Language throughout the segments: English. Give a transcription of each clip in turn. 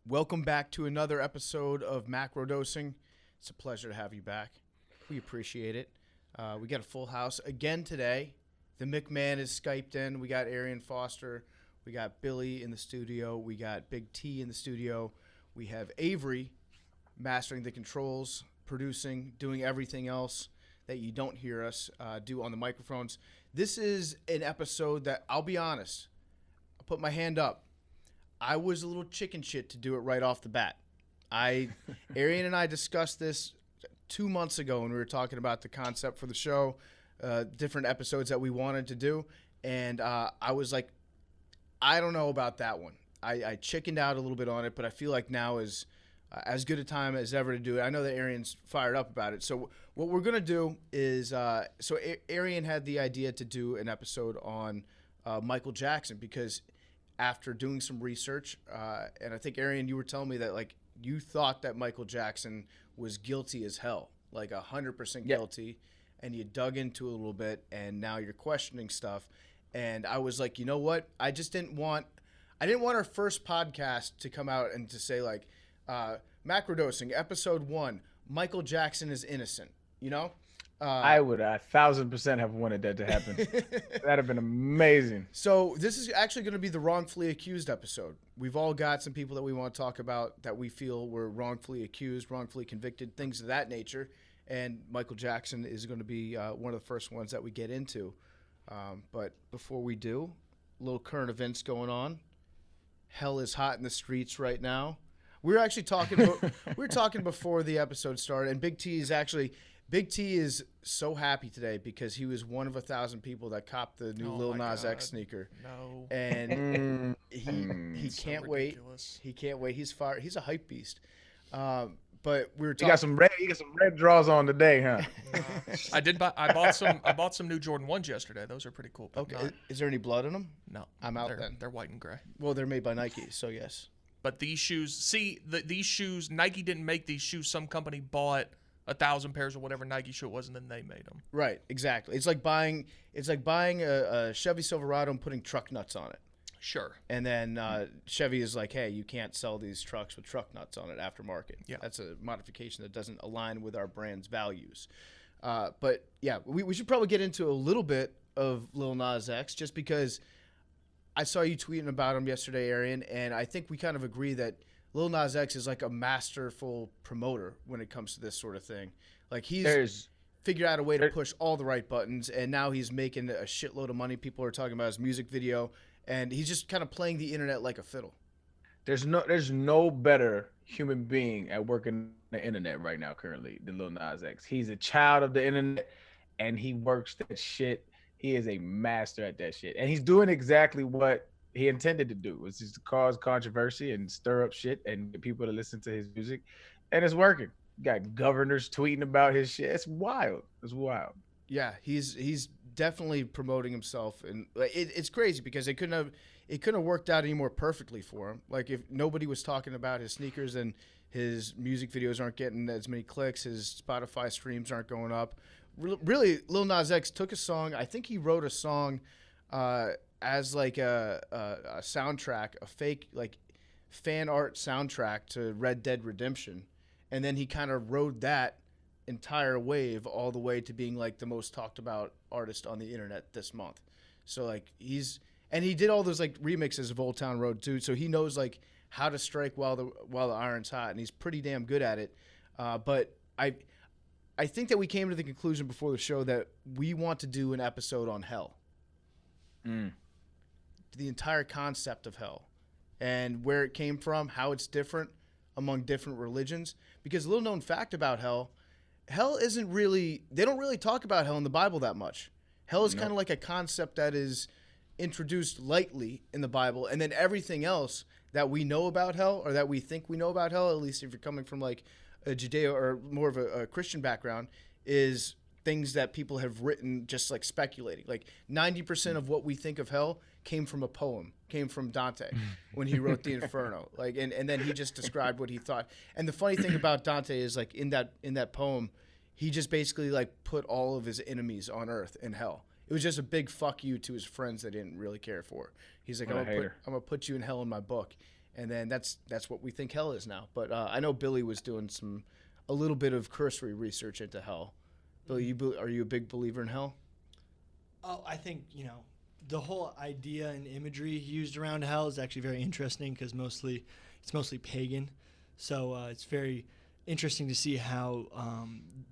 Welcome back to another episode of Macrodosing. It's a pleasure to have you back. We appreciate it. We got a full house again today. The McMahon is Skyped in. We got Arian Foster. We got Billy in the studio. We got Big T in the studio. We have Avery mastering the controls, producing, doing everything else that you don't hear us do on the microphones. This is an episode that, I'll be honest, I'll put my hand up. I was a little chicken shit to do it right off the bat. Arian and I discussed this 2 months ago when we were talking about the concept for the show, different episodes that we wanted to do, and I was like, I don't know about that one. I chickened out a little bit on it, but I feel like now is as good a time as ever to do it. I know that Arian's fired up about it. So what we're going to do is, Arian had the idea to do an episode on Michael Jackson because after doing some research, and I think, Arian, you were telling me that, like, you thought that Michael Jackson was guilty as hell, like 100% guilty, and you dug into it a little bit, and now you're questioning stuff. And I was like, you know what? I didn't want our first podcast to come out and to say, like, Macrodosing, episode 1, Michael Jackson is innocent, you know? I would 1,000% have wanted that to happen. That'd have been amazing. So this is actually going to be the wrongfully accused episode. We've all got some people that we want to talk about that we feel were wrongfully accused, wrongfully convicted, things of that nature. And Michael Jackson is going to be one of the first ones that we get into. But before we do, a little current events going on. Hell is hot in the streets right now. We were actually talking. We were talking before the episode started, and Big T is so happy today because he was one of 1,000 people that copped the new Lil Nas X sneaker. No. And he So can't ridiculous. wait. He can't wait. He's fired. He's a hype beast. But we were You talking. got some red draws on today, huh? I bought some new Jordan 1s yesterday. Those are pretty cool. But Okay. Is there any blood in them? no, I'm out they're, then. They're white and gray. Well, they're made by Nike, so yes. But these shoes, these shoes, Nike didn't make these shoes. Some company bought 1,000 pairs or whatever Nike shoe it was, and then they made them. Right. Exactly. It's like buying a Chevy Silverado and putting truck nuts on it. Sure. And then Chevy is like, hey, you can't sell these trucks with truck nuts on it aftermarket. Yeah. That's a modification that doesn't align with our brand's values. But, yeah, we should probably get into a little bit of Lil Nas X just because I saw you tweeting about him yesterday, Arian, and I think we kind of agree that Lil Nas X is like a masterful promoter when it comes to this sort of thing. Like, he's figured out a way to push all the right buttons, and now he's making a shitload of money. People are talking about his music video, and he's just kind of playing the internet like a fiddle. There's no better human being at working the internet right now currently than Lil Nas X. He's a child of the internet, and he works that shit. He is a master at that shit, and he's doing exactly what he intended to do, was just to cause controversy and stir up shit and get people to listen to his music, and it's working. You got governors tweeting about his shit. It's wild. It's wild. Yeah, he's definitely promoting himself, and it's crazy because it couldn't have worked out any more perfectly for him. Like, if nobody was talking about his sneakers, then his music videos aren't getting as many clicks, his Spotify streams aren't going up. Really, Lil Nas X took a song. I think he wrote a song as like a soundtrack, a fake like fan art soundtrack to Red Dead Redemption, and then he kind of rode that entire wave all the way to being like the most talked about artist on the internet this month. So like he did all those like remixes of Old Town Road too. So he knows like how to strike while the iron's hot, and he's pretty damn good at it. But I think that we came to the conclusion before the show that we want to do an episode on hell. The entire concept of hell and where it came from, how it's different among different religions. Because a little known fact about hell isn't really, they don't really talk about hell in the Bible that much. Hell is kind of like a concept that is introduced lightly in the Bible, and then everything else that we know about hell, or that we think we know about hell, at least if you're coming from like a Judeo or more of a Christian background, is things that people have written just like speculating. Like 90% of what we think of hell came from a poem, came from Dante when he wrote the Inferno. Like, and then he just described what he thought. And the funny thing about Dante is like in that poem, he just basically like put all of his enemies on earth in hell. It was just a big fuck you to his friends that he didn't really care for. He's like, I'm gonna put you in hell in my book. and then that's what we think hell is now. But I know Billy was doing a little bit of cursory research into hell. Billy, are you a big believer in hell? Oh, I think, the whole idea and imagery used around hell is actually very interesting because it's mostly pagan. So it's very interesting to see how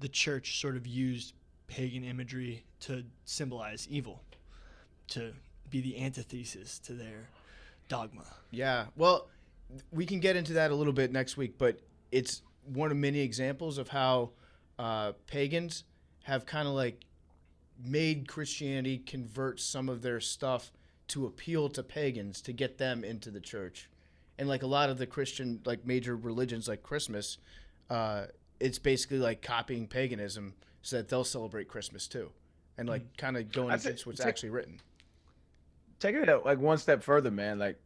the church sort of used pagan imagery to symbolize evil, to be the antithesis to their dogma. Yeah, well, we can get into that a little bit next week, but it's one of many examples of how pagans have kind of like made Christianity convert some of their stuff to appeal to pagans to get them into the church. And like a lot of the Christian, like major religions like Christmas, it's basically like copying paganism so that they'll celebrate Christmas too. And like kind of going against what's actually written. Take it like one step further, man. Like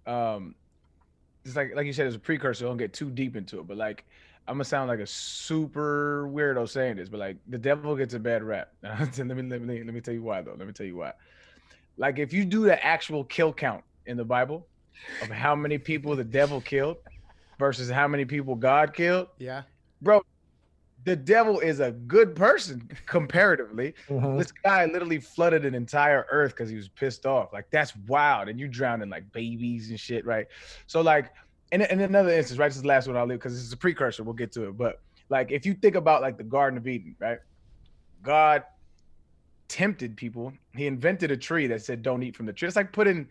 it's like you said, it's a precursor. Don't get too deep into it, but like I'm gonna sound like a super weirdo saying this, but like the devil gets a bad rap. let me tell you why though. Let me tell you why. Like if you do the actual kill count in the Bible of how many people the devil killed versus how many people God killed, Yeah, bro, the devil is a good person comparatively. This guy literally flooded an entire earth because he was pissed off. Like that's wild, and you drowned in like babies and shit, right? So like. And another instance, right? This is the last one I'll leave because this is a precursor. We'll get to it. But like, if you think about like the Garden of Eden, right? God tempted people. He invented a tree that said, "Don't eat from the tree." It's like putting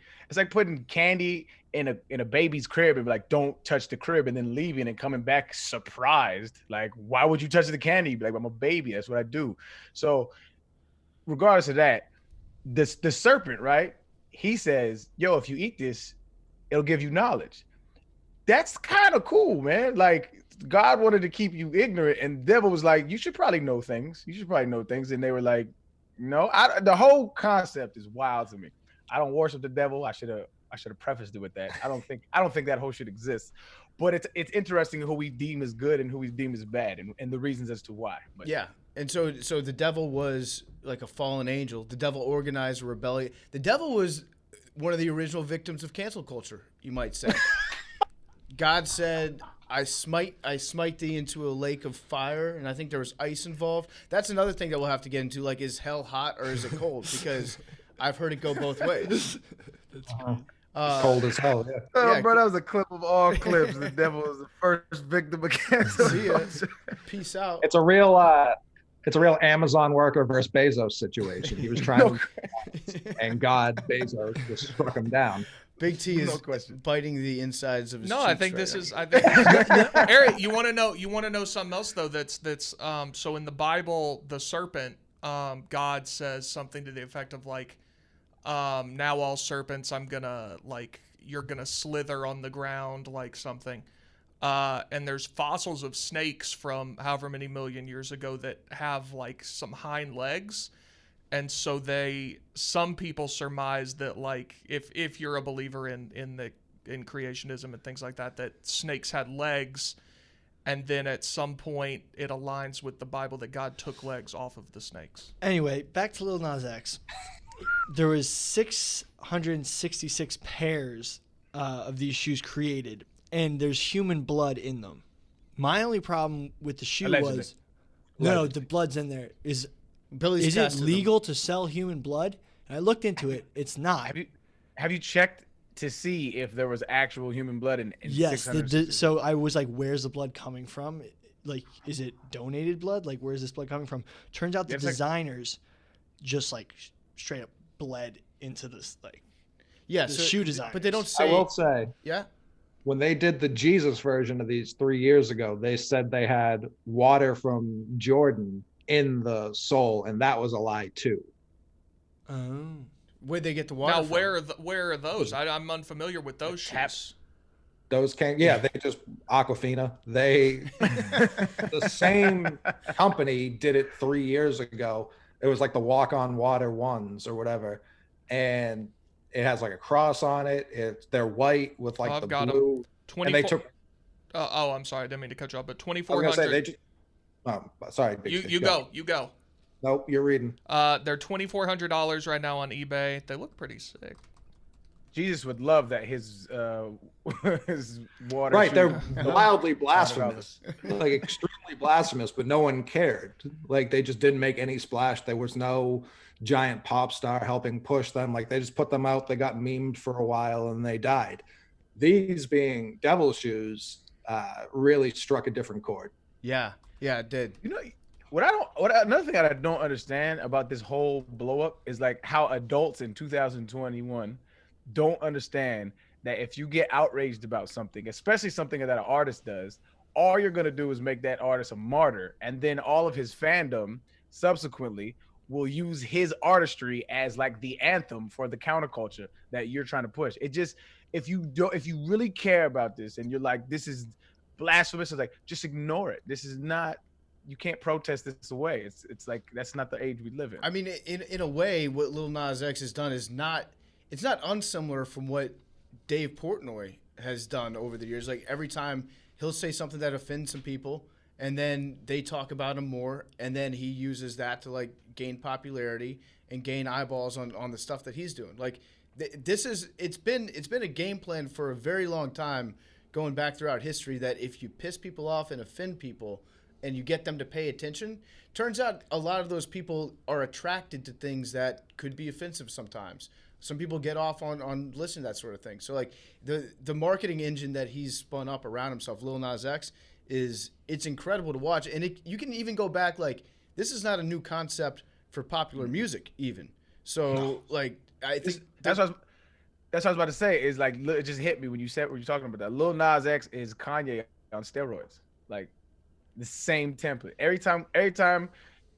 candy in a baby's crib and be like, "Don't touch the crib," and then leaving and coming back surprised. Like, why would you touch the candy? Be like, I'm a baby. That's what I do. So, regardless of that, the serpent, right? He says, "Yo, if you eat this, it'll give you knowledge." That's kind of cool, man. Like God wanted to keep you ignorant, and the devil was like, "You should probably know things. You should probably know things." And they were like, "No." The whole concept is wild to me. I don't worship the devil. I should have prefaced it with that. I don't think that whole shit exists. But it's interesting who we deem as good and who we deem as bad, and the reasons as to why. But, yeah. And so the devil was like a fallen angel. The devil organized a rebellion. The devil was one of the original victims of cancel culture, you might say. God said, I smite thee into a lake of fire, and I think there was ice involved. That's another thing that we'll have to get into, like, is hell hot or is it cold? Because I've heard it go both ways. Cold as hell, yeah. Oh, bro, that was a clip of all clips. The devil was the first victim of cancel culture. Peace out. It's a real Amazon worker versus Bezos situation. He was trying and God, Bezos, just struck him down. Big T is biting the insides of his cheeks. I think Eric, you want to know something else though? That's so in the Bible, the serpent, God says something to the effect of like, now all serpents, you're gonna slither on the ground like something. And there's fossils of snakes from however many million years ago that have like some hind legs. And so some people surmise that like if you're a believer in creationism and things like that snakes had legs, and then at some point it aligns with the Bible that God took legs off of the snakes. Anyway, back to Lil Nas X. There was 666 pairs of these shoes created, and there's human blood in them. My only problem with the shoe was no, the blood's in there. Is it legal to sell human blood? And I looked into it. It's not. Have you checked to see if there was actual human blood in yes. So I was like, where's the blood coming from? Like, is it donated blood? Like, where's this blood coming from? Turns out the designers just like straight up bled into this shoe design. But they don't say. I will say. Yeah. When they did the Jesus version of these 3 years ago, they said they had water from Jordan in the sole, and that was a lie too. Oh. Where'd they get the water from? Where are those? I'm unfamiliar with those shoes. Those they just Aquafina. The same company did it 3 years ago. It was like the Walk on Water ones or whatever, and it has like a cross on it. They're white with like the blue. 24, and they took. I'm sorry, I didn't mean to cut you off, but 2,400. Sorry. You go. Nope, you're reading. They're $2,400 right now on eBay. They look pretty sick. Jesus would love that his his water. Right, they're shooting- wildly blasphemous, like extremely blasphemous, but no one cared. Like they just didn't make any splash. There was no giant pop star helping push them. Like they just put them out. They got memed for a while and they died. These being Devil Shoes really struck a different chord. Yeah, it did. You know, another thing that I don't understand about this whole blow up is like how adults in 2021 don't understand that if you get outraged about something, especially something that an artist does, all you're gonna do is make that artist a martyr, and then all of his fandom subsequently will use his artistry as like the anthem for the counterculture that you're trying to push. It just, if you really care about this and you're like, this is blasphemous, it's like, just ignore it. This is not, you can't protest this away. It's like, that's not the age we live in. I mean, in a way, what Lil Nas X has done is not unsimilar from what Dave Portnoy has done over the years. Like every time he'll say something that offends some people, and then they talk about him more, and then he uses that to like gain popularity and gain eyeballs on the stuff that he's doing. Like it's been a game plan for a very long time, going back throughout history, that if you piss people off and offend people and you get them to pay attention, turns out a lot of those people are attracted to things that could be offensive sometimes. Some people get off on listening to that sort of thing. So like the marketing engine that he's spun up around himself, Lil Nas X, it's incredible to watch. And you can even go back, like, this is not a new concept for popular music even. So like I think that's what I was about to say, is like, it just hit me when you said what you're talking about that. Lil Nas X is Kanye on steroids. Like the same template. Every time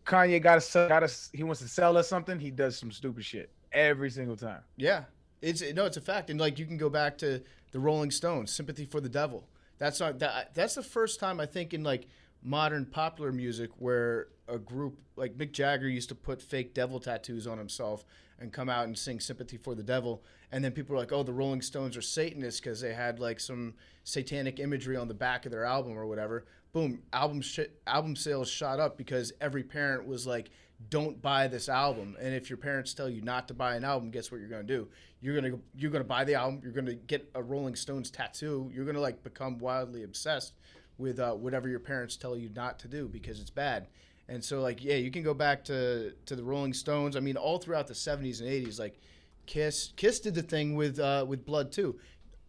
Kanye he wants to sell us something, he does some stupid shit every single time. Yeah, it's a fact. And like you can go back to the Rolling Stones, "Sympathy for the Devil." That's the first time I think in like modern popular music where a group like Mick Jagger used to put fake devil tattoos on himself and come out and sing "Sympathy for the Devil," and then people are like, "Oh, the Rolling Stones are Satanists because they had like some satanic imagery on the back of their album or whatever." Boom, album sales shot up because every parent was like, "Don't buy this album." And if your parents tell you not to buy an album, guess what you're gonna do? You're gonna buy the album. You're gonna get a Rolling Stones tattoo. You're gonna like become wildly obsessed with whatever your parents tell you not to do because it's bad. And so like, yeah, you can go back to the Rolling Stones. I mean, all throughout the 70s and 80s, like Kiss did the thing with blood too.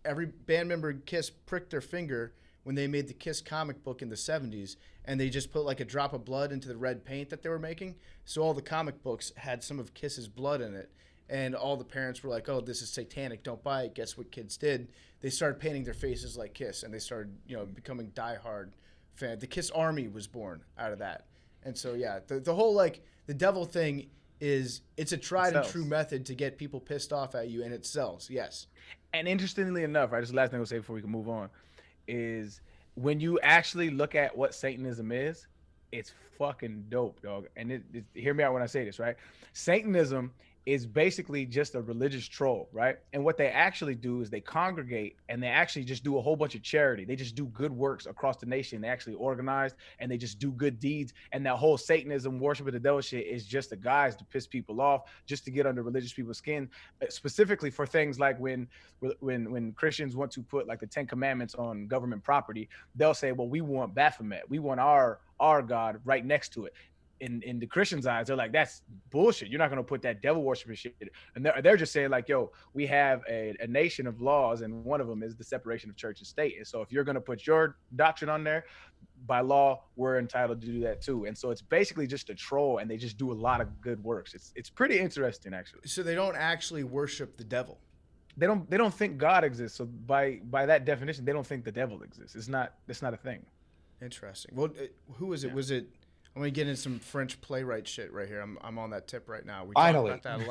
Every band member in Kiss pricked their finger when they made the Kiss comic book in the 70s, and they just put like a drop of blood into the red paint that they were making. So all the comic books had some of Kiss's blood in it. And all the parents were like, "Oh, this is satanic. Don't buy it." Guess what kids did? They started painting their faces like Kiss, and they started, becoming diehard fan. The Kiss Army was born out of that. And so, yeah, the whole, like, the devil thing it's a tried and true method to get people pissed off at you, and it sells, yes. And interestingly enough, just the last thing I'll say before we can move on, is when you actually look at what Satanism is, it's fucking dope, dog. And hear me out when I say this, right? Satanism is basically just a religious troll, right? And what they actually do is they congregate and they actually just do a whole bunch of charity. They just do good works across the nation. They actually organize and they just do good deeds. And that whole Satanism, worship of the devil shit is just a guise to piss people off, just to get under religious people's skin, specifically for things like when Christians want to put like the 10 Commandments on government property, they'll say, well, we want Baphomet. We want our God right next to it. In the Christians' eyes, they're like, that's bullshit. You're not going to put that devil worshiping shit. And they're just saying like, yo, we have a nation of laws, and one of them is the separation of church and state. And so if you're going to put your doctrine on there, by law, we're entitled to do that too. And so it's basically just a troll, and they just do a lot of good works. It's pretty interesting, actually. So they don't actually worship the devil. They don't think God exists. So by that definition, they don't think the devil exists. It's not a thing. Interesting. Well, who was it? Yeah. Was it? I'm gonna get into some French playwright shit right here. I'm on that tip right now. We Finally. talked about that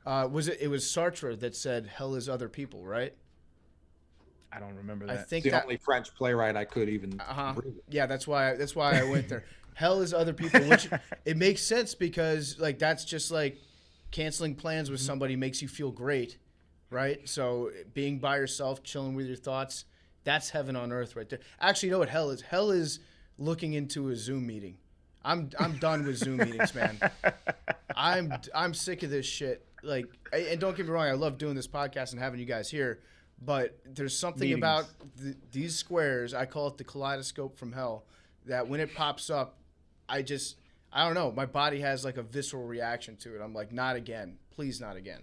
a lot. It was Sartre that said hell is other people, right? I don't remember I that. think the that, only French playwright I could even read. Yeah, that's why I went there. Hell is other people, which it makes sense because like that's just like canceling plans with somebody makes you feel great, right? So being by yourself, chilling with your thoughts, that's heaven on earth right there. Actually, you know what hell is? Hell is looking into a Zoom meeting. I'm done with Zoom meetings, man. I'm sick of this shit. like, and don't get me wrong, I love doing this podcast and having you guys here, but there's something Meetings. about these squares, I call it the kaleidoscope from hell, that when it pops up, I don't know, my body has like a visceral reaction to it. I'm like, not again. Please, not again.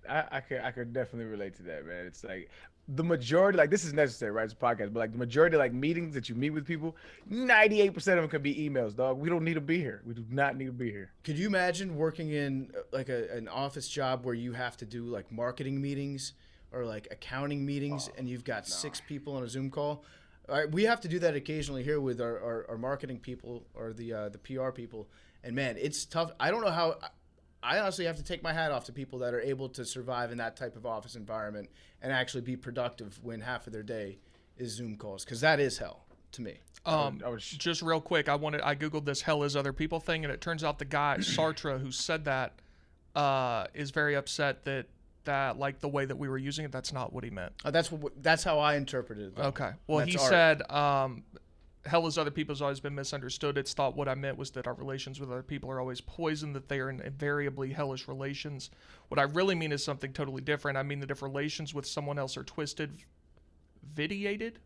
I could definitely relate to that, man. It's like the majority, like this is necessary, right? It's a podcast, but like the majority of like meetings that you meet with people, 98% of them could be emails, dog. We don't need to be here. We do not need to be here. Could you imagine working in like an office job where you have to do like marketing meetings or like accounting meetings and you've got 6 people on a Zoom call? We have to do that occasionally here with our marketing people or the PR people. And man, it's tough. I don't know how. I honestly have to take my hat off to people that are able to survive in that type of office environment and actually be productive when half of their day is Zoom calls, because that is hell to me. Just real quick, I googled this "hell is other people" thing, and it turns out the guy Sartre who said that is very upset that like the way that we were using it, that's not what he meant. That's how I interpreted it, though. Okay. Well, That's he art. said hell is other people has always been misunderstood. It's thought what I meant was that our relations with other people are always poisoned, that they are invariably hellish relations. What I really mean is something totally different. I mean that if relations with someone else are twisted, vitiated,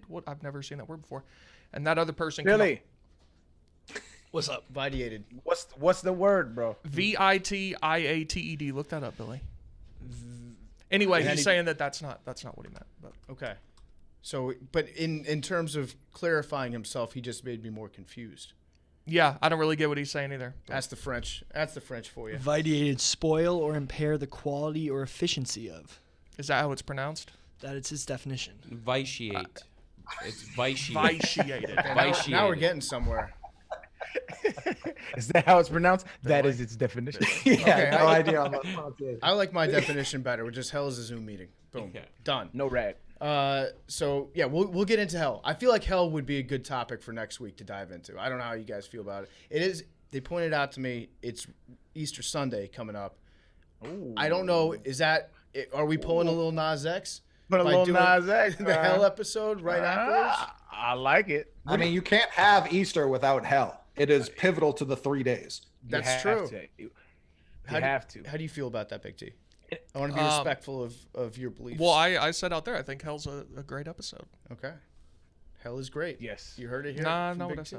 what, I've never seen that word before, and that other person Billy, What's up? Vitiated. what's the word, bro? VITIATED. Look that up, Billy. Anyway, he's saying that's not what he meant. But Okay. So, but in terms of clarifying himself, he just made me more confused. yeah, I don't really get what he's saying either. That's the French. That's the French for you. Vitiated, spoil or impair the quality or efficiency of. Is that how it's pronounced? That is its definition. Vitiate. It's vitiate. Vitiated. Vitiated. Now we're getting somewhere. Is that how it's pronounced? That is its definition. Yeah, no I- idea on what pronunciation. I like my definition better, which is hell is a Zoom meeting. Boom. Yeah. Done. No rat. So yeah, we'll get into hell. I feel like hell would be a good topic for next week to dive into. I don't know how you guys feel about it. It is. They pointed out to me it's Easter Sunday coming up. Ooh. I don't know. Are we pulling a little Nas X? Put a by little doing Nas X, the hell episode right afterwards. I like it. I mean, you can't have Easter without hell. It is pivotal to the 3 days. That's have true. to. You How do- have to. How do you feel about that, Big T? I want to be respectful of your beliefs. Well, I said out there, I think hell's a great episode. Okay. Hell is great. Yes. You heard it here. Nah, from not Big what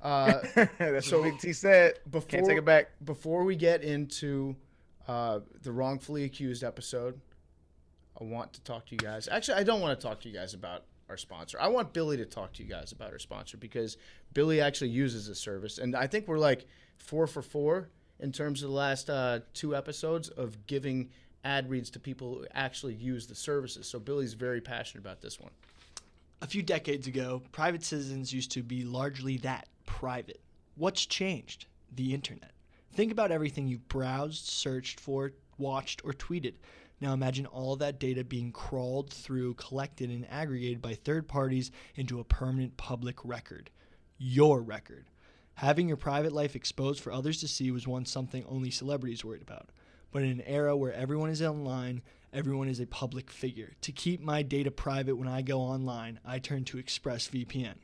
I T. said. That's So, what Big T said. Can't take it back. Before we get into the wrongfully accused episode, I want to talk to you guys. Actually, I don't want to talk to you guys about our sponsor. I want Billy to talk to you guys about our sponsor because Billy actually uses this service, and I think we're like 4 for 4 in terms of the last 2 episodes of giving ad reads to people who actually use the services. So Billy's very passionate about this one. A few decades ago, private citizens used to be largely that, private. What's changed? The internet. Think about everything you've browsed, searched for, watched, or tweeted. Now imagine all that data being crawled through, collected, and aggregated by third parties into a permanent public record. Your record. Having your private life exposed for others to see was once something only celebrities worried about. But in an era where everyone is online, everyone is a public figure. To keep my data private when I go online, I turn to ExpressVPN.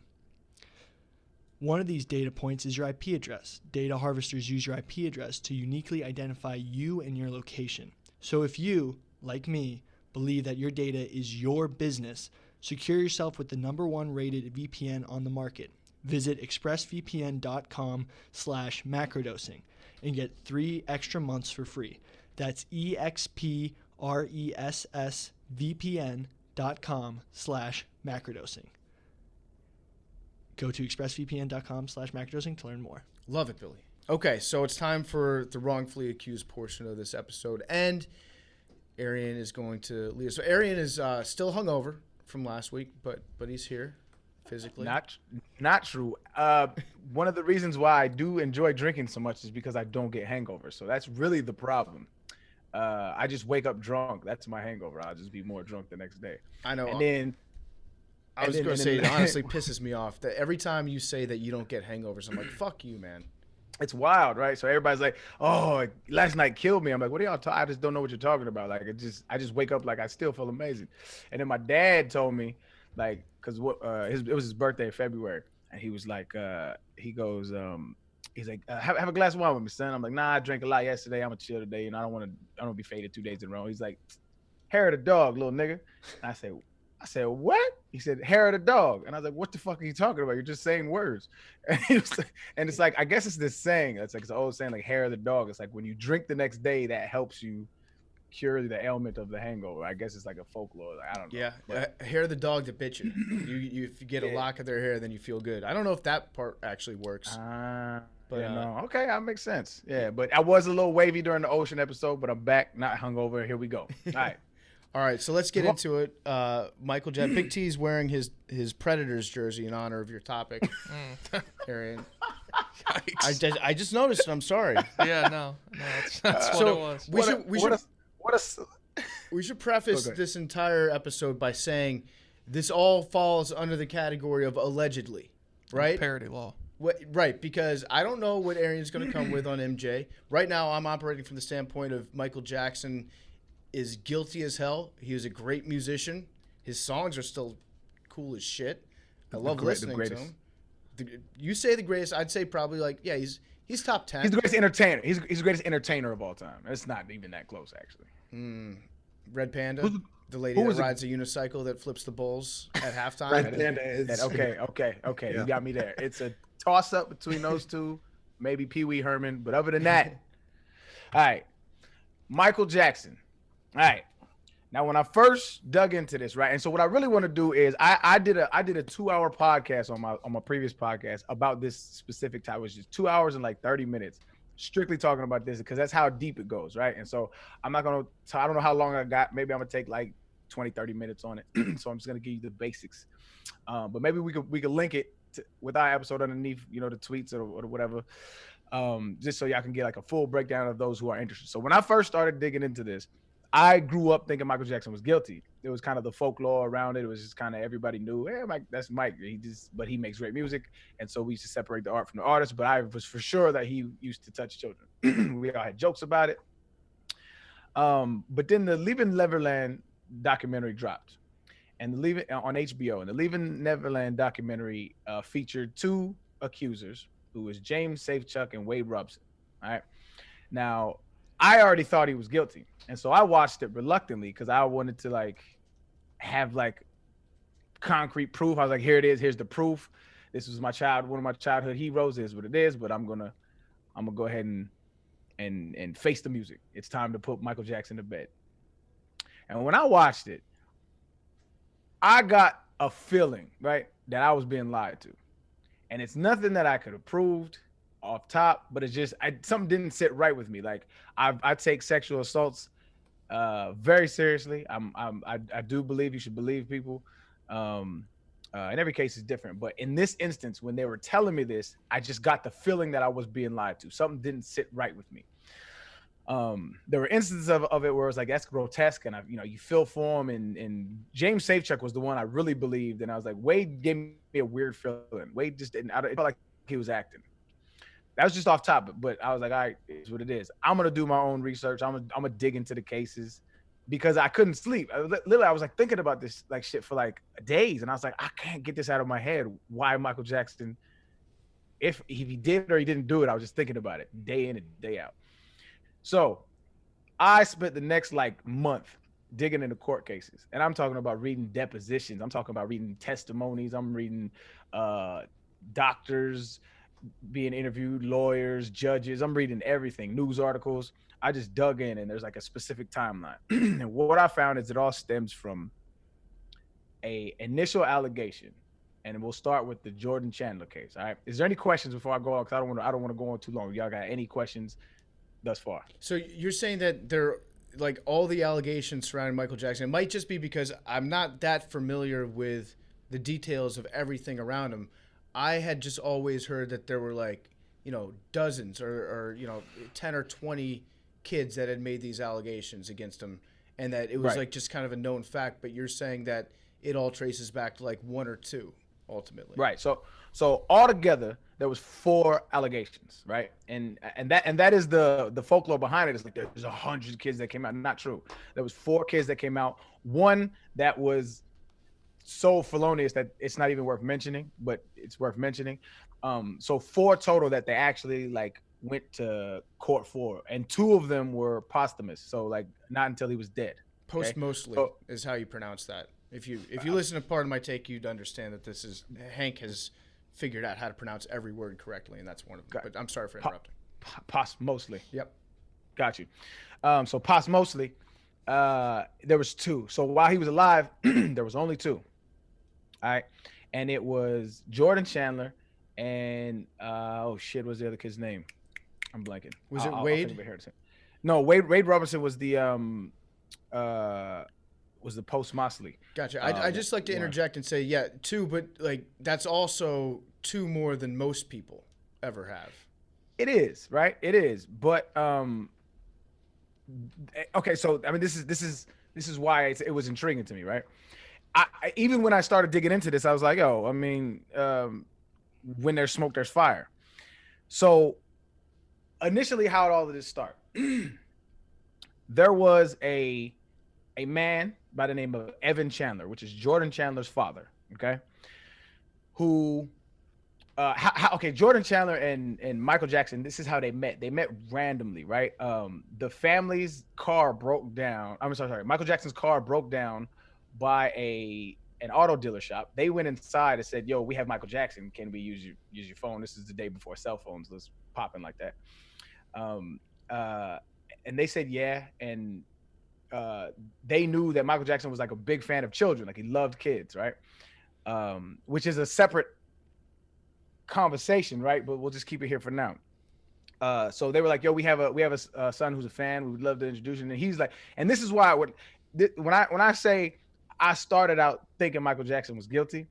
One of these data points is your IP address. Data harvesters use your IP address to uniquely identify you and your location. So if you, like me, believe that your data is your business, secure yourself with the #1 rated VPN on the market. Visit expressvpn.com/macrodosing and get 3 extra months for free. That's expressvpn.com/macrodosing. Go to expressvpn.com/macrodosing to learn more. Love it, Billy. Okay, so it's time for the wrongfully accused portion of this episode, and Arian is going to lead us. So Arian is still hungover from last week, but he's here physically. Not true. One of the reasons why I do enjoy drinking so much is because I don't get hangovers. So that's really the problem. I just wake up drunk. That's my hangover. I'll just be more drunk the next day. I know. And then I was going to say, it honestly pisses me off that every time you say that you don't get hangovers, I'm like, fuck you, man. it's wild, right? So everybody's like, "Oh, last night killed me." I'm like, "What are y'all talking? I just don't know what you're talking about." Like, I just wake up like I still feel amazing. And then my dad told me, like, because it was his birthday in February, and he was like, he he's like, have a glass of wine with me, son. I'm like, nah, I drank a lot yesterday. I'm gonna chill today, and I don't want to be faded 2 days in a row. He's like, hair of the dog, little nigga. And I said, what? He said, hair of the dog. And I was like, what the fuck are you talking about? You're just saying words. And, it's like, I guess it's this saying. It's like, it's an old saying, like hair of the dog. It's like when you drink the next day, that helps you cure the ailment of the hangover. I guess it's like a folklore. Like, I don't know. Yeah, hair of the dog to bitch you. If you get a lock of their hair, then you feel good. I don't know if that part actually works. But no. Okay, that makes sense. Yeah, but I was a little wavy during the ocean episode, but I'm back, not hungover. Here we go. All right. All right, so let's get into it. Michael Jackson, Big T's wearing his Predators jersey in honor of your topic, Arian. I just noticed it. I'm sorry. Yeah, no, that's what it was. We should preface this entire episode by saying this all falls under the category of allegedly, right? Parody law. Right, because I don't know what Arian's going to come with on MJ. Right now, I'm operating from the standpoint of Michael Jackson is guilty as hell. He was a great musician. His songs are still cool as shit. I love listening to him. You say the greatest, I'd say probably like, yeah, he's top 10. He's the greatest entertainer. He's the greatest entertainer of all time. It's not even that close, actually. Red Panda, the lady that rides a unicycle that flips the bulls at halftime. Red Panda is okay. Yeah. You got me there. It's a toss up between those two, maybe Pee Wee Herman, but other than that, all right, Michael Jackson. All right. Now, when I first dug into this, right, and so what I really want to do is I did a 2-hour podcast on my previous podcast about this specific topic. It was just 2 hours and like 30 minutes, strictly talking about this because that's how deep it goes, right? And so I don't know how long I got. Maybe I'm gonna take like 20, 30 minutes on it. So I'm just gonna give you the basics. But maybe we could link it with our episode underneath, the tweets or whatever, just so y'all can get like a full breakdown of those who are interested. So when I first started digging into this, I grew up thinking Michael Jackson was guilty. It was kind of the folklore around it. It was just kind of everybody knew, hey, Mike, that's Mike. But he makes great music, and so we used to separate the art from the artist. But I was for sure that he used to touch children. We all had jokes about it. But then the Leaving Neverland documentary dropped, and on HBO, and the Leaving Neverland documentary featured two accusers, who was James Safechuck and Wade Robson. All right, now I already thought he was guilty, and so I watched it reluctantly because I wanted to have concrete proof. I was like, here it is, here's the proof. This was one of my childhood heroes. This is what it is, but I'm gonna go ahead and face the music. It's time to put Michael Jackson to bed. And when I watched it, I got a feeling, right, that I was being lied to. And it's nothing that I could have proved off top, but it's just something didn't sit right with me. Like I take sexual assaults very seriously. I do believe you should believe people. And every case is different, but in this instance, when they were telling me this, I just got the feeling that I was being lied to. Something didn't sit right with me. There were instances of it where it was like, that's grotesque, and you feel for him. And James Safechuck was the one I really believed, and I was like, Wade gave me a weird feeling. Wade just didn't. It felt like he was acting. That was just off topic, but I was like, all right, it's what it is. I'm gonna do my own research. I'm gonna dig into the cases because I couldn't sleep. I was like thinking about this shit for like days, and I was like, I can't get this out of my head. Why Michael Jackson? If he did or he didn't do it, I was just thinking about it day in and day out. So I spent the next month digging into court cases, and I'm talking about reading depositions. I'm talking about reading testimonies. I'm reading doctors being interviewed, lawyers, judges. I'm reading everything, news articles. I just dug in, and there's a specific timeline. And what I found is it all stems from a initial allegation, and we'll start with the Jordan Chandler case. All right. Is there any questions before I go on? Because I don't want to go on too long. Y'all got any questions thus far? So you're saying that there, all the allegations surrounding Michael Jackson, it might just be because I'm not that familiar with the details of everything around him. I had just always heard that there were dozens or 10 or 20 kids that had made these allegations against him, and that it was just kind of a known fact. But you're saying that it all traces back to one or two ultimately. Right. So altogether there was 4 allegations, right? And that is the folklore behind it. Is there's 100 kids that came out. Not true. There was 4 kids that came out. One that was so felonious that it's not even worth mentioning, but it's worth mentioning. So 4 total that they actually like went to court for, and 2 of them were posthumous. So like not until he was dead. Post mostly So- is how you pronounce that. If you listen to part of my take, you'd understand that this is Hank has figured out how to pronounce every word correctly, and that's one of them. But I'm sorry for interrupting. Postmostly. Yep. Got you. So postmostly, there was 2. So while he was alive, there was only 2. All right, and it was Jordan Chandler and oh shit, what's the other kid's name? I'm blanking. Was it I'll Wade? think of it here in a second. No, Wade Robson was the post Mosley. Gotcha. I just like to interject and say, yeah, 2, but like that's also 2 more than most people ever have. It is, right? It is. But okay, so I mean this is why it was intriguing to me, right? I even when I started digging into this, I was like, yo, I mean, when there's smoke, there's fire. So initially, how did all of this start? There was a man by the name of Evan Chandler, which is Jordan Chandler's father, okay? Who okay, Jordan Chandler and Michael Jackson, this is how they met. They met randomly, right? The family's car broke down. I'm sorry. Michael Jackson's car broke down by an auto dealer shop. They went inside and said, yo, we have Michael Jackson. Can we use your phone? This is the day before cell phones. Let's pop in like that. And they said, yeah. And they knew that Michael Jackson was like a big fan of children. Like he loved kids, right? Which is a separate conversation, right? But we'll just keep it here for now. So they were like, yo, we have a son who's a fan. We would love to introduce him. And he's like, and this is why when I say I started out thinking Michael Jackson was guilty,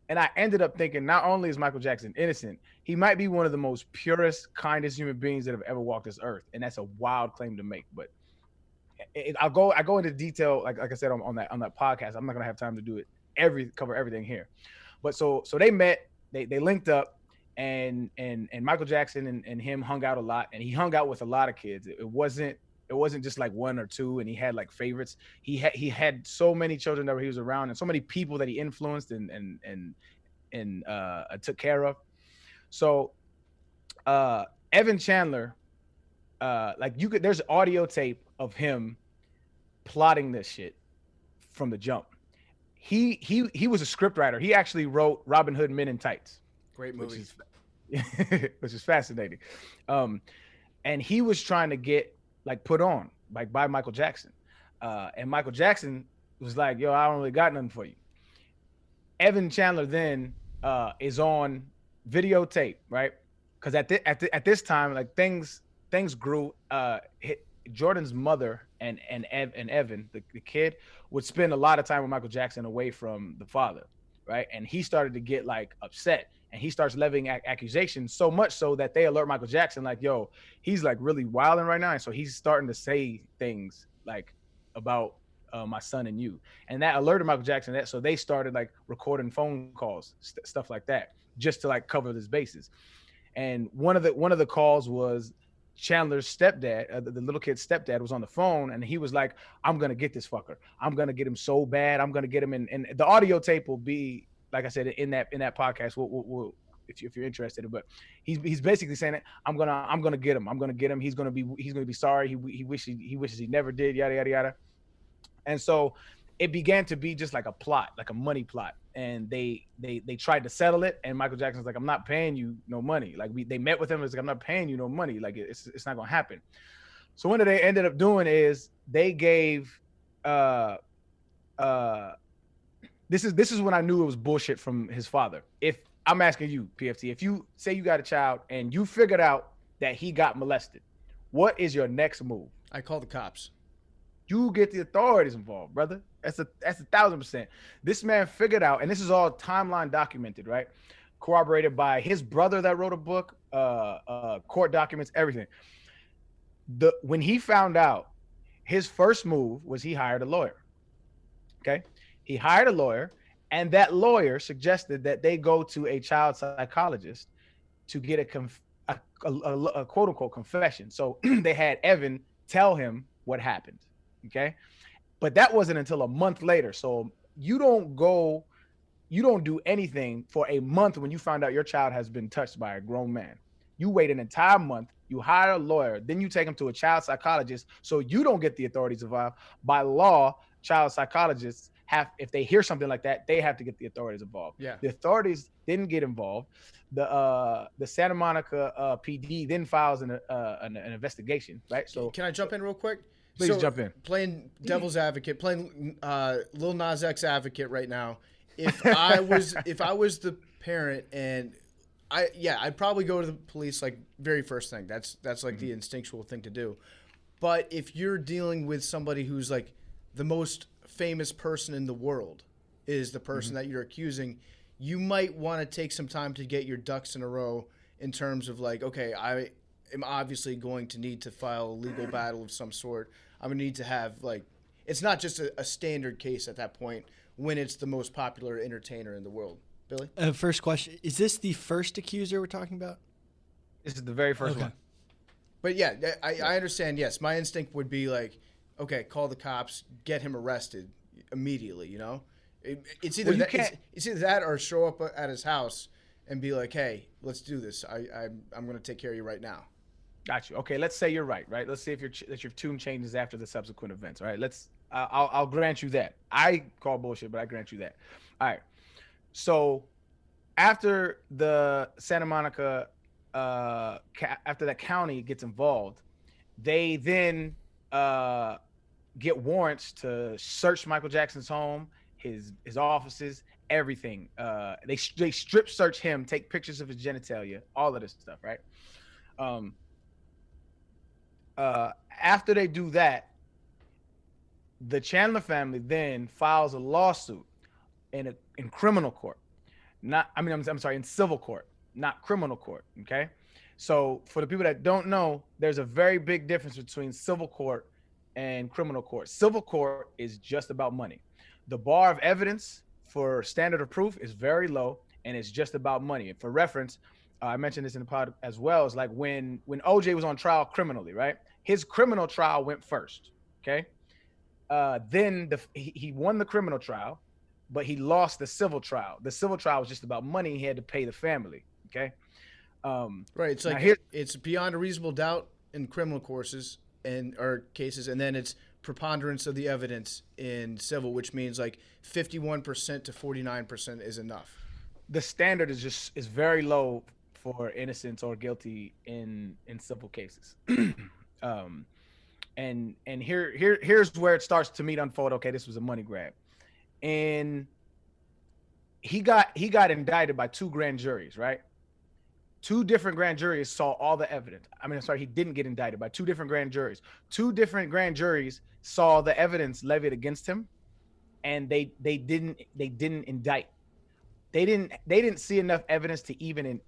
and I ended up thinking not only is Michael Jackson innocent, he might be one of the most purest, kindest human beings that have ever walked this earth. And that's a wild claim to make, but I go into detail, like I said on that podcast. I'm not gonna have time to do it cover everything here. But so they met, they linked up, and Michael Jackson and him hung out a lot, and he hung out with a lot of kids. It wasn't just like 1 or 2, and he had like favorites. He had so many children that he was around, and so many people that he influenced and took care of. So Evan Chandler, there's audio tape of him plotting this shit from the jump. He was a scriptwriter. He actually wrote Robin Hood Men in Tights. Great movie. Which is fascinating. And he was trying to get like put on like by Michael Jackson. And Michael Jackson was like, yo, I don't really got nothing for you. Evan Chandler then is on videotape, right? Because at this time, like things grew. Jordan's mother and Evan, the kid, would spend a lot of time with Michael Jackson away from the father, right? And he started to get like upset, and he starts levying accusations, so much so that they alert Michael Jackson, like, yo, he's like really wilding right now. And so he's starting to say things like about my son and you. And that alerted Michael Jackson. So they started like recording phone calls, stuff like that, just to like cover his bases. And one of the calls was Chandler's stepdad, the little kid's stepdad, was on the phone, and he was like, I'm going to get this fucker. I'm going to get him so bad. I'm going to get him in. And the audio tape will be, like I said, in that podcast. We'll if you're interested. But he's basically saying it. I'm gonna get him. I'm gonna get him. He's gonna be sorry. He wishes he never did. Yada yada yada. And so it began to be just like a plot, like a money plot. And they tried to settle it. And Michael Jackson's like, I'm not paying you no money. Like they met with him. It's like, I'm not paying you no money. Like it's not gonna happen. So what they ended up doing is they gave this is when I knew it was bullshit from his father. If I'm asking you, PFT, if you say you got a child and you figured out that he got molested, what is your next move? I call the cops. You get the authorities involved, brother. That's 1,000%. This man figured out, and this is all timeline documented, right? Corroborated by his brother that wrote a book, court documents, everything. When he found out, his first move was he hired a lawyer. Okay, he hired a lawyer, and that lawyer suggested that they go to a child psychologist to get a quote unquote confession. So they had Evan tell him what happened. Okay, but that wasn't until a month later. So you don't go you don't do anything for a month when you find out your child has been touched by a grown man. You wait an entire month, you hire a lawyer, then you take him to a child psychologist so you don't get the authorities involved. By law, child psychologists have, if they hear something like that, they have to get the authorities involved. Yeah. The authorities didn't get involved. The Santa Monica PD then files an investigation, right? So can I jump in real quick? Please jump in. Playing devil's advocate, playing Lil Nas X advocate right now. If I was the parent and I'd probably go to the police like very first thing. That's like the instinctual thing to do. But if you're dealing with somebody who's like the most famous person in the world is the person that you're accusing, you might want to take some time to get your ducks in a row in terms of like, okay, I am obviously going to need to file a legal battle of some sort. I'm going to need to have like, it's not just a standard case at that point when it's the most popular entertainer in the world. Billy? First question. Is this the first accuser we're talking about? This is the very first one. But yeah, I understand. Yes, my instinct would be like, okay, call the cops, get him arrested immediately. You know, it's either it's either that or show up at his house and be like, hey, let's do this. I'm going to take care of you right now. Got you. Okay, let's say you're right. Let's see if your tune changes after the subsequent events. All right, I'll grant you that. I call bullshit, but I grant you that. All right. So after the Santa Monica, after that county gets involved, they then get warrants to search Michael Jackson's home, his offices, everything. They strip search him, take pictures of his genitalia, all of this stuff, right? After they do that, the Chandler family then files a lawsuit in criminal court. In civil court, not criminal court, okay? So for the people that don't know, there's a very big difference between civil court and criminal court. Civil court is just about money. The bar of evidence for standard of proof is very low, and it's just about money. And for reference, I mentioned this in the pod as well, is like when OJ was on trial criminally, right? His criminal trial went first, okay? Then he won the criminal trial, but he lost the civil trial. The civil trial was just about money he had to pay the family, okay? Right, it's like it's beyond a reasonable doubt in criminal cases, and then it's preponderance of the evidence in civil, which means like 51% to 49% is enough. The standard is very low for innocence or guilty in civil cases. And here's where it starts to unfold. Okay, this was a money grab, and he got indicted by two grand juries, right? Two different grand juries saw all the evidence. He didn't get indicted by two different grand juries. Two different grand juries saw the evidence levied against him, and they didn't indict. They didn't see enough evidence to even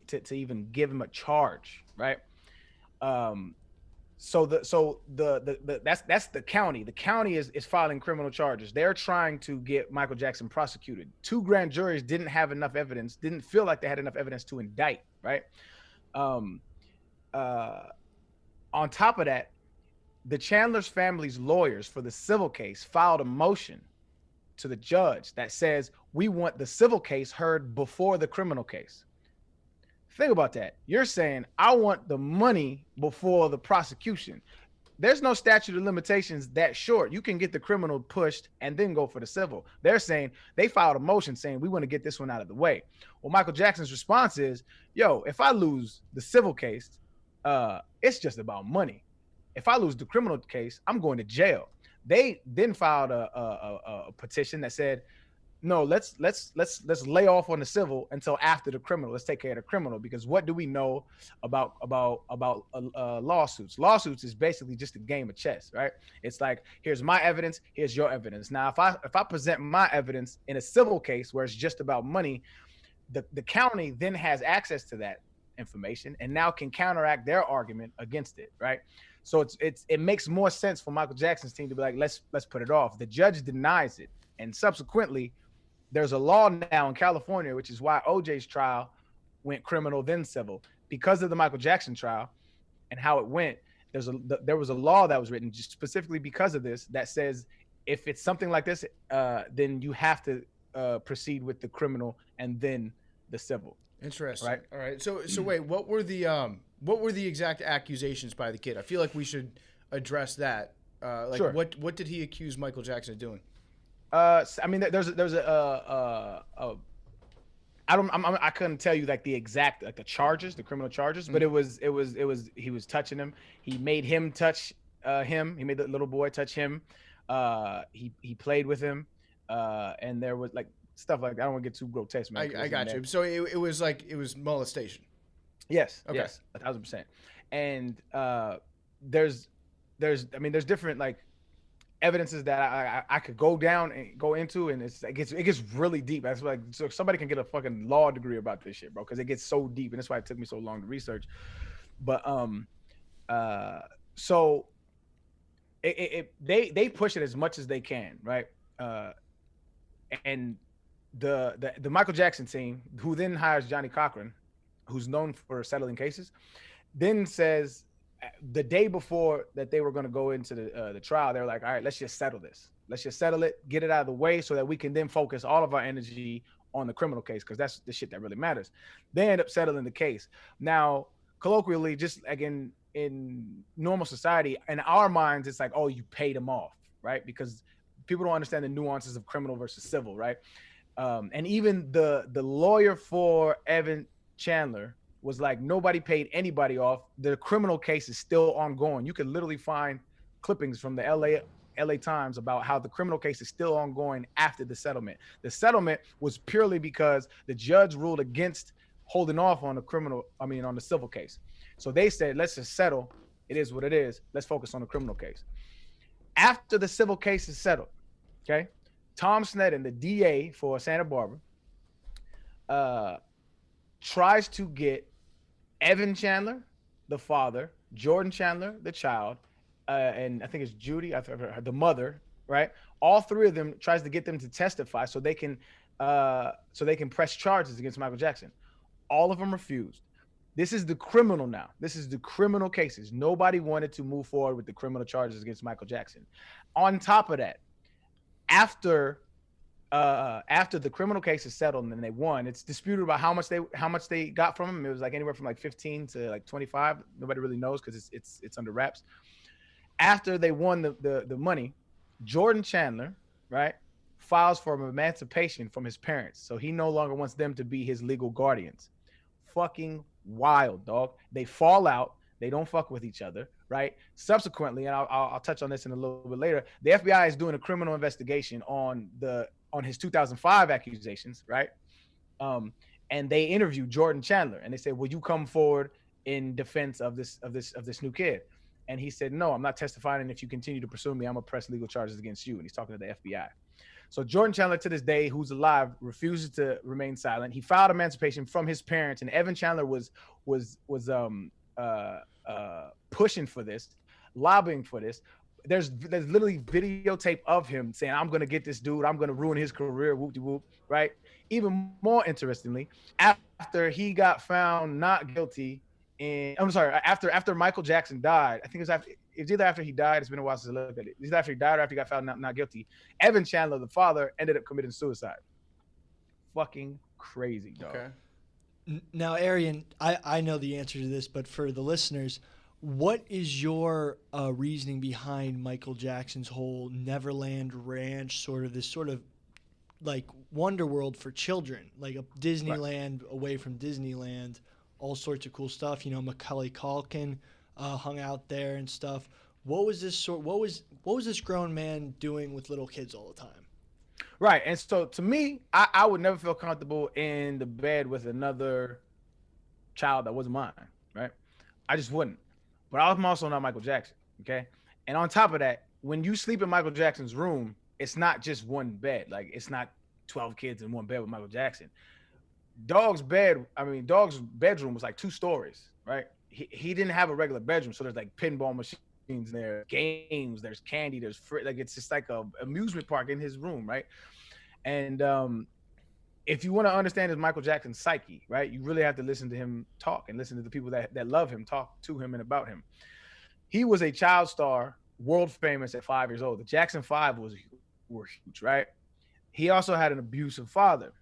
give him a charge, right? So that's the county. The county is filing criminal charges. They're trying to get Michael Jackson prosecuted. Two grand juries didn't have enough evidence, didn't feel like they had enough evidence to indict, right? On top of that, the Chandler's family's lawyers for the civil case filed a motion to the judge that says we want the civil case heard before the criminal case. Think about that. You're saying I want the money before the prosecution. There's no statute of limitations that short. You can get the criminal pushed and then go for the civil. They're saying they filed a motion saying we want to get this one out of the way. Well, Michael Jackson's response is, yo, if I lose the civil case, it's just about money. If I lose the criminal case, I'm going to jail. They then filed a petition that said, no, let's lay off on the civil until after the criminal. Let's take care of the criminal, because what do we know about lawsuits? Lawsuits is basically just a game of chess, right? It's like, here's my evidence, here's your evidence. Now, if I present my evidence in a civil case where it's just about money, the county then has access to that information and now can counteract their argument against it, right? So it makes more sense for Michael Jackson's team to be like, let's put it off. The judge denies it, and subsequently, there's a law now in California, which is why OJ's trial went criminal then civil, because of the Michael Jackson trial and how it went. There was a law that was written just specifically because of this that says if it's something like this, then you have to proceed with the criminal and then the civil. Interesting. Right. All right. So wait, what were the exact accusations by the kid? I feel like we should address that. Sure. What did he accuse Michael Jackson of doing? I mean, there's I couldn't tell you like the exact like the charges, the criminal charges, but it was he was touching him. He made him touch him. He made the little boy touch him. He played with him, and there was like stuff like that. I don't want to get too grotesque, man. I got you. So it was molestation. Yes. Okay. Yes. 1,000%. And there's different like evidences that I could go down and go into, and it gets really deep. That's like, so somebody can get a fucking law degree about this shit, bro, because it gets so deep, and that's why it took me so long to research. But so they push it as much as they can, right? And the Michael Jackson team, who then hires Johnny Cochran, who's known for settling cases, then says, the day before that they were going to go into the trial, they're like, all right, let's just settle this. Let's just settle it, get it out of the way so that we can then focus all of our energy on the criminal case, because that's the shit that really matters. They end up settling the case. Now, colloquially, just like in normal society, in our minds, it's like, oh, you paid him off, right? Because people don't understand the nuances of criminal versus civil, right? And even the lawyer for Evan Chandler was like, nobody paid anybody off. The criminal case is still ongoing. You can literally find clippings from the LA Times about how the criminal case is still ongoing after the settlement. The settlement was purely because the judge ruled against holding off on the civil case. So they said, let's just settle. It is what it is. Let's focus on the criminal case. After the civil case is settled, okay, Tom Sneddon, the DA for Santa Barbara, tries to get Evan Chandler, the father, Jordan Chandler, the child, and I think it's Judy, the mother, right? All three of them tries to get them to testify so they can press charges against Michael Jackson. All of them refused. This is the criminal now. This is the criminal cases. Nobody wanted to move forward with the criminal charges against Michael Jackson. On top of that, after the criminal case is settled and they won, it's disputed about how much they got from him. It was like anywhere from like 15 to like 25. Nobody really knows because it's under wraps. After they won the money, Jordan Chandler, right, files for emancipation from his parents. So he no longer wants them to be his legal guardians. Fucking wild, dog. They fall out. They don't fuck with each other, right? Subsequently, and I'll touch on this in a little bit later, the FBI is doing a criminal investigation on his 2005 accusations, right? And they interviewed Jordan Chandler, and they said, "Will you come forward in defense of this new kid?" And he said, "No, I'm not testifying. And if you continue to pursue me, I'm gonna press legal charges against you." And he's talking to the FBI. So Jordan Chandler, to this day, who's alive, refuses to remain silent. He filed emancipation from his parents, and Evan Chandler was pushing for this, lobbying for this. There's literally videotape of him saying, "I'm gonna get this dude. I'm gonna ruin his career." Whoop de whoop, right? Even more interestingly, after he got found not guilty, after Michael Jackson died, I think it was either after he died. It's been a while since I looked at it. Either after he died or after he got found not guilty. Evan Chandler, the father, ended up committing suicide. Fucking crazy, dog. Okay. Now, Arian, I know the answer to this, but for the listeners, what is your reasoning behind Michael Jackson's whole Neverland ranch, sort of like Wonder World for children, like a Disneyland away from Disneyland, all sorts of cool stuff. You know, Macaulay Culkin hung out there and stuff. What was this grown man doing with little kids all the time? Right. And so to me, I would never feel comfortable in the bed with another child that wasn't mine. Right. I just wouldn't. But I'm also not Michael Jackson. Okay. And on top of that, when you sleep in Michael Jackson's room, it's not just one bed. Like, it's not 12 kids in one bed with Michael Jackson. Dog's bedroom was like 2 stories. Right. He didn't have a regular bedroom. So there's like pinball machines there, games, there's candy, there's like, it's just like a amusement park in his room, right? And if you want to understand his Michael Jackson psyche, right, you really have to listen to him talk and listen to the people that love him talk to him and about him. He was a child star, world famous at 5 years old. The Jackson 5 were huge, right? he also had an abusive father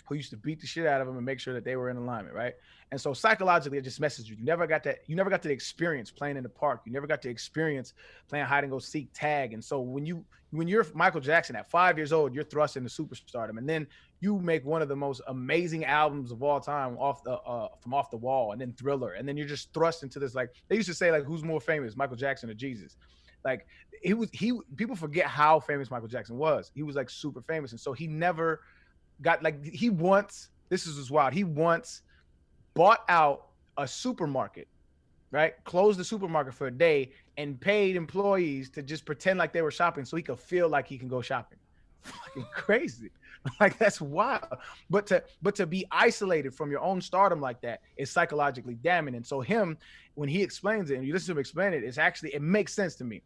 who used to beat the shit out of him and make sure that they were in alignment, right? And so psychologically, it just messes you. You never got to experience playing in the park. You never got to experience playing hide and go seek tag. And so when you're Michael Jackson at 5 years old, you're thrust into superstardom, and then you make one of the most amazing albums of all time from Off the Wall, and then Thriller, and then you're just thrust into this, like they used to say, like, who's more famous, Michael Jackson or Jesus? Like people forget how famous Michael Jackson was. He was like super famous, and so he never got, like, this is wild. He once bought out a supermarket, right? Closed the supermarket for a day and paid employees to just pretend like they were shopping so he could feel like he can go shopping. Fucking crazy. Like, that's wild. But to be isolated from your own stardom like that is psychologically damning. And so him, when he explains it and you listen to him explain it, it makes sense to me.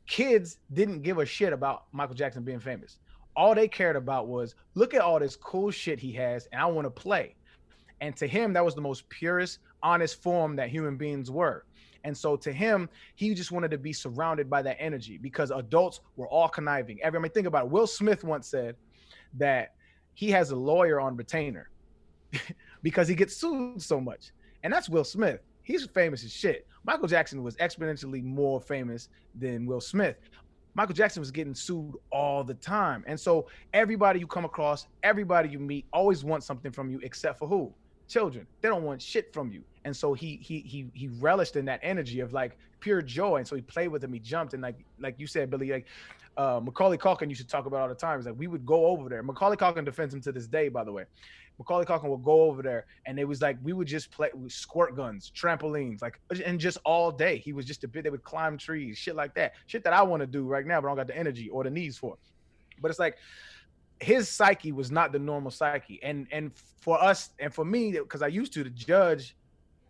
Kids didn't give a shit about Michael Jackson being famous. All they cared about was, look at all this cool shit he has, and I want to play. And to him, that was the most purest, honest form that human beings were. And so to him, he just wanted to be surrounded by that energy, because adults were all conniving. I mean, think about it. Will Smith once said that he has a lawyer on retainer because he gets sued so much. And that's Will Smith. He's famous as shit. Michael Jackson was exponentially more famous than Will Smith. Michael Jackson was getting sued all the time. And so everybody you come across, everybody you meet always wants something from you, except for who? Children. They don't want shit from you. And so he relished in that energy of, like, pure joy. And so he played with him. He jumped. And like you said, Billy, like Macaulay Culkin used to talk about all the time. It's like, we would go over there. Macaulay Culkin defends him to this day, by the way. Macaulay Culkin would go over there, and it was like, we would just play with squirt guns, trampolines, like, and just all day. He was just a bit, they would climb trees, shit like that. Shit that I want to do right now, but I don't got the energy or the needs for. But it's like, his psyche was not the normal psyche. And for us, and for me, because I used to judge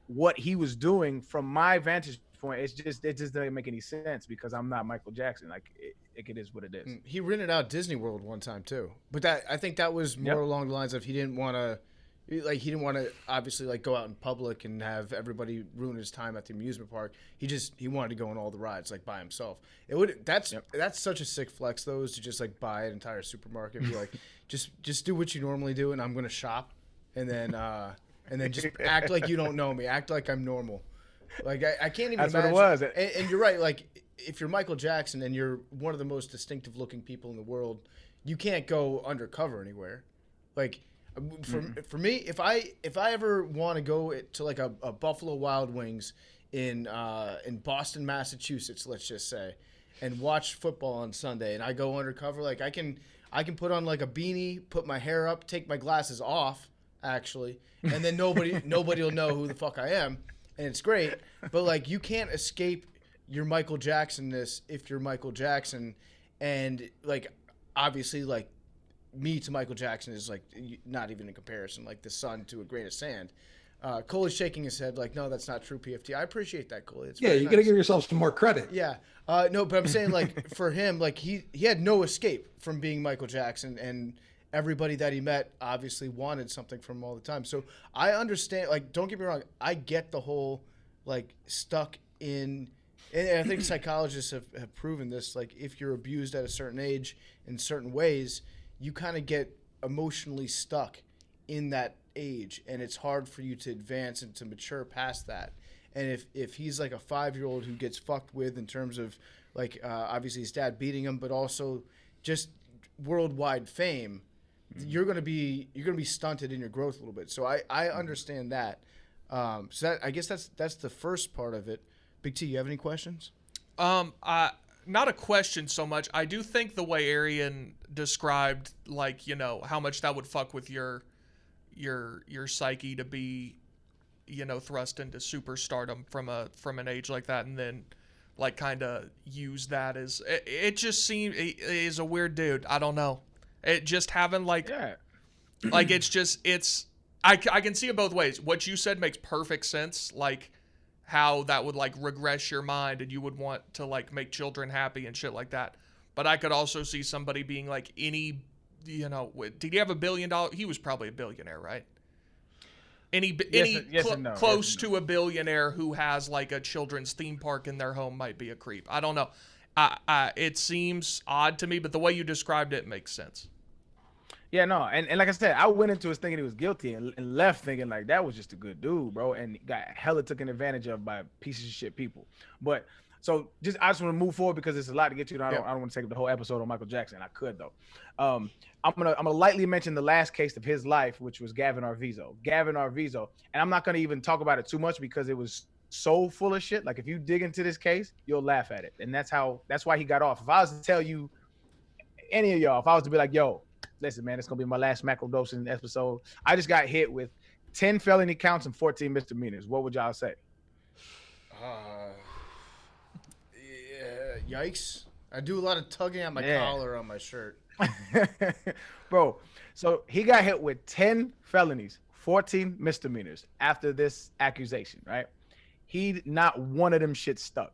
what he was doing from my vantage point, it just doesn't make any sense, because I'm not Michael Jackson. Like, it is what it is. He rented out Disney World one time too, but I think that was more along the lines of he didn't want to obviously, like, go out in public and have everybody ruin his time at the amusement park. He wanted to go on all the rides, like, by himself. That's such a sick flex, though, is to just, like, buy an entire supermarket and be like, just do what you normally do, and I'm gonna shop, and then just act like you don't know me, act like I'm normal. Like, I can't even That's imagine. what it was. And you're right. Like, if you're Michael Jackson and you're one of the most distinctive looking people in the world, you can't go undercover anywhere. Like, for me, if I ever want to go to, like, a Buffalo Wild Wings in Boston, Massachusetts, let's just say, and watch football on Sunday, and I go undercover, like, I can put on, like, a beanie, put my hair up, take my glasses off, actually, and then nobody will know who the fuck I am. And it's great, but, like, you can't escape your Michael Jackson-ness if you're Michael Jackson. And, like, obviously, like, me to Michael Jackson is, like, not even in comparison, like the sun to a grain of sand. Coley's shaking his head like, no, that's not true, PFT. I appreciate that, Coley. It's you got to give yourself some more credit. Yeah. No, but I'm saying, like, for him, like, he had no escape from being Michael Jackson, and everybody that he met obviously wanted something from him all the time. So I understand, like, don't get me wrong, I get the whole, like, stuck in, and I think psychologists have proven this, like, if you're abused at a certain age in certain ways, you kind of get emotionally stuck in that age, and it's hard for you to advance and to mature past that. And if he's like a 5-year-old who gets fucked with in terms of, like, obviously his dad beating him, but also just worldwide fame, you're gonna be stunted in your growth a little bit. So I understand that. So that, I guess that's the first part of it. Big T, you have any questions? Not a question so much. I do think the way Arian described, like, you know, how much that would fuck with your psyche to be, you know, thrust into superstardom from an age like that, and then, like, kind of use that as it just seems is a weird dude. I don't know. It just having, like, like, I can see it both ways. What you said makes perfect sense, like how that would, like, regress your mind and you would want to, like, make children happy and shit like that. But I could also see somebody being like, any, you know, did he have $1 billion? He was probably a billionaire, right? Close to a billionaire who has, like, a children's theme park in their home might be a creep. I don't know. It seems odd to me, but the way you described it makes sense. Yeah, no, and like I said, I went into it thinking he was guilty and left thinking like that was just a good dude, bro, and got hella taken advantage of by pieces of shit people. But so I just want to move forward because it's a lot to get to. And I don't want to take up the whole episode on Michael Jackson. I could though. I'm gonna lightly mention the last case of his life, which was Gavin Arvizo. Gavin Arvizo, and I'm not gonna even talk about it too much because it was so full of shit. Like if you dig into this case, you'll laugh at it, and that's why he got off. If I was to tell you, any of y'all, if I was to be like, yo, listen, man, it's gonna be my last Macrodosing episode. I just got hit with 10 felony counts and 14 misdemeanors. What would y'all say? Yeah, yikes. I do a lot of tugging at my collar on my shirt. Bro, so he got hit with 10 felonies, 14 misdemeanors after this accusation, right? Not one of them shit stuck.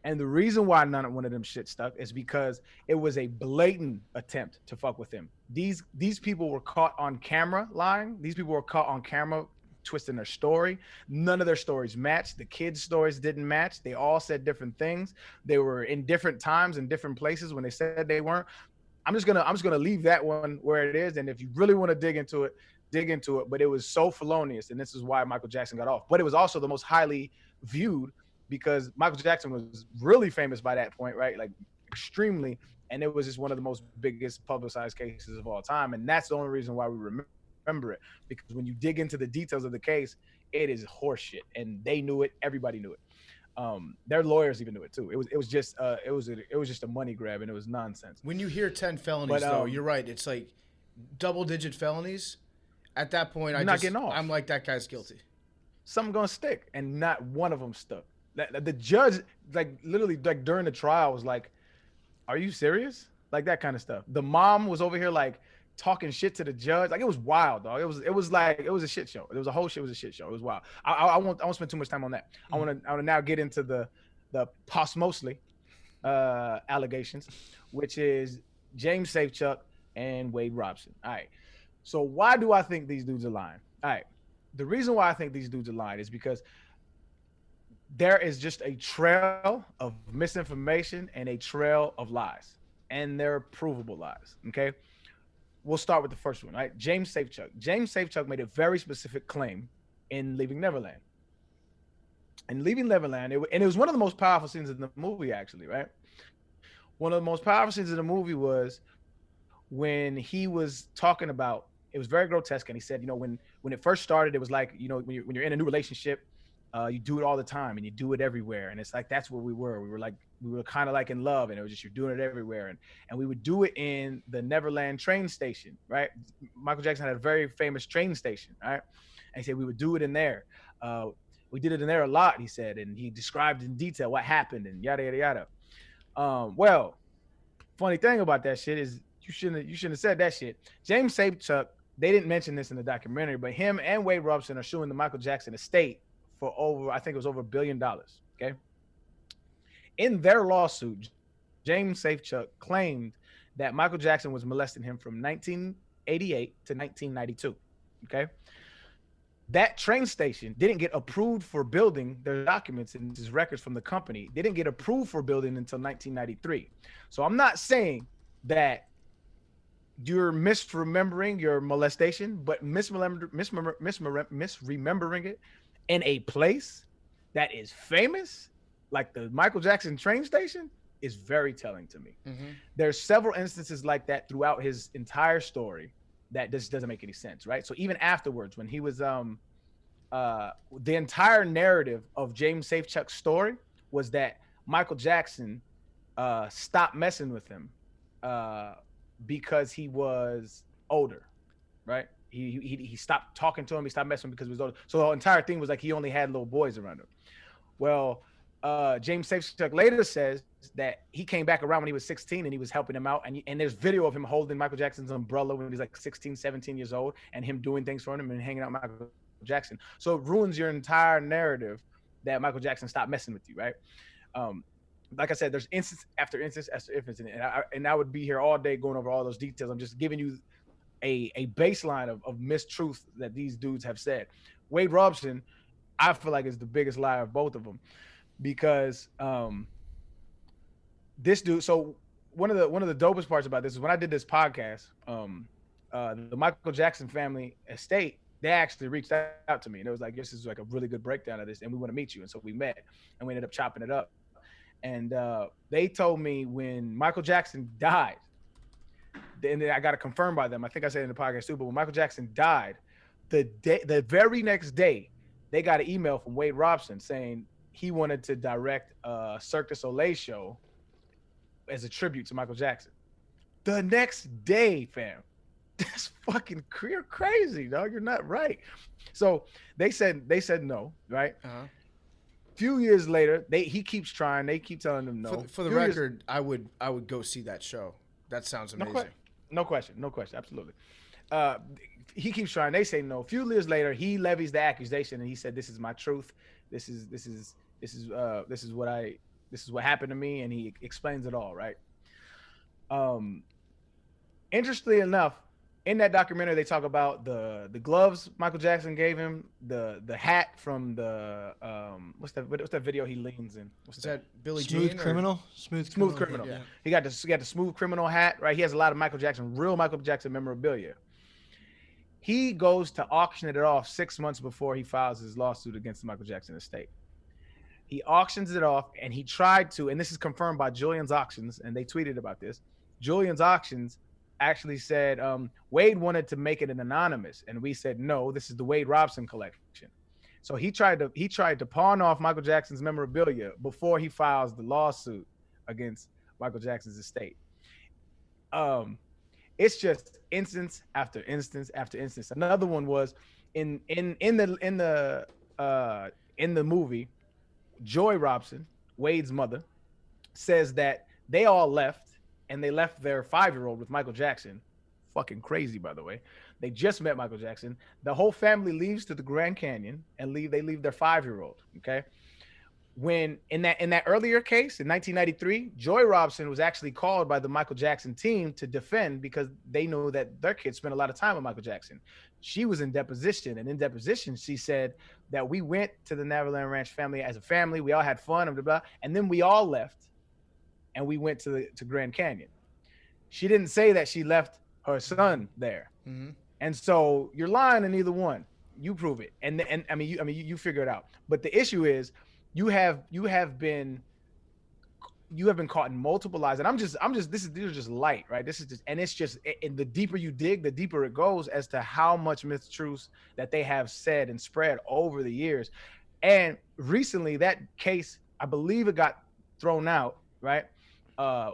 And the reason why not one of them shit stuck is because it was a blatant attempt to fuck with him. These people were caught on camera lying. These people were caught on camera twisting their story. None of their stories matched. The kids' stories didn't match. They all said different things. They were in different times and different places when they said they weren't. I'm just gonna leave that one where it is. And if you really want to dig into it. But it was so felonious, and this is why Michael Jackson got off. But it was also the most highly viewed because Michael Jackson was really famous by that point, right? Like extremely. And it was just one of the most biggest publicized cases of all time. And that's the only reason why we remember it, because when you dig into the details of the case, it is horseshit. And they knew it. Everybody knew it. Their lawyers even knew it too. It was just a money grab, and it was nonsense. When you hear 10 felonies, though, you're right. It's like double-digit felonies. At that point, I'm like, that guy's guilty. Something gonna stick, and not one of them stuck. The judge, like literally, like during the trial, was like, "Are you serious?" Like that kind of stuff. The mom was over here like talking shit to the judge. Like it was wild, dog. It was a shit show. It was a whole shit. It was a shit show. It was wild. I won't spend too much time on that. I want to now get into the postmostly allegations, which is James Safechuck and Wade Robson. All right. So why do I think these dudes are lying? All right. The reason why I think these dudes are lying is because there is just a trail of misinformation and a trail of lies, and they're provable lies. Okay. We'll start with the first one, right? James Safechuck. James Safechuck made a very specific claim in Leaving Neverland. In Leaving Neverland, it was one of the most powerful scenes in the movie, actually, right? One of the most powerful scenes in the movie was when he was talking about, it was very grotesque, and he said, when it first started, it was like, when you're in a new relationship, you do it all the time and you do it everywhere. And it's like, that's what we were. We were kind of like in love, and it was just, you're doing it everywhere. And we would do it in the Neverland train station, right? Michael Jackson had a very famous train station, right? And he said, we would do it in there. We did it in there a lot, he said, and he described in detail what happened and yada, yada, yada. Well, funny thing about that shit is you shouldn't have said that shit. James Safechuck, they didn't mention this in the documentary, but him and Wade Robson are suing the Michael Jackson estate for over $1 billion. Okay. In their lawsuit, James Safechuck claimed that Michael Jackson was molesting him from 1988 to 1992. Okay. That train station didn't get approved for building. Their documents and his records from the company didn't get approved for building until 1993. So I'm not saying that you're misremembering your molestation, but misremembering it in a place that is famous, like the Michael Jackson train station, is very telling to me. Mm-hmm. There's several instances like that throughout his entire story that just doesn't make any sense, right? So even afterwards, when he was the entire narrative of James Safechuck's story was that Michael Jackson stopped messing with him because he was older, right? He stopped talking to him. He stopped messing with him because he was older. So the entire thing was like he only had little boys around him. Well, James Safechuck later says that he came back around when he was 16 and he was helping him out. And there's video of him holding Michael Jackson's umbrella when he's like 16, 17 years old, and him doing things for him and hanging out with Michael Jackson. So it ruins your entire narrative that Michael Jackson stopped messing with you, right? Like I said, there's instance after instance after instance, and I would be here all day going over all those details. I'm just giving you a baseline of mistruth that these dudes have said. Wade Robson, I feel like, is the biggest liar of both of them, because this dude. So one of the dopest parts about this is when I did this podcast. The Michael Jackson family estate, they actually reached out to me and it was like, this is like a really good breakdown of this, and we want to meet you. And so we met and we ended up chopping it up. And they told me when Michael Jackson died, and I got it confirmed by them. I think I said it in the podcast too, but when Michael Jackson died, the very next day, they got an email from Wade Robson saying he wanted to direct a Cirque du Soleil show as a tribute to Michael Jackson. The next day, fam. That's fucking crazy, dog. You're not right. So they said no, right? Few years later, he keeps trying. They keep telling him no. For the record, I would go see that show. That sounds amazing. No question, absolutely. He keeps trying. They say no. A few years later, he levies the accusation and he said, "This is my truth. This is what happened to me," and he explains it all, right? Interestingly enough, in that documentary, they talk about the gloves Michael Jackson gave him, the hat from the what's that video he leans in? What's that? Billie Smooth Jean? Criminal? Smooth Criminal. Yeah. He got the Smooth Criminal hat, right? He has a lot of real Michael Jackson memorabilia. He goes to auction it off 6 months before he files his lawsuit against the Michael Jackson estate. He auctions it off, and he tried to, and this is confirmed by Julian's Auctions, and they tweeted about this. Julian's Auctions actually said Wade wanted to make it an anonymous, and we said no, this is the Wade Robson collection. So he tried to pawn off Michael Jackson's memorabilia before he files the lawsuit against Michael Jackson's estate. It's just instance after instance after instance. Another one was in the movie, Joy Robson, Wade's mother, says that they all left. And they left their 5-year-old with Michael Jackson. Fucking crazy, by the way. They just met Michael Jackson. The whole family leaves to the Grand Canyon and they leave their 5-year-old. Okay. When in that earlier case in 1993, Joy Robson was actually called by the Michael Jackson team to defend because they know that their kids spent a lot of time with Michael Jackson. She was in deposition, and in deposition, she said that we went to the Neverland Ranch family as a family. We all had fun, blah, blah, and then we all left. And we went to Grand Canyon. She didn't say that she left her son there. Mm-hmm. And so you're lying in either one. You prove it. And you figure it out. But the issue is you have been caught in multiple lies. And these are just light, right? This is just, and it's just, and the deeper you dig, the deeper it goes as to how much truths that they have said and spread over the years. And recently that case, I believe it got thrown out, right?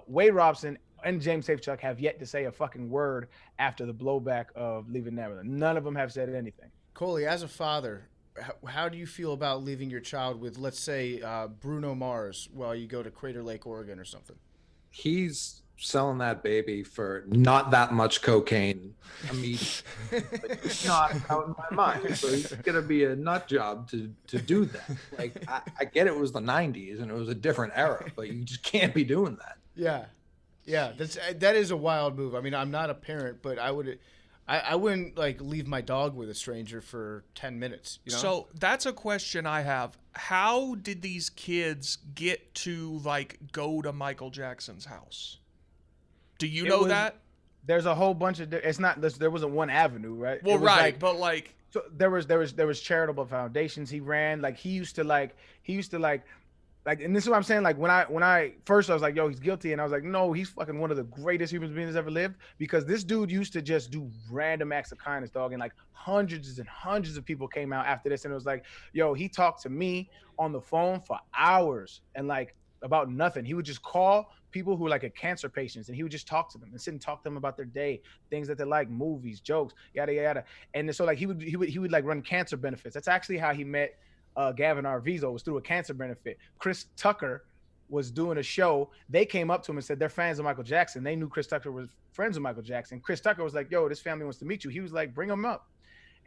Wade Robson and James Safechuck have yet to say a fucking word after the blowback of leaving Neverland. None of them have said anything. Coley, as a father, how do you feel about leaving your child with, let's say, Bruno Mars while you go to Crater Lake, Oregon or something? He's selling that baby for not that much cocaine. I mean, it's not out in my mind. So he's gonna be a nut job to do that. Like I get it was the 90s and it was a different era, but you just can't be doing that. Yeah, that is a wild move. I mean, I'm not a parent, but I wouldn't like leave my dog with a stranger for 10 minutes. You know? So that's a question I have. How did these kids get to like go to Michael Jackson's house? Do you know that? There's a whole bunch of. It's not. There wasn't one avenue, right? Well, right, but like. So there was charitable foundations he ran. Like he used to like, and this is what I'm saying. Like when I first I was like, yo, he's guilty, and I was like, no, he's fucking one of the greatest human beings ever lived, because this dude used to just do random acts of kindness, dog, and like hundreds and hundreds of people came out after this, and it was like, yo, he talked to me on the phone for hours and like about nothing. He would just call people who were like cancer patients, and he would just talk to them and sit and talk to them about their day, things that they like, movies, jokes, yada yada. And so like he would like run cancer benefits. That's actually how he met Gavin Arvizo, was through a cancer benefit. Chris Tucker was doing a show. They came up to him and said they're fans of Michael Jackson. They knew Chris Tucker was friends with Michael Jackson. Chris Tucker was like, yo, this family wants to meet you. He was like, bring them up.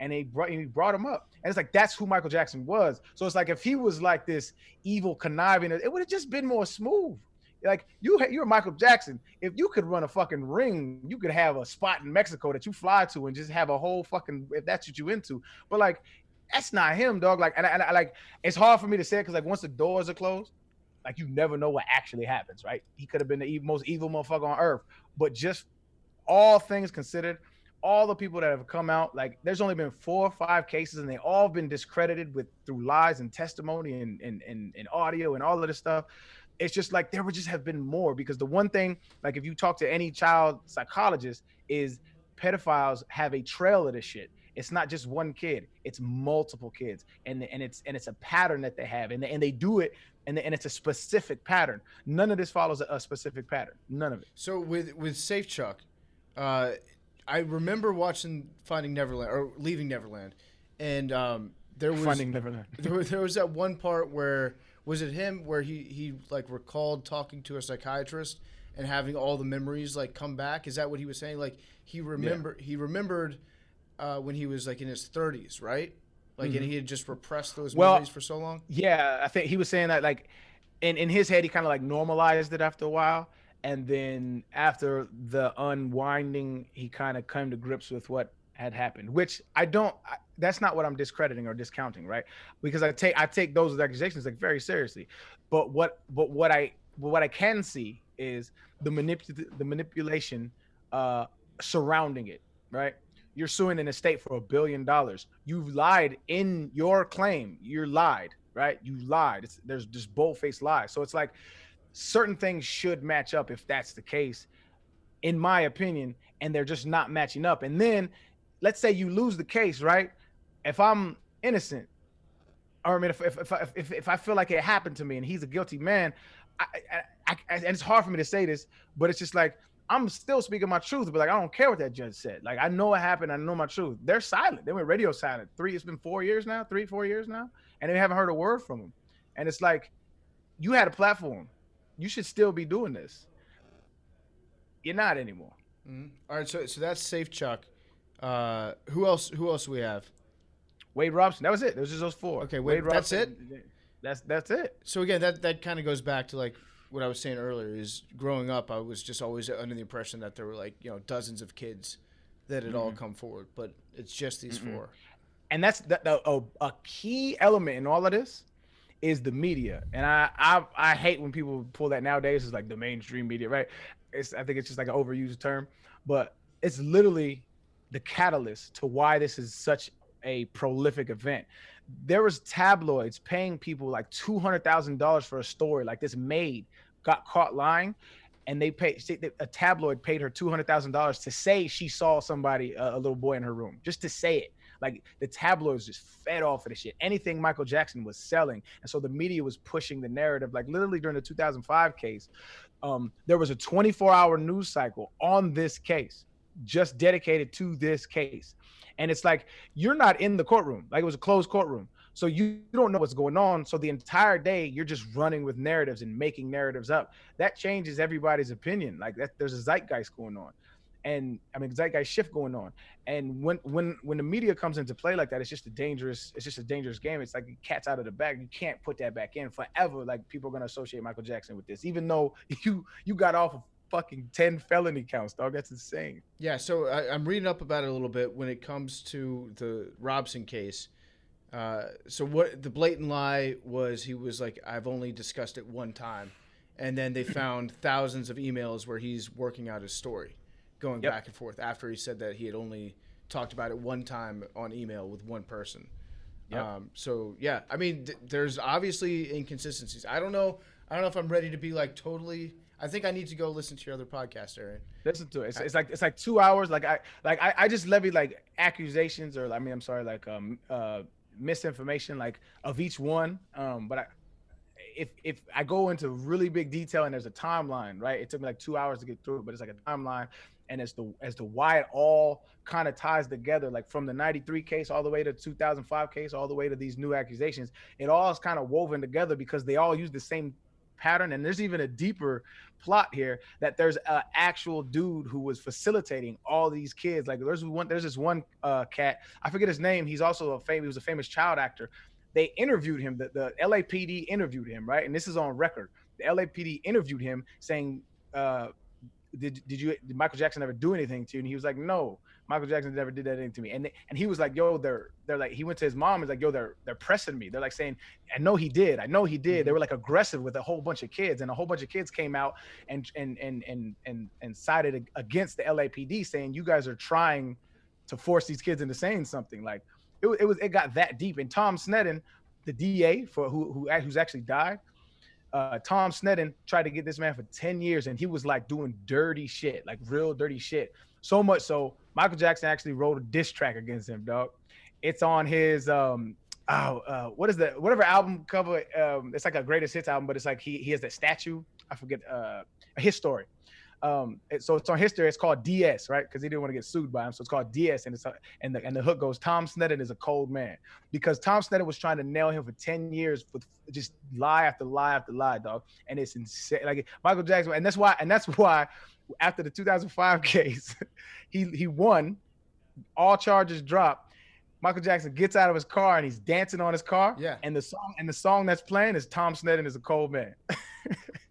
And he brought him up. And it's like, that's who Michael Jackson was. So it's like, if he was like this evil conniving, it would have just been more smooth. Like you're Michael Jackson. If you could run a fucking ring, you could have a spot in Mexico that you fly to and just have a whole fucking, if that's what you into. But like, that's not him, dog. Like, and I like, it's hard for me to say it because like once the doors are closed, like you never know what actually happens, right? He could have been the most evil motherfucker on earth, but just all things considered, all the people that have come out, like there's only been 4 or 5 cases, and they all been discredited through lies and testimony and audio and all of this stuff. It's just like there would just have been more, because the one thing, like if you talk to any child psychologist, is pedophiles have a trail of this shit. It's not just one kid, it's multiple kids, and it's a pattern that they have, and they do it, and it's a specific pattern. None of this follows a specific pattern, none of it. So with Safe Chuck, I remember watching Finding Neverland or Leaving Neverland, and there was Finding Neverland. there was that one part where, was it him where he like recalled talking to a psychiatrist and having all the memories like come back? Is that what he was saying? Like he remembered when he was like in his 30s, right? Like and he had just repressed those memories for so long. Yeah, I think he was saying that like in his head he kind of like normalized it after a while. And then after the unwinding, he kind of came to grips with what had happened, which that's not what I'm discrediting or discounting, right? Because I take those accusations like very seriously. But what I can see is the manipulation surrounding it, right? You're suing an estate for $1 billion. You've lied in your claim. You're lied, right? You lied. There's just bold-faced lies. So it's like, certain things should match up if that's the case, in my opinion, and they're just not matching up. And then let's say you lose the case, right? If I'm innocent, or I mean, if I feel like it happened to me and he's a guilty man, and it's hard for me to say this, but it's just like, I'm still speaking my truth, but like, I don't care what that judge said. Like, I know what happened. I know my truth. They're silent. They went radio silent. It's been 4 years now, 3-4 years now, and they haven't heard a word from them. And it's like, you had a platform. You should still be doing this. You're not anymore. Mm-hmm. All right, so that's Safe Chuck. Who else do we have? Wade Robson. That was it. It was just those 4. Okay, Wade that's Robson. it? That's it. So again, that kind of goes back to like what I was saying earlier, is growing up, I was just always under the impression that there were like, dozens of kids that had all come forward, but it's just these 4. And that's a key element in all of this is the media. And I hate when people pull that nowadays. It's like the mainstream media, right? I think it's just like an overused term, but it's literally the catalyst to why this is such a prolific event. There was tabloids paying people like $200,000 for a story like this maid got caught lying, and a tabloid paid her $200,000 to say she saw somebody, a little boy in her room, just to say it. Like the tabloids just fed off of the shit. Anything Michael Jackson was selling. And so the media was pushing the narrative. Like literally during the 2005 case, there was a 24-hour news cycle on this case, just dedicated to this case. And it's like, you're not in the courtroom. Like it was a closed courtroom. So you don't know what's going on. So the entire day you're just running with narratives and making narratives up. That changes everybody's opinion. Like there's a zeitgeist going on. And I mean, zeitgeist shift going on. And when the media comes into play like that, it's just a dangerous game. It's like cat's out of the bag. You can't put that back in forever. Like people are gonna associate Michael Jackson with this, even though you got off of fucking 10 felony counts, dog. That's insane. Yeah. So I'm reading up about it a little bit when it comes to the Robson case. So what the blatant lie was, he was like, I've only discussed it one time, and then they found thousands of emails where he's working out his story, going back and forth after he said that he had only talked about it one time on email with one person. So yeah, I mean, there's obviously inconsistencies. I don't know if I'm ready to be like totally. I think I need to go listen to your other podcast, Arian. Listen to it. It's like 2 hours. I just levied like accusations, or I mean, I'm sorry, like misinformation, like of each one. But if I go into really big detail and there's a timeline, right? It took me like 2 hours to get through it, but it's like a timeline. And as to why it all kind of ties together, like from the 93 case all the way to 2005 case, all the way to these new accusations, it all is kind of woven together because they all use the same pattern. And there's even a deeper plot here, that there's an actual dude who was facilitating all these kids. Like there's this one cat, I forget his name. He was a famous child actor. They interviewed him. The LAPD interviewed him, right? And this is on record. The LAPD interviewed him saying, did Michael Jackson ever do anything to you? And he was like, no. Michael Jackson never did anything to me. And he was like, yo, they're like, he went to his mom and was like, yo, they're pressing me. They're like saying, I know he did. They were like aggressive with a whole bunch of kids, and a whole bunch of kids came out and sided against the LAPD, saying you guys are trying to force these kids into saying something. Like it got that deep. And Tom Sneddon, the DA for who's actually died, Tom Sneddon tried to get this man for 10 years, and he was like doing dirty shit, like real dirty shit. So much so Michael Jackson actually wrote a diss track against him, dog. It's on his what is that? Whatever album cover. It's like a greatest hits album, but it's like he has that statue. I forget. His story. So it's on history. It's called DS, right? Because he didn't want to get sued by him, so it's called DS. And the hook goes, Tom Sneddon is a cold man, because Tom Sneddon was trying to nail him for 10 years with just lie after lie after lie, dog. And it's insane. Like Michael Jackson, and that's why after the 2005 case, he won, all charges dropped. Michael Jackson gets out of his car and he's dancing on his car. Yeah. And the song that's playing is Tom Sneddon is a cold man.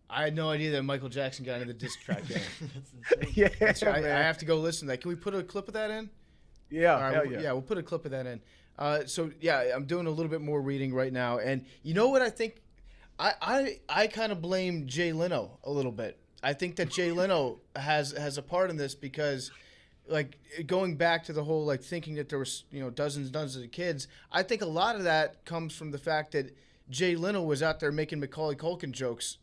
I had no idea that Michael Jackson got into the diss track game. Yeah, I have to go listen to that. Can we put a clip of that in? Yeah, All right, hell yeah. we'll put a clip of that in. So yeah, I'm doing a little bit more reading right now, and you know what I think? I kind of blame Jay Leno a little bit. I think that Jay Leno has a part in this, because, like, going back to the whole like thinking that there was dozens and dozens of kids. I think a lot of that comes from the fact that Jay Leno was out there making Macaulay Culkin jokes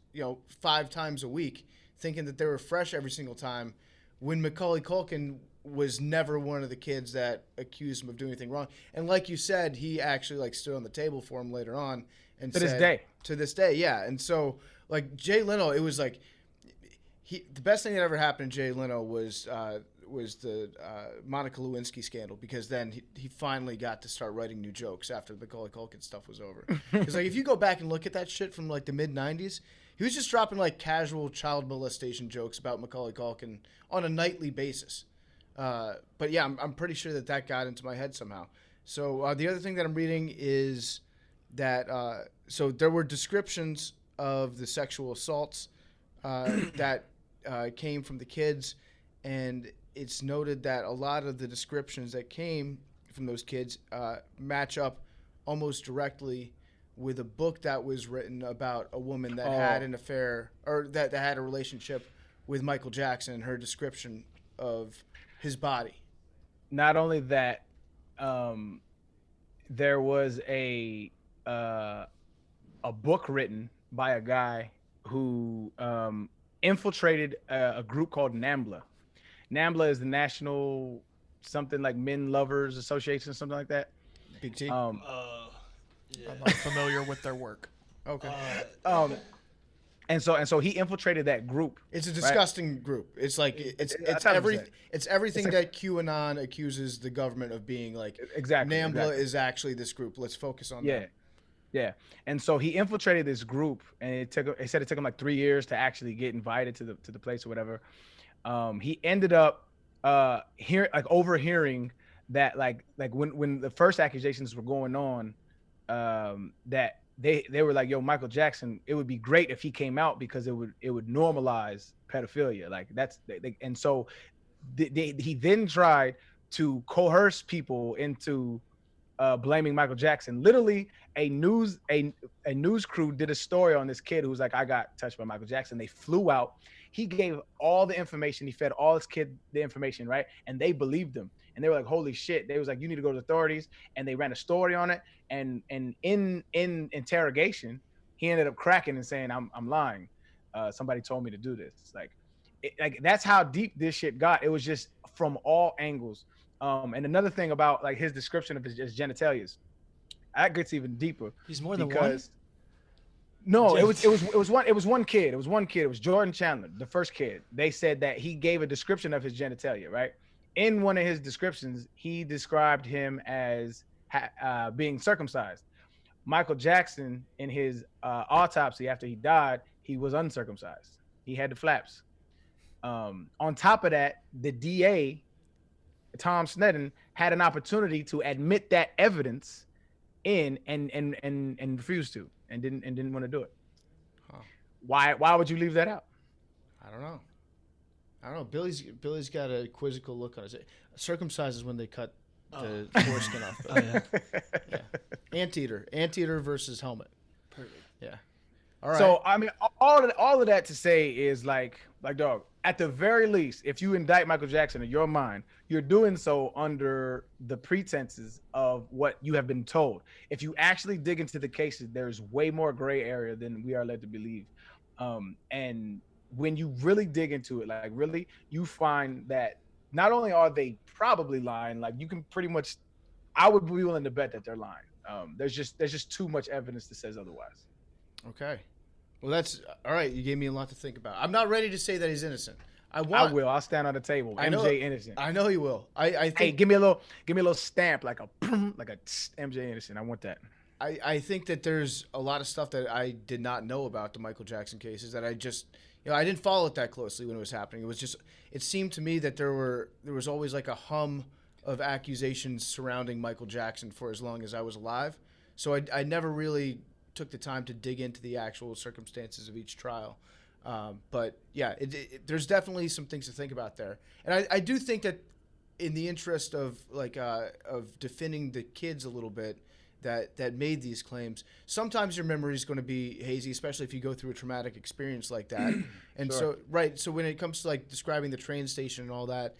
5 times a week, thinking that they were fresh every single time, when Macaulay Culkin was never one of the kids that accused him of doing anything wrong. And like you said, he actually like stood on the table for him later on and To said, to this day, yeah. And so like Jay Leno, it was like the best thing that ever happened to Jay Leno was the Monica Lewinsky scandal, because then he finally got to start writing new jokes after the Macaulay Culkin stuff was over. Because like if you go back and look at that shit from like the mid '90s, he was just dropping like casual child molestation jokes about Macaulay Culkin on a nightly basis. But yeah, I'm pretty sure that got into my head somehow. So the other thing that I'm reading is that so there were descriptions of the sexual assaults that came from the kids, and it's noted that a lot of the descriptions that came from those kids match up almost directly with a book that was written about a woman that had an affair, or that had a relationship with Michael Jackson, and her description of his body. Not only that, there was a book written by a guy who infiltrated a group called NAMBLA. NAMBLA is the National something like Men Lovers Association, something like that. Big T. I'm not familiar with their work. Okay. And so he infiltrated that group. It's a disgusting group. It's like it's everything that QAnon accuses the government of being. Like exactly. NAMBLA is actually this group. Let's focus on that. Yeah. And so he infiltrated this group, and it said it took him like 3 years to actually get invited to the place or whatever. He ended up overhearing that like when the first accusations were going on, that they were like, yo, Michael Jackson, it would be great if he came out, because it would normalize pedophilia. Like and so he then tried to coerce people into blaming Michael Jackson. Literally, a news crew did a story on this kid who was like, I got touched by Michael Jackson. They flew out. He gave all the information. He fed all his kid the information, right? And they believed him. And they were like, holy shit. They was like, you need to go to the authorities. And they ran a story on it. And in interrogation, he ended up cracking and saying, I'm lying. Somebody told me to do this. Like that's how deep this shit got. It was just from all angles. And another thing about like his description of his genitalias, that gets even deeper. He's more than one. No, it was one kid. It was Jordan Chandler, the first kid. They said that he gave a description of his genitalia, right? In one of his descriptions, he described him as being circumcised. Michael Jackson, in his autopsy after he died, he was uncircumcised. He had the flaps. On top of that, the DA, Tom Sneddon, had an opportunity to admit that evidence in and refused to, and didn't want to do it. Huh. Why would you leave that out? I don't know. Billy's got a quizzical look on his. Circumcised is when they cut the Oh. foreskin off. Oh, yeah. Yeah. Anteater versus helmet. Perfect. Yeah. All right. So I mean, all of that to say is like dog. At the very least, if you indict Michael Jackson in your mind, you're doing so under the pretenses of what you have been told. If you actually dig into the cases, there's way more gray area than we are led to believe. And when you really dig into it, like really, you find that not only are they probably lying, like you can pretty much, I would be willing to bet that they're lying. There's just too much evidence that says otherwise. Okay. Well, that's all right. You gave me a lot to think about. I'm not ready to say that he's innocent. I will. I'll stand on the table. I know- MJ innocent. I know he will. I think. Hey, give me a little stamp like a MJ innocent. I want that. I think that there's a lot of stuff that I did not know about the Michael Jackson cases that I just, I didn't follow it that closely when it was happening. It seemed to me that there was always like a hum of accusations surrounding Michael Jackson for as long as I was alive. So I never really took the time to dig into the actual circumstances of each trial. But yeah, there's definitely some things to think about there. And I do think that in the interest of of defending the kids a little bit that made these claims, sometimes your memory is going to be hazy, especially if you go through a traumatic experience like that. And Sure. so when it comes to like describing the train station and all that,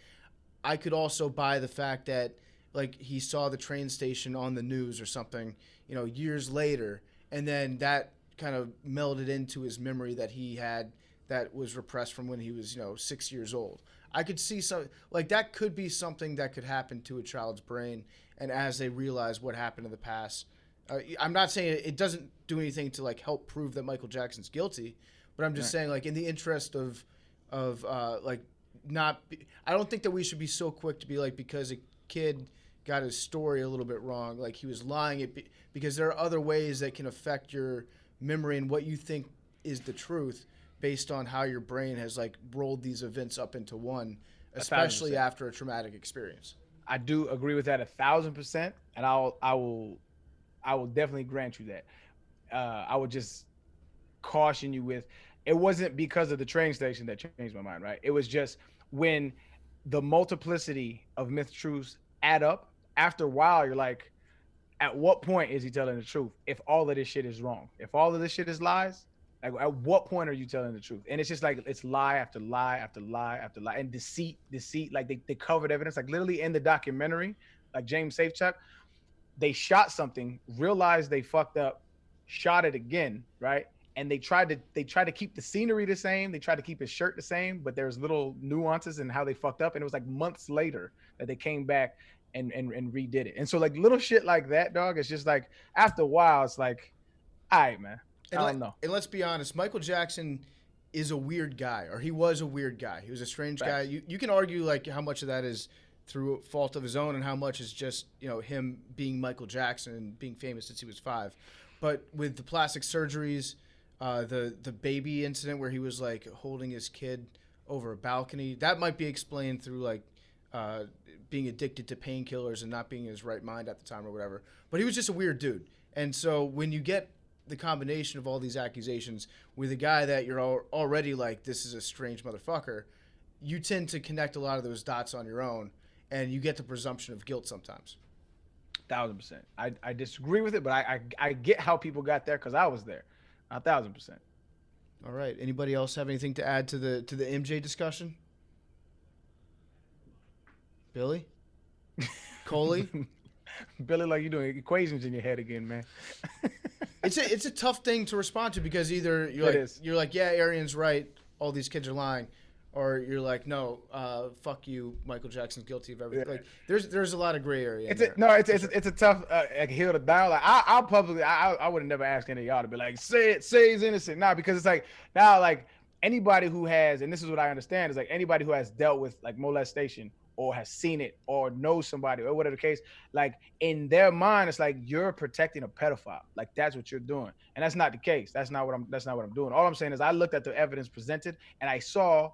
I could also buy the fact that like he saw the train station on the news or something, years later, and then that kind of melded into his memory that he had that was repressed from when he was 6 years old. I could see some like that could be something that could happen to a child's brain, and as they realize what happened in the past, I'm not saying it doesn't do anything to like help prove that Michael Jackson's guilty, but I'm just saying like in the interest of like not I don't think that we should be so quick to be like, because a kid got his story a little bit wrong, like he was lying because there are other ways that can affect your memory and what you think is the truth based on how your brain has like rolled these events up into one, especially 1,000%. after a traumatic experience. I do agree with that 1,000%, and I will definitely grant you that. I would just caution you with, it wasn't because of the train station that changed my mind, right? It was just when the multiplicity of myth truths add up. After a while, you're like, at what point is he telling the truth? If all of this shit is wrong, if all of this shit is lies, like at what point are you telling the truth? And it's just like it's lie after lie after lie after lie, and deceit. Like they covered evidence. Like literally in the documentary, like James Safechuck, they shot something, realized they fucked up, shot it again, right? And they tried to keep the scenery the same. They tried to keep his shirt the same, but there's little nuances in how they fucked up. And it was like months later that they came back and redid it. And so like little shit like that, dog, it's just like after a while, it's like, all right, man. I don't know. And let's be honest, Michael Jackson is a weird guy, or he was a weird guy. He was a strange guy. You can argue like how much of that is through fault of his own and how much is just, him being Michael Jackson and being famous since he was 5. But with the plastic surgeries, the baby incident where he was like holding his kid over a balcony, that might be explained through like being addicted to painkillers and not being in his right mind at the time or whatever. But he was just a weird dude. And so when you get the combination of all these accusations with a guy that you're already like, this is a strange motherfucker, you tend to connect a lot of those dots on your own, and you get the presumption of guilt sometimes. 1,000%. I disagree with it, but I get how people got there because I was there. 1,000%. All right. Anybody else have anything to add to the MJ discussion? Billy? Coley? Billy, like you doing equations in your head again, man. It's a tough thing to respond to because either you're like, yeah, Arian's right, all these kids are lying, or you're like, no, fuck you, Michael Jackson's guilty of everything. Yeah. Like there's a lot of gray area. It's a tough hill to die. Like I'll publicly, I would have never asked any of y'all to be like, say he's innocent now, because it's like now like anybody who has, and this is what I understand, is like anybody who has dealt with like molestation or has seen it or knows somebody or whatever the case, like in their mind, it's like you're protecting a pedophile. Like that's what you're doing. And that's not the case. That's not what I'm doing. All I'm saying is I looked at the evidence presented and I saw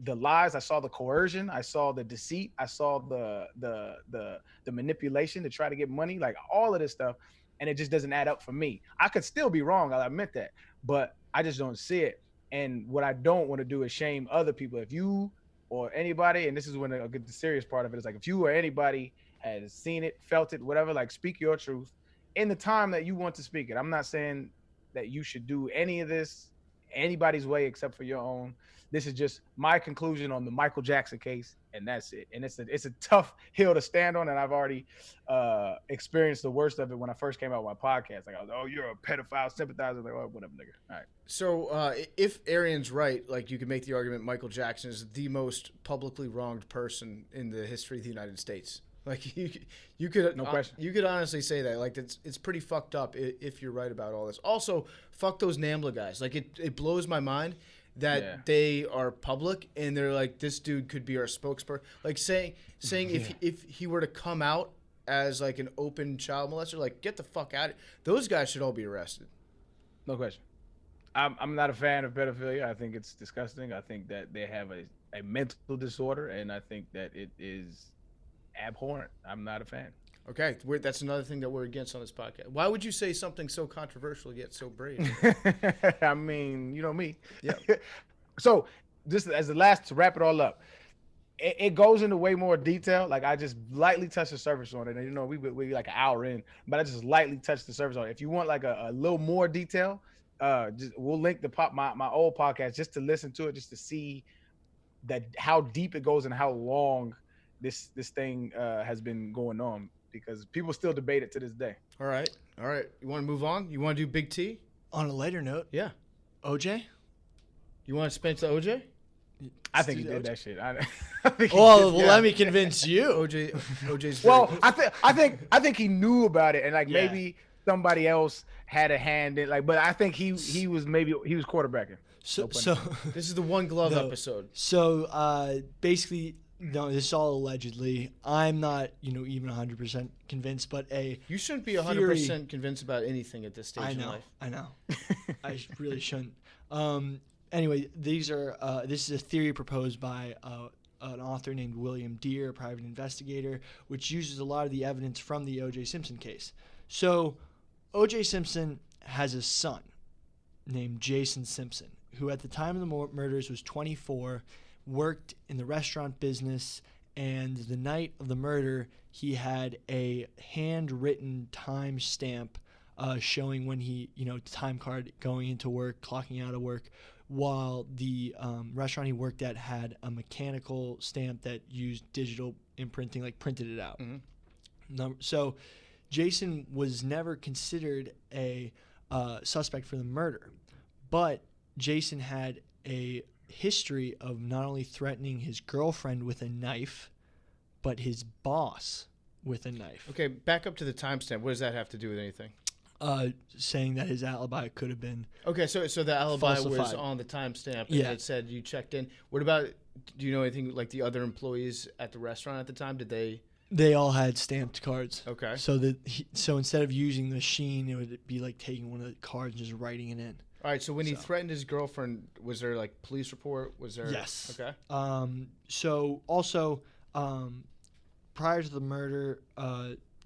the lies, I saw the coercion, I saw the deceit, I saw the manipulation to try to get money, like all of this stuff. And it just doesn't add up for me. I could still be wrong, I'll admit that, but I just don't see it. And what I don't want to do is shame other people. If you or anybody, and this is when I get the serious part of it, is like if you or anybody has seen it, felt it, whatever, like speak your truth in the time that you want to speak it. I'm not saying that you should do any of this anybody's way except for your own. This is just my conclusion on the Michael Jackson case, and that's it. And it's a tough hill to stand on, and I've already experienced the worst of it when I first came out with my podcast. Like, I was, oh, you're a pedophile sympathizer. Like, oh, whatever, nigga. All right. So if Arian's right, like you could make the argument Michael Jackson is the most publicly wronged person in the history of the United States. Like you could No question. You could honestly say that. Like it's pretty fucked up if you're right about all this. Also, fuck those NAMBLA guys. Like it blows my mind that they are public and they're like, this dude could be our spokesperson. Like saying if he were to come out as like an open child molester, like get the fuck out of it. Those guys should all be arrested. No question. I'm not a fan of pedophilia. I think it's disgusting. I think that they have a mental disorder, and I think that it is abhorrent. I'm not a fan. Okay, that's another thing that we're against on this podcast. Why would you say something so controversial yet so brave? I mean, you know me. Yeah. So just as the last to wrap it all up, it goes into way more detail. Like I just lightly touched the surface on it, and you know we like an hour in, but I just lightly touched the surface on it. If you want like a little more detail, we'll link my old podcast just to listen to it, just to see that how deep it goes and how long this thing has been going on, because people still debate it to this day. All right. You want to move on? You want to do Big T? On a lighter note, Yeah. OJ? You want to spend to OJ? I think he did that shit. I think he Well, did, yeah. let me convince you. OJ's Well, very- I think he knew about it, and like Yeah. maybe somebody else had a hand in, like, but I think he was quarterbacking. So this is the one glove No. episode. So basically, no, this is all allegedly. I'm not, even 100% convinced, but You shouldn't be 100% convinced about anything at this stage in life. I know. I really shouldn't. Anyway, this is a theory proposed by an author named William Deere, a private investigator, which uses a lot of the evidence from the O.J. Simpson case. So, O.J. Simpson has a son named Jason Simpson, who at the time of the murders was 24, worked in the restaurant business, and the night of the murder, he had a handwritten time stamp showing when he, time card going into work, clocking out of work, while the restaurant he worked at had a mechanical stamp that used digital imprinting, like printed it out. Mm-hmm. So Jason was never considered a suspect for the murder, but Jason had a history of not only threatening his girlfriend with a knife, but his boss with a knife. Okay, back up to the timestamp. What does that have to do with anything? Saying that his alibi could have been Okay, so the alibi was falsified. on the timestamp, and Yeah. it said you checked in. What about? Do you know anything like the other employees at the restaurant at the time? Did they? They all had stamped cards. Okay. So instead of using the machine, it would be like taking one of the cards and just writing it in. All right. So when he threatened his girlfriend, was there like police report? Was there? Yes. Okay. So also, prior to the murder,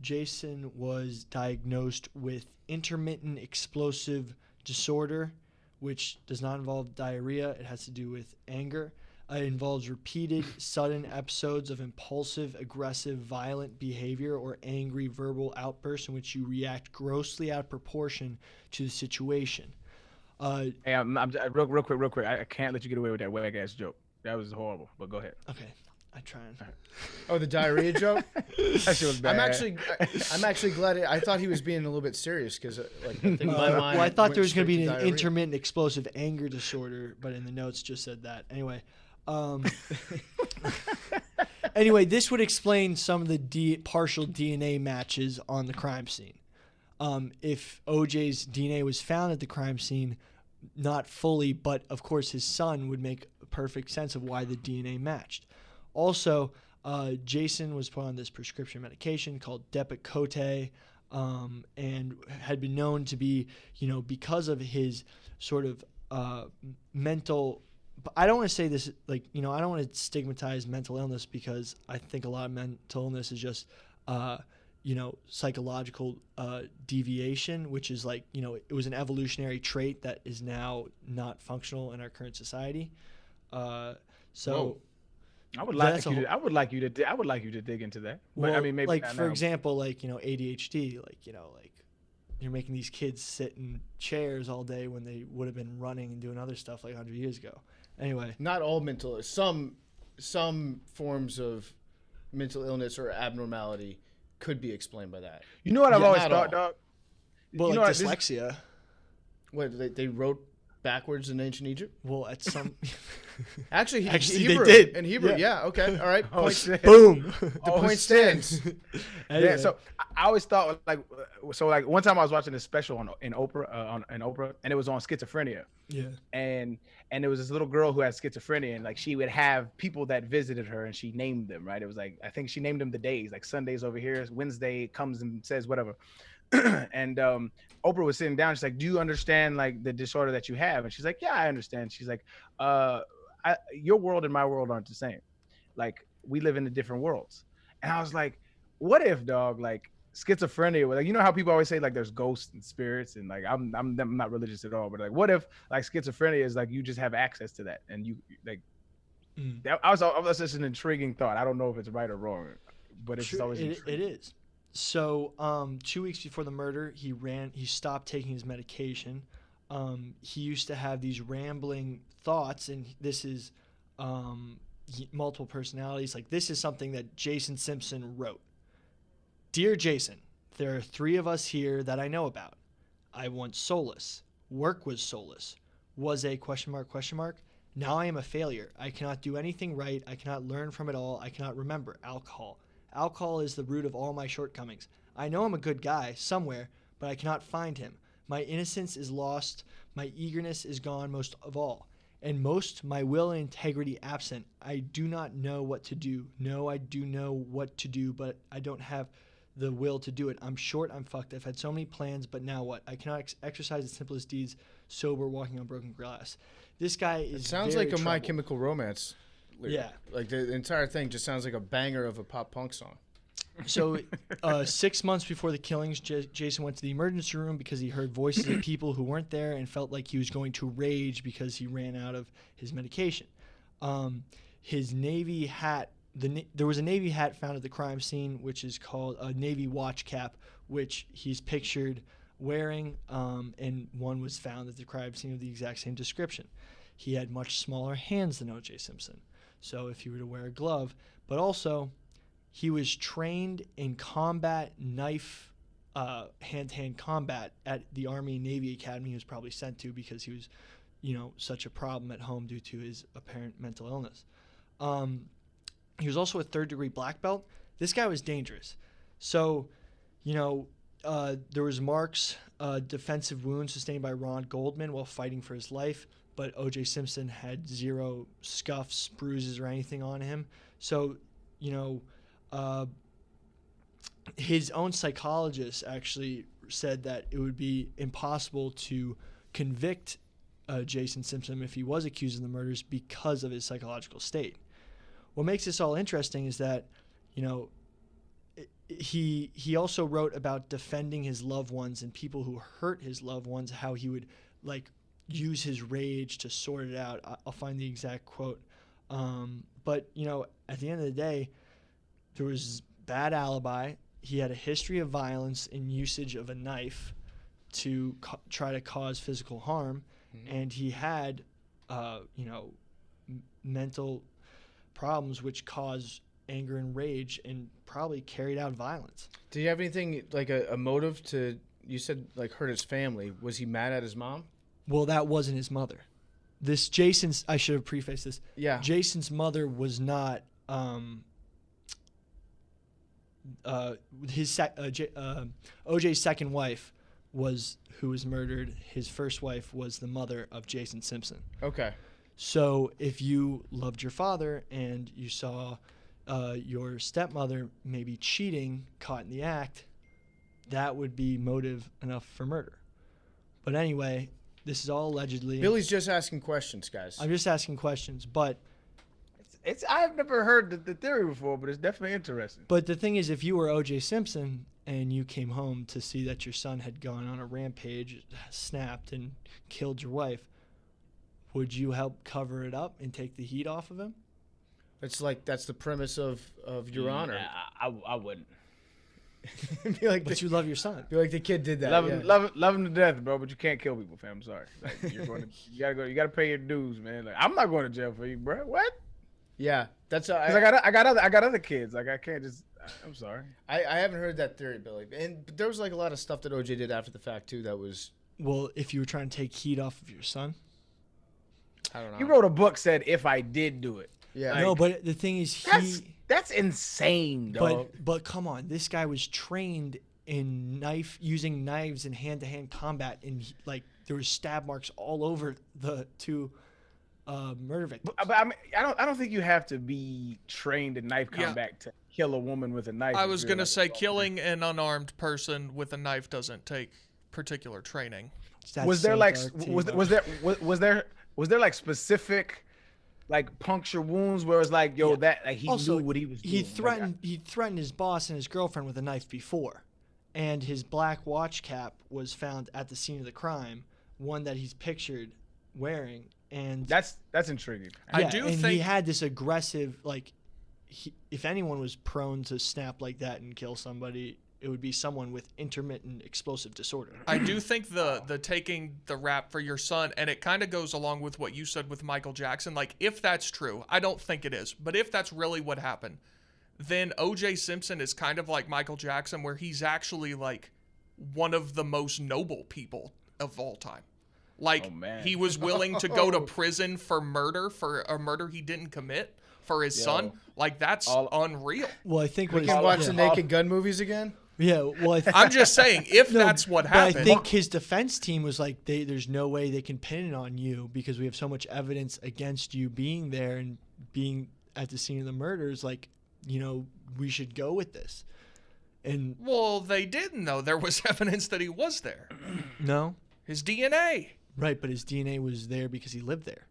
Jason was diagnosed with intermittent explosive disorder, which does not involve diarrhea. It has to do with anger. It involves repeated, sudden episodes of impulsive, aggressive, violent behavior or angry verbal outbursts in which you react grossly out of proportion to the situation. Hey, I'm real quick. I can't let you get away with that wag ass joke. That was horrible. But go ahead. Okay, I try and. Oh, the diarrhea joke. That shit was bad. I'm actually glad. I thought he was being a little bit serious because, like, I think my mind. Well, I thought went there was going to straight be an diarrhea. intermittent explosive anger disorder, but in the notes just said that. Anyway, this would explain some of the partial DNA matches on the crime scene. If OJ's DNA was found at the crime scene, not fully, but of course his son would make perfect sense of why the DNA matched. Also, Jason was put on this prescription medication called Depakote, and had been known to be, because of his sort of mental. I don't want to say this I don't want to stigmatize mental illness, because I think a lot of mental illness is just psychological deviation, which is it was an evolutionary trait that is now not functional in our current society. Whoa. I would That's like a you. I would like you to. I would like you to dig into that. But Well, I mean, maybe like not for now. example, like ADHD, like you're making these kids sit in chairs all day when they would have been running and doing other stuff like 100 years ago. Anyway, Not all mental. Some forms of mental illness or abnormality could be explained by that. You know what I've Yeah, always not thought, all. dog. well, You know like what, this- dyslexia. What they wrote backwards in ancient Egypt? Well, at some Actually, Actually, they Hebrew, did. In Hebrew, Yeah. yeah. Okay, all right. Oh Point, shit. boom. the Oh, point shit. stands. Yeah, Anyway. so I always thought like one time I was watching this special in Oprah and it was on schizophrenia, Yeah. and there was this little girl who had schizophrenia, and like she would have people that visited her and she named them, right? It was like I think she named them the days, like Sundays over here, Wednesday comes and says whatever. And Oprah was sitting down, she's like, do you understand like the disorder that you have? And she's like, yeah, I understand. She's like, your world and my world aren't the same, like we live in the different worlds. And I was like, what if, dog, like schizophrenia, like, you know how people always say like there's ghosts and spirits, and like I'm not religious at all, but like what if like schizophrenia is like you just have access to that, and you like that I was just an intriguing thought. I don't know if it's right or wrong, but it's Sure, always it intriguing. is. So 2 weeks before the murder, he stopped taking his medication. He used to have these rambling thoughts, and this is multiple personalities. Like, this is something that Jason Simpson wrote. Dear Jason, there are 3 of us here that I know about. I want solace. Work was solace. Was a ? Now I am a failure. I cannot do anything right. I cannot learn from it all. I cannot remember. Alcohol. Alcohol is the root of all my shortcomings. I know I'm a good guy somewhere, but I cannot find him. My innocence is lost. My eagerness is gone most of all. And most, my will and integrity absent. I do not know what to do. No, I do know what to do, but I don't have the will to do it. I'm short. I'm fucked. I've had so many plans, but now what? I cannot exercise the simplest deeds, sober, walking on broken glass. This guy is It sounds very like a My troubled. Chemical Romance lyric. Yeah. Like the entire thing just sounds like a banger of a pop punk song. So 6 months before the killings, Jason went to the emergency room because he heard voices of people who weren't there and felt like he was going to rage because he ran out of his medication. His Navy hat, there was a Navy hat found at the crime scene, which is called a Navy watch cap, which he's pictured wearing, and one was found at the crime scene of the exact same description. He had much smaller hands than O.J. Simpson, so if he were to wear a glove, but also he was trained in combat knife, hand-to-hand combat at the Army and Navy Academy he was probably sent to because he was, such a problem at home due to his apparent mental illness. He was also a third-degree black belt. This guy was dangerous. So, there was marks, defensive wounds sustained by Ron Goldman while fighting for his life, but O.J. Simpson had 0 scuffs, bruises, or anything on him. So, his own psychologist actually said that it would be impossible to convict Jason Simpson if he was accused of the murders because of his psychological state. What makes this all interesting is that, he also wrote about defending his loved ones and people who hurt his loved ones, how he would use his rage to sort it out. I'll find the exact quote. But at the end of the day, there was bad alibi. He had a history of violence and usage of a knife to try to cause physical harm, and he had, mental problems which caused anger and rage and probably carried out violence. Do you have anything like a motive to? You said hurt his family. Was he mad at his mom? Well, that wasn't his mother. This Jason's. I should have prefaced this. Yeah. Jason's mother was not. OJ's second wife was who was murdered. His first wife was the mother of Jason Simpson. Okay. So if you loved your father and you saw your stepmother maybe cheating, caught in the act, that would be motive enough for murder. But anyway, this is all allegedly. Billy's just asking questions, guys. I'm just asking questions, but I've never heard the theory before, but it's definitely interesting. But the thing is, if you were O.J. Simpson and you came home to see that your son had gone on a rampage, snapped, and killed your wife, would you help cover it up and take the heat off of him? It's like that's the premise of Your Honor. I wouldn't. Be like But you love your son. Be like the kid did that. Love yeah. him, love him to death, bro. But you can't kill people, fam. I'm sorry. Like, you gotta pay your dues, man. Like, I'm not going to jail for you, bro. What? Yeah, that's Cause I got other kids. Like I can't just. I'm sorry. I haven't heard that theory, Billy. But there was like a lot of stuff that OJ did after the fact too. That was Well, if you were trying to take heat off of your son. I don't know. He wrote a book said if I did do it. Yeah. No, but the thing is, That's insane, dog. But come on, this guy was trained in using knives in hand-to-hand combat, and like there was stab marks all over the two murder victims. But I mean, I don't think you have to be trained in knife combat to kill a woman with a knife. I was gonna say killing an unarmed person with a knife doesn't take particular training. Was there like like specific like puncture wounds where it's like that like he also, knew what he was doing? He threatened his boss and his girlfriend with a knife before, and his black watch cap was found at the scene of the crime, one that he's pictured wearing, and that's intriguing. I do and think he had this aggressive like. If anyone was prone to snap like that and kill somebody, it would be someone with intermittent explosive disorder. I do think the taking the rap for your son, and it kind of goes along with what you said with Michael Jackson. Like, if that's true, I don't think it is, but if that's really what happened, then O.J. Simpson is kind of like Michael Jackson, where he's actually like one of the most noble people of all time. Like, he was willing to go to prison for a murder he didn't commit for his son. Like, that's unreal. Well, I think we can watch the Naked Gun movies again. Yeah, well, I'm just saying, if that's what happened. I think his defense team was like, there's no way they can pin it on you because we have so much evidence against you being there and being at the scene of the murders. Like, we should go with this. And well, they didn't, though. There was evidence that he was there. No. His DNA. Right, but his DNA was there because he lived there.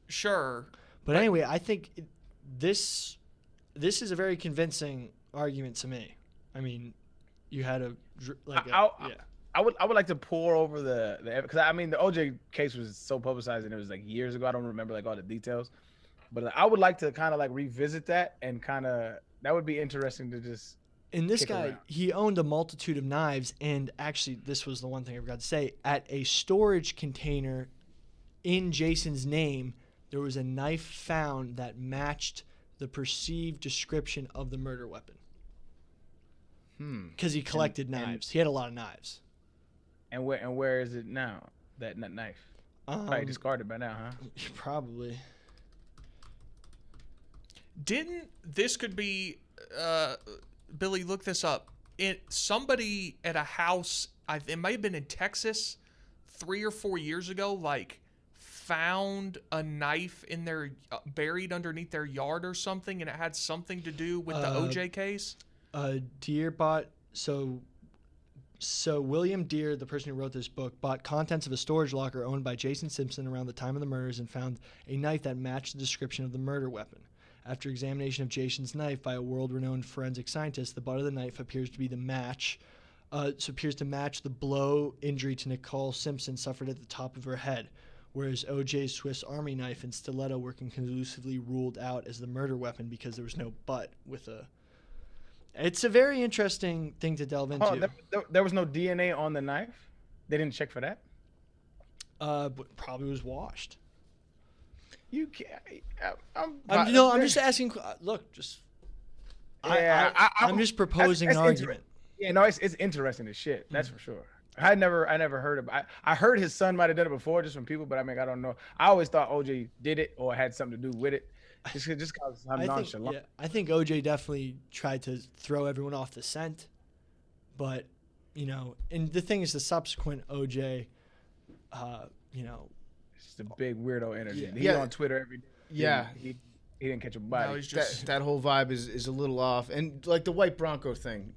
Sure. But anyway, I think this is a very convincing argument to me. I mean, you had I would like to pour over the because I mean the OJ case was so publicized and it was like years ago. I don't remember like all the details, but I would like to kind of like revisit that and that would be interesting to just. And this guy, he owned a multitude of knives, and actually, this was the one thing I forgot to say. At a storage container in Jason's name, there was a knife found that matched the perceived description of the murder weapon. Because he collected knives. He had a lot of knives. And where is it now? That knife? Probably discarded by now, huh? Probably. This could be, Billy, look this up. Somebody at a house, it might have been in Texas 3 or 4 years ago, like, found a knife in their buried underneath their yard or something, and it had something to do with the OJ case. Deere bought so William Deere, the person who wrote this book, bought contents of a storage locker owned by Jason Simpson around the time of the murders and found a knife that matched the description of the murder weapon. After examination of Jason's knife by a world-renowned forensic scientist, the butt of the knife appears to match the blow injury to Nicole Simpson suffered at the top of her head, whereas OJ's Swiss Army knife and stiletto were conclusively ruled out as the murder weapon because there was no butt with a... It's a very interesting thing to delve into. There was no DNA on the knife? They didn't check for that? But probably was washed. You can't... I'm just asking... Look, I'm just proposing an argument. Yeah, no, it's interesting as shit. That's for sure. I never heard of it. I heard his son might have done it before just from people, but I mean, I don't know. I always thought OJ did it or had something to do with it. Just because I'm nonchalant. I think OJ definitely tried to throw everyone off the scent, but and the thing is, the subsequent OJ, it's the big weirdo energy. Yeah. He's on Twitter every day. Yeah, he didn't catch a body. No, he's just that whole vibe is a little off, and like the white Bronco thing.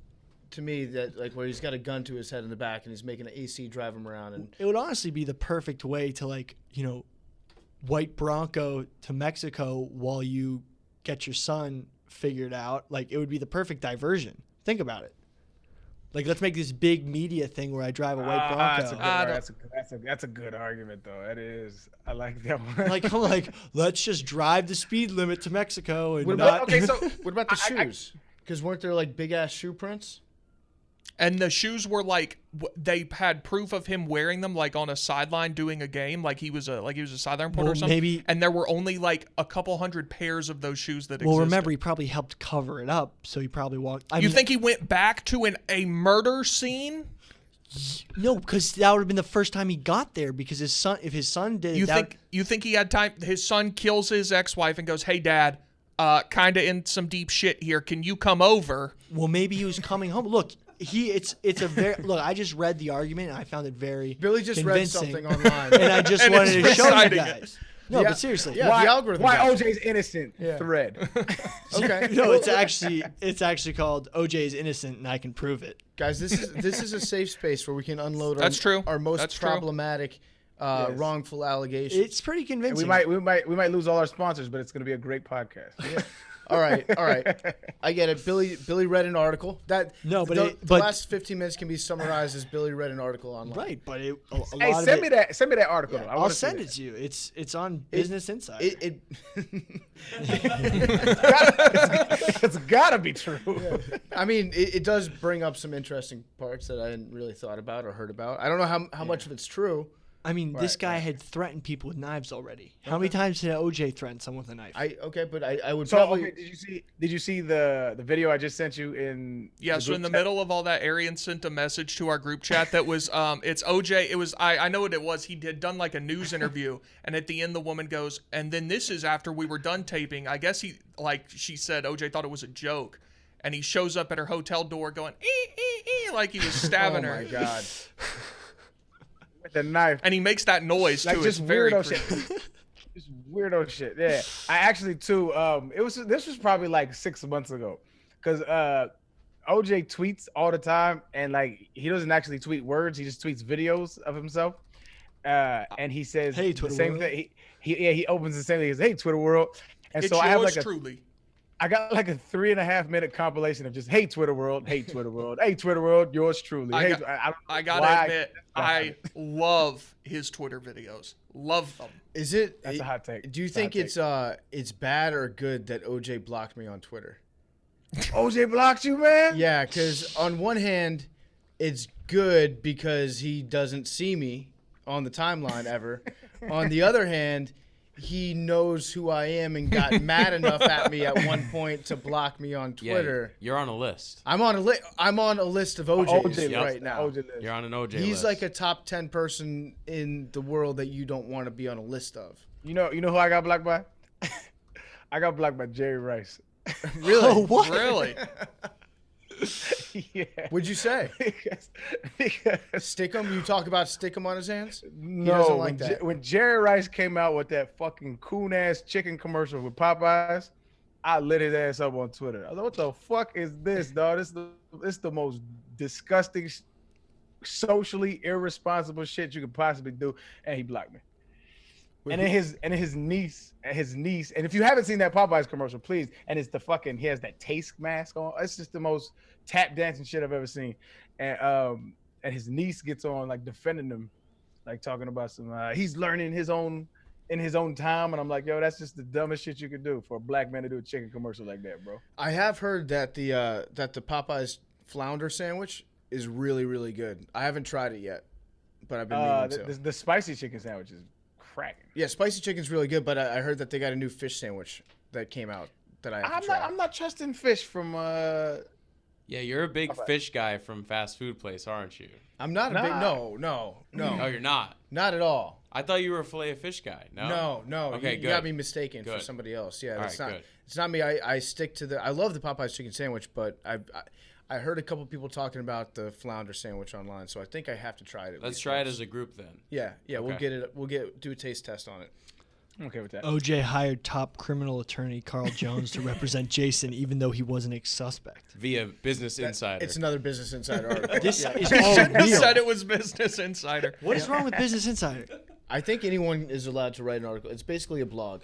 To me, that like where he's got a gun to his head in the back and he's making an AC drive him around, and it would honestly be the perfect way to white Bronco to Mexico while you get your son figured out. Like, it would be the perfect diversion. Think about it. Like, let's make this big media thing where I drive a white Bronco. That's a good argument, though. That is. I like that one. Like, I'm like, let's just drive the speed limit to Mexico and What not. about, okay, so what about the shoes? Because weren't there like big ass shoe prints? And the shoes were like they had proof of him wearing them like on a sideline doing a game, like he was a sideline reporter or something. Maybe. And there were only like a couple hundred pairs of those shoes that existed. Well, remember, he probably helped cover it up, so he probably walked. You think he went back to a murder scene? No, because that would have been the first time he got there. Because his son, if his son did, you think he had time? His son kills his ex-wife and goes, "Hey, Dad, kind of in some deep shit here. Can you come over?" Well, maybe he was coming home. Look. It's a very look. I just read the argument and I found it very Billy just convincing, read something online, and I just wanted to show you guys. No, Yeah. but seriously, Yeah, the algorithm. Why guys. OJ's innocent thread. Okay. no, it's actually called OJ's innocent, and I can prove it. Guys, this is a safe space where we can unload That's true. our most That's true. problematic wrongful allegations. It's pretty convincing. We might lose all our sponsors, but it's gonna be a great podcast. Yeah. All right. I get it. Billy read an article. The last 15 minutes can be summarized as Billy read an article online. Right, but a Hey, lot send of me it, that. Send me that article. Yeah, I I'll wanna send see it to you. It's on Business Insider. It's gotta be true. Yeah. I mean, it does bring up some interesting parts that I hadn't really thought about or heard about. I don't know how much of it's true. I mean, this guy had threatened people with knives already. How many times did OJ threaten someone with a knife? But I would So probably. okay, did you see the video I just sent you in? Yeah, so in the middle of all that, Arian sent a message to our group chat that was, it's OJ. It was, I know what it was. He had done like a news interview, and at the end, the woman goes, and then this is after we were done taping. I guess she said OJ thought it was a joke, and he shows up at her hotel door going, like he was stabbing her. Oh my God. With the knife. And he makes that noise Like too. just It's very weirdo creepy. shit. Just weirdo shit. Yeah. I actually too. This was probably like 6 months ago, because OJ tweets all the time, and like he doesn't actually tweet words. He just tweets videos of himself, and he says Hey, the Twitter same world. thing. He opens the same thing. He says, "Hey, Twitter world," and It's so I have yours like truly. I got like a 3.5 minute compilation of just "Hey, Twitter world, hey, Twitter world, hey, Twitter world, yours truly." I Hey, got- I gotta why- admit, I love his Twitter videos. Love them. Is it? That's a hot take. Do you That's a think hot it's bad or good that OJ blocked me on Twitter? OJ blocked you, man? Yeah, because on one hand, it's good because he doesn't see me on the timeline ever. On the other hand, he knows who I am and got mad enough at me at one point to block me on Yeah, Twitter. you're on a list. I'm on a list of OJs OJ right now. OJ list. You're on an OJ He's list. like a top 10 person in the world that you don't want to be on a list of. You know who I got blocked by? I got blocked by Jerry Rice. Really? Oh, what? Really? Yeah. What'd you say? because Stick him? You talk about stick him on his hands? no, doesn't like that. When Jerry Rice came out with that fucking coon ass chicken commercial with Popeyes, I lit his ass up on Twitter. I was like, "What the fuck is this, dog? This the most disgusting, socially irresponsible shit you could possibly do." And he blocked me. And then his niece, and if you haven't seen that Popeyes commercial, please. And it's he has that taste mask on. It's just the most tap dancing shit I've ever seen. And his niece gets on like defending him, like talking about some he's learning in his own time. And I'm like, yo, that's just the dumbest shit you could do for a black man to do a chicken commercial like that, bro. I have heard that the Popeyes flounder sandwich is really, really good. I haven't tried it yet, but I've been meaning to. The spicy chicken sandwich is cracking. Yeah, spicy chicken's really good, but I heard that they got a new fish sandwich that came out that I have to try. I'm not trusting fish from Yeah, you're a big fish guy from fast food place, aren't you? I'm not a big no. No, you're not. Not at all. I thought you were a filet of fish guy. No. No. Okay, you good. got me mistaken for Good. somebody else. Yeah, All that's right, not. good. It's not me. I stick to I love the Popeyes chicken sandwich, but I heard a couple people talking about the flounder sandwich online, so I think I have to try it. Let's try it as a group then. Yeah. We'll Okay. get it. We'll do a taste test on it. I'm okay with that. OJ hired top criminal attorney Carl Jones to represent Jason, even though he wasn't a suspect. Via Business Insider. It's another Business Insider article. This is You all shouldn't have real. said it was Business Insider. What is wrong with Business Insider? I think anyone is allowed to write an article. It's basically a blog.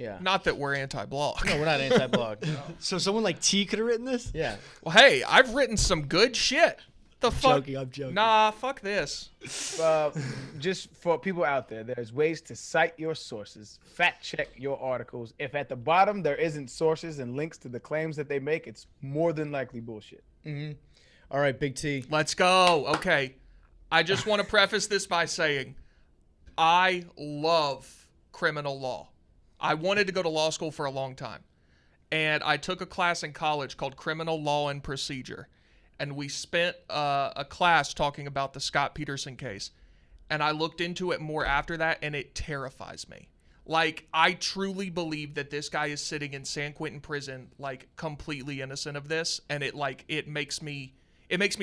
Yeah. Not that we're anti-blog. No, we're not anti-blog. No. So someone like T could have written this? Yeah. Well, hey, I've written some good shit. The fuck? I'm joking. Nah, fuck this. Just for people out there, there's ways to cite your sources, fact check your articles. If at the bottom there isn't sources and links to the claims that they make, it's more than likely bullshit. Mm-hmm. All right, Big T. Let's go. Okay. I just want to preface this by saying I love criminal law. I wanted to go to law school for a long time. And I took a class in college called Criminal Law and Procedure. And we spent a class talking about the Scott Peterson case. And I looked into it more after that, and it terrifies me. Like, I truly believe that this guy is sitting in San Quentin prison, like, completely innocent of this. And it makes me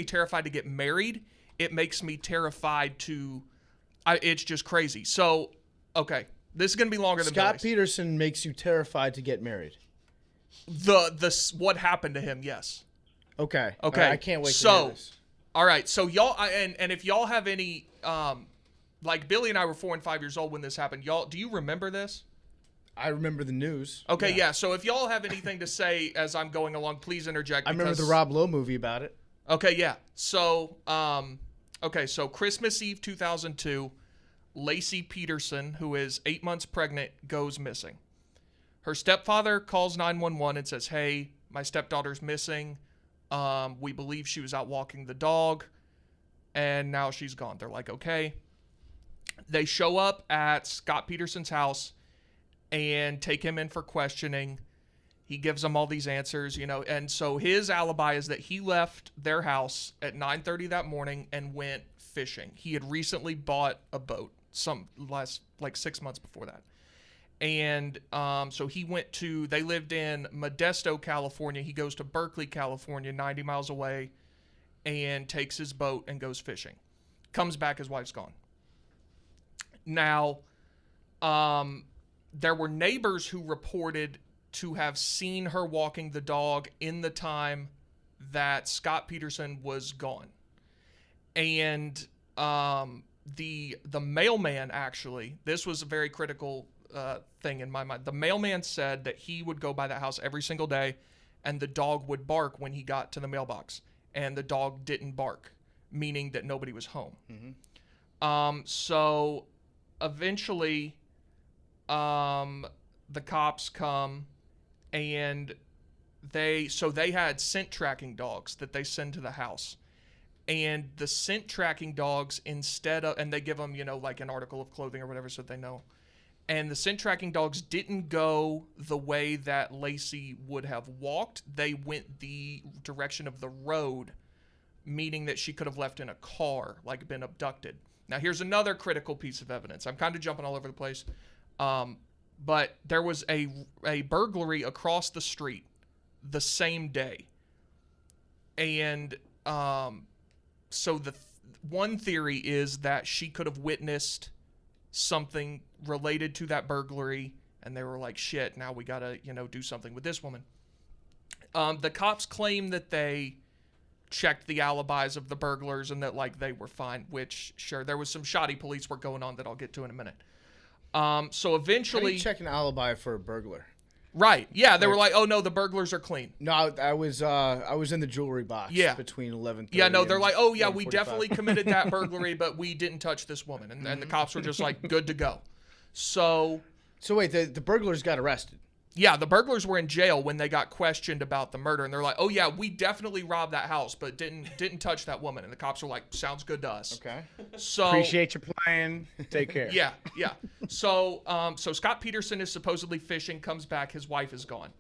terrified to get married. It makes me terrified to, it's just crazy. So, okay, this is going to be longer than Scott Peterson makes you terrified to get married. What happened to him, yes. Okay. Okay. I can't wait to hear this. All right. So y'all, and if y'all have any, like Billy and I were 4 and 5 years old when this happened. Y'all, do you remember this? I remember the news. Okay. Yeah. So if y'all have anything to say as I'm going along, please interject. I remember the Rob Lowe movie about it. Okay. Yeah. So, so Christmas Eve 2002, Lacey Peterson, who is 8 months pregnant, goes missing. Her stepfather calls 911 and says, "Hey, my stepdaughter's missing. We believe she was out walking the dog, and now she's gone." They're like, okay. They show up at Scott Peterson's house and take him in for questioning. He gives them all these answers, and so his alibi is that he left their house at 9:30 that morning and went fishing. He had recently bought a boat, like 6 months before that. And so they lived in Modesto, California. He goes to Berkeley, California, 90 miles away, and takes his boat and goes fishing. Comes back, his wife's gone. Now, there were neighbors who reported to have seen her walking the dog in the time that Scott Peterson was gone. And the mailman, actually, this was a very critical thing in my mind. The mailman said that he would go by that house every single day, and the dog would bark when he got to the mailbox, and the dog didn't bark, meaning that nobody was home. Mm-hmm. So eventually, the cops come, and they had scent tracking dogs that they send to the house. And the scent tracking dogs, and they give them, like an article of clothing or whatever so they know. And the scent tracking dogs didn't go the way that Lacey would have walked. They went the direction of the road, meaning that she could have left in a car, like been abducted. Now, here's another critical piece of evidence. I'm kind of jumping all over the place. But there was a burglary across the street the same day. And so the one theory is that she could have witnessed something related to that burglary, and they were like, shit, now we gotta, do something with this woman. The cops claim that they checked the alibis of the burglars and that, like, they were fine, which, sure, there was some shoddy police work going on that I'll get to in a minute. So eventually... How do you check an alibi for a burglar? Right. Yeah, they were like, oh, no, the burglars are clean. No, I was in the jewelry box between 11:30. Yeah, no, they're like, oh, yeah, we definitely committed that burglary, but we didn't touch this woman. And the cops were just like, good to go. So wait, the burglars got arrested? Yeah, the burglars were in jail when they got questioned about the murder. And they're like, oh, yeah, we definitely robbed that house, but didn't touch that woman. And the cops were like, sounds good to us. Okay. So appreciate your plan. Take care. Yeah. So Scott Peterson is supposedly fishing, comes back, his wife is gone.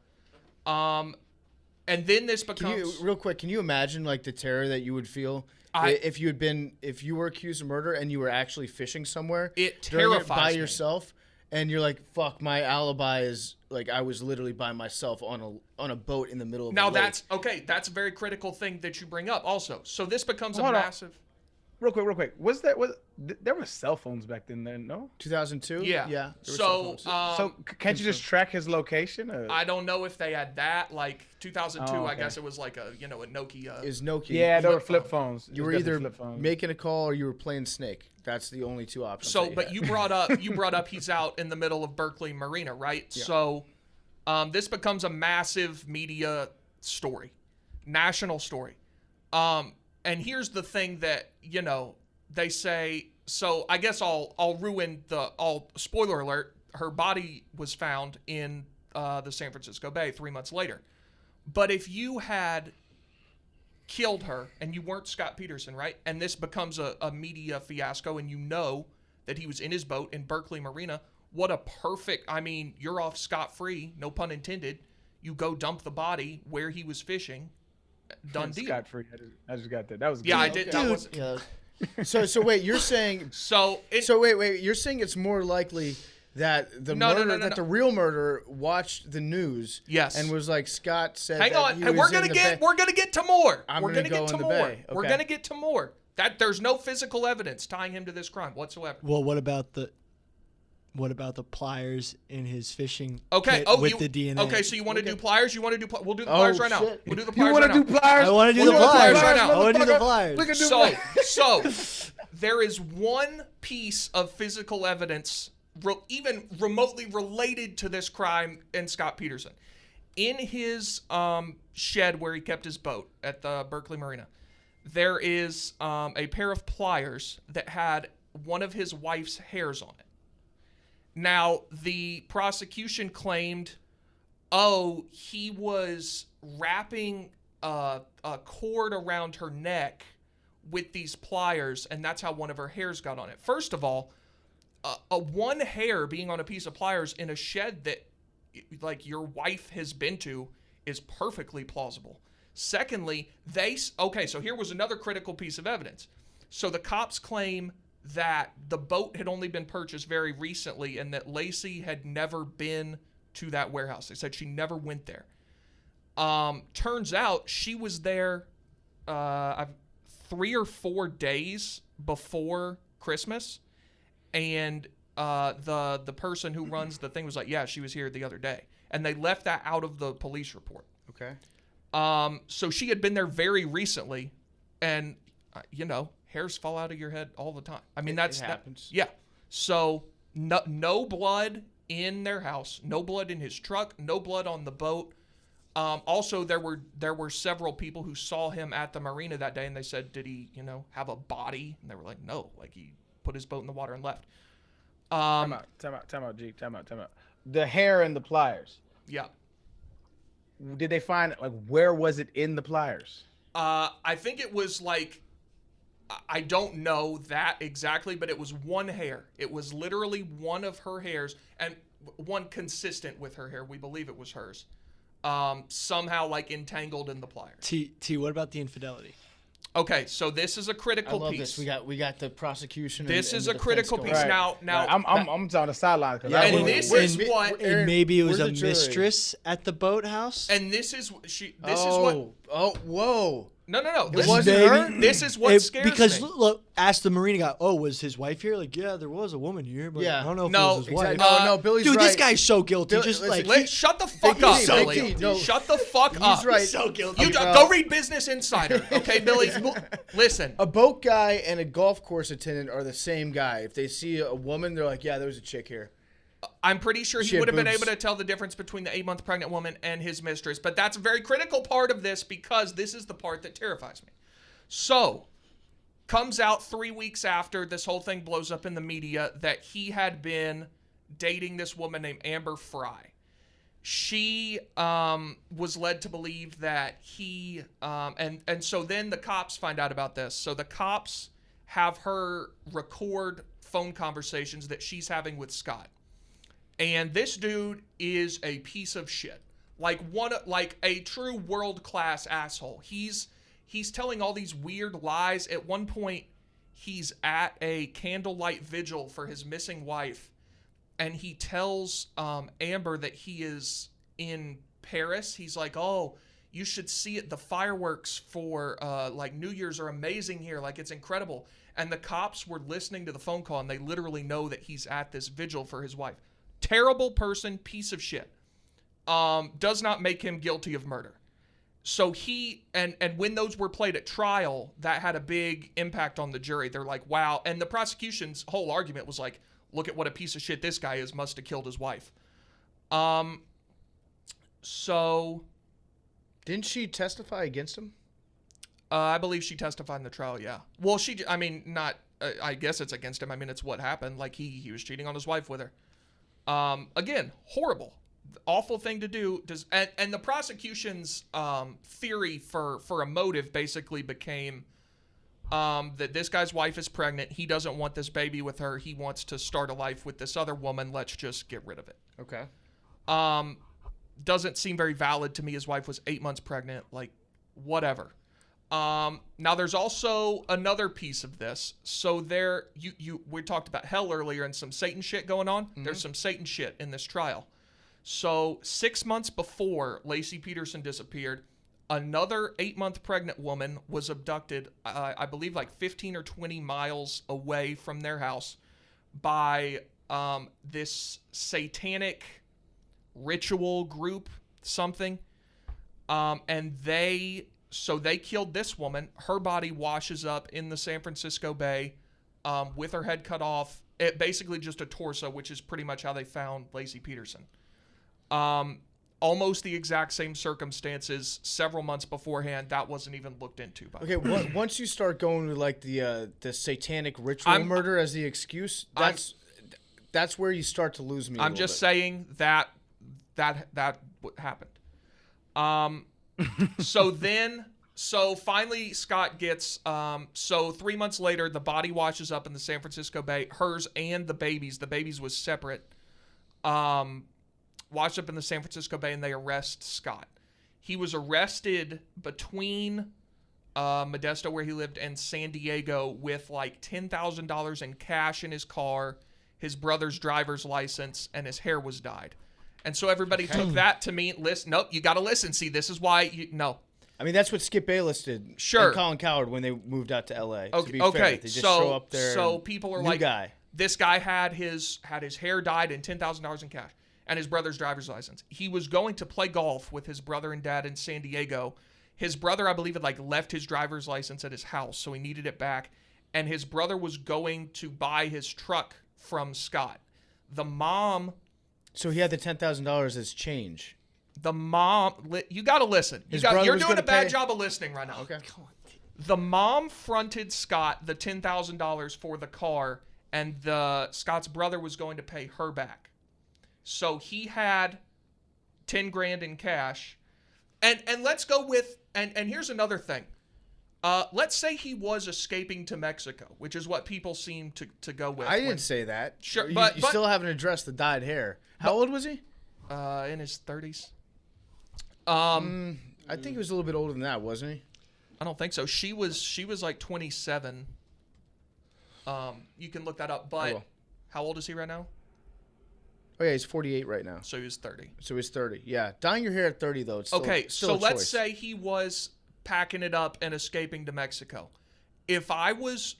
And then this becomes... real quick, can you imagine, like, the terror that you would feel if you were accused of murder and you were actually fishing somewhere? It terrifies by me. yourself, and you're like, fuck, my alibi is, like, I was literally by myself on a boat in the middle of a lake. Now, that's a very critical thing that you bring up also. So this becomes a massive... real quick. There were cell phones back then? No. 2002. Yeah. Yeah. there were So, cell phones. So can't you just track his location? Or? I don't know if they had that. Like 2002, Oh, I okay. guess it was like a Nokia. is Nokia. Yeah, there were flip flip phones. You It were was definitely either flip phones. making a call or you were playing Snake. That's the only two options. So, that but had. you brought up he's out in the middle of Berkeley Marina, right? Yeah. So, this becomes a massive media story, national story. And here's the thing that they say. So I guess I'll ruin spoiler alert. Her body was found in the San Francisco Bay 3 months later. But if you had killed her and you weren't Scott Peterson, right? And this becomes a media fiasco and you know that he was in his boat in Berkeley Marina, what a perfect, I mean, you're off scot-free, no pun intended. You go dump the body where he was fishing. Done deal. Scot free. I just got that. That was good. Yeah, I did. Okay. That was, Yeah. So wait, you're saying wait, you're saying it's more likely that the the real murderer watched the news, Yes. and was like Scott said. Hang on, he and was we're in gonna the get bay. we're gonna get to more. I'm We're gonna gonna go get to in the more. bay. We're Okay. gonna get to more. That there's no physical evidence tying him to this crime whatsoever. Well, what about the pliers in his fishing Okay. kit Oh, with the DNA? Okay, so you want to do pliers? You want to do? We'll do the Oh, pliers right now. shit. We'll do the You pliers want right to now. do pliers? I want to do We'll the do the pliers pliers right now. I want to do the motherfucker. pliers. We can do So there is one piece of physical evidence, even remotely related to this crime in Scott Peterson. In his shed where he kept his boat at the Berkeley Marina, there is a pair of pliers that had one of his wife's hairs on it. Now, the prosecution claimed, he was wrapping a cord around her neck with these pliers, and that's how one of her hairs got on it. First of all, one hair being on a piece of pliers in a shed that, like, your wife has been to is perfectly plausible. Secondly, so here was another critical piece of evidence. So the cops claim that the boat had only been purchased very recently and that Lacey had never been to that warehouse. They said she never went there. Turns out she was there 3 or 4 days before Christmas, and the person who runs the thing was like, yeah, she was here the other day. And they left that out of the police report. Okay. So she had been there very recently, and hairs fall out of your head all the time. I mean, it happens. Yeah. So no blood in their house, no blood in his truck, no blood on the boat. Also, there were several people who saw him at the marina that day, and they said, did he, have a body? And they were like, no, like he put his boat in the water and left. Time out, G. Time out. The hair and the pliers. Yeah. Did they find, like, where was it in the pliers? I think it was like, I don't know that exactly, but it was one hair. It was literally one of her hairs, and one consistent with her hair. We believe it was hers. Somehow, like, entangled in the pliers. T, what about the infidelity? Okay, so this is a I critical love piece. this. We got the prosecution. This and is the a critical defense piece. going. Now, I'm on the sideline. Yeah, and well, this where's- is what, Aaron, And maybe it was where's a the jury? mistress at the boathouse. and this is what. Whoa. No. It wasn't her? This is what scares because me. look, ask the marina guy. Oh, was his wife here? Like, yeah, there was a woman here, but Yeah. I don't know if No, it was his wife. Exactly. No, Billy's Dude, right. this guy's so guilty. Bill- Just listen, like Shut the fuck Big up, T, Billy. Big T, no. Shut the fuck He's up. right. so guilty. You bro. go read Business Insider, okay, Billy? Listen. A boat guy and a golf course attendant are the same guy. If they see a woman, they're like, yeah, there was a chick here. I'm pretty sure he She had would have been boobs. able to tell the difference between the 8-month pregnant woman and his mistress. But that's a very critical part of this because this is the part that terrifies me. So, comes out 3 weeks after this whole thing blows up in the media that he had been dating this woman named Amber Fry. She was led to believe that he, and so then the cops find out about this. So the cops have her record phone conversations that she's having with Scott. And this dude is a piece of shit. Like a true world-class asshole. He's telling all these weird lies. At one point, he's at a candlelight vigil for his missing wife, and he tells Amber that he is in Paris. He's like, oh, You should see it. The fireworks for like New Year's are amazing here. Like, it's incredible. And the cops were listening to the phone call, and they literally know that he's at this vigil for his wife. Terrible person, piece of shit. Does not make him guilty of murder. So he, and when those were played at trial, that had a big impact on the jury. They're like, wow. And the prosecution's whole argument was like, look at what a piece of shit this guy is, must have killed his wife. So... Didn't she testify against him? I believe she testified in the trial, yeah. Well, I guess it's against him. I mean, it's what happened. Like, he was cheating on his wife with her. Again, horrible. Awful thing to do. And the prosecution's theory for a motive basically became that this guy's wife is pregnant. He doesn't want this baby with her. He wants to start a life with this other woman. Let's just get rid of it. Okay. Doesn't seem very valid to me. His wife was 8 months pregnant. Like, whatever. Now there's also another piece of this. So we talked about hell earlier and some Satan shit going on. Mm-hmm. There's some Satan shit in this trial. So 6 months before Lacey Peterson disappeared, another 8-month pregnant woman was abducted, I believe like 15 or 20 miles away from their house by this satanic ritual group, something. And they killed this woman. Her body washes up in the San Francisco Bay with her head cut off. Basically just a torso, which is pretty much how they found Lacey Peterson. Almost the exact same circumstances several months beforehand. That wasn't even looked into. Okay, once you start going with like the satanic ritual murder as the excuse, that's where you start to lose me. I'm just saying that happened. So finally Scott gets, 3 months later, the body washes up in the San Francisco Bay, hers and the baby's was separate, washed up in the San Francisco Bay, and they arrest Scott. He was arrested between Modesto, where he lived, and San Diego with like $10,000 in cash in his car, his brother's driver's license, and his hair was dyed. And so everybody took that to mean, listen, nope, you got to listen. See, this is why no. I mean, that's what Skip Bayless did. Sure. And Colin Cowherd when they moved out to L.A. Okay. To be fair, they just show up there. So people are like, guy. This guy had his hair dyed and $10,000 in cash and his brother's driver's license. He was going to play golf with his brother and dad in San Diego. His brother, I believe, had like left his driver's license at his house, so he needed it back. And his brother was going to buy his truck from Scott. The mom... So he had the $10,000 as change. The mom... You got to listen. You're doing a bad job of listening right now. Okay. Come on. The mom fronted Scott the $10,000 for the car, and Scott's brother was going to pay her back. So he had $10,000 in cash. And let's go with... And here's another thing. Let's say he was escaping to Mexico, which is what people seem to go with. I didn't say that. Sure, you but still haven't addressed the dyed hair. How old was he? In his 30s. I think he was a little bit older than that, wasn't he? I don't think so. She was like 27. You can look that up. But how old is he right now? Oh yeah, he's 48 right now. So he's 30. So he's 30. Yeah, dyeing your hair at 30 though. It's still, okay, still so a let's choice. say he was packing it up and escaping to Mexico. If I was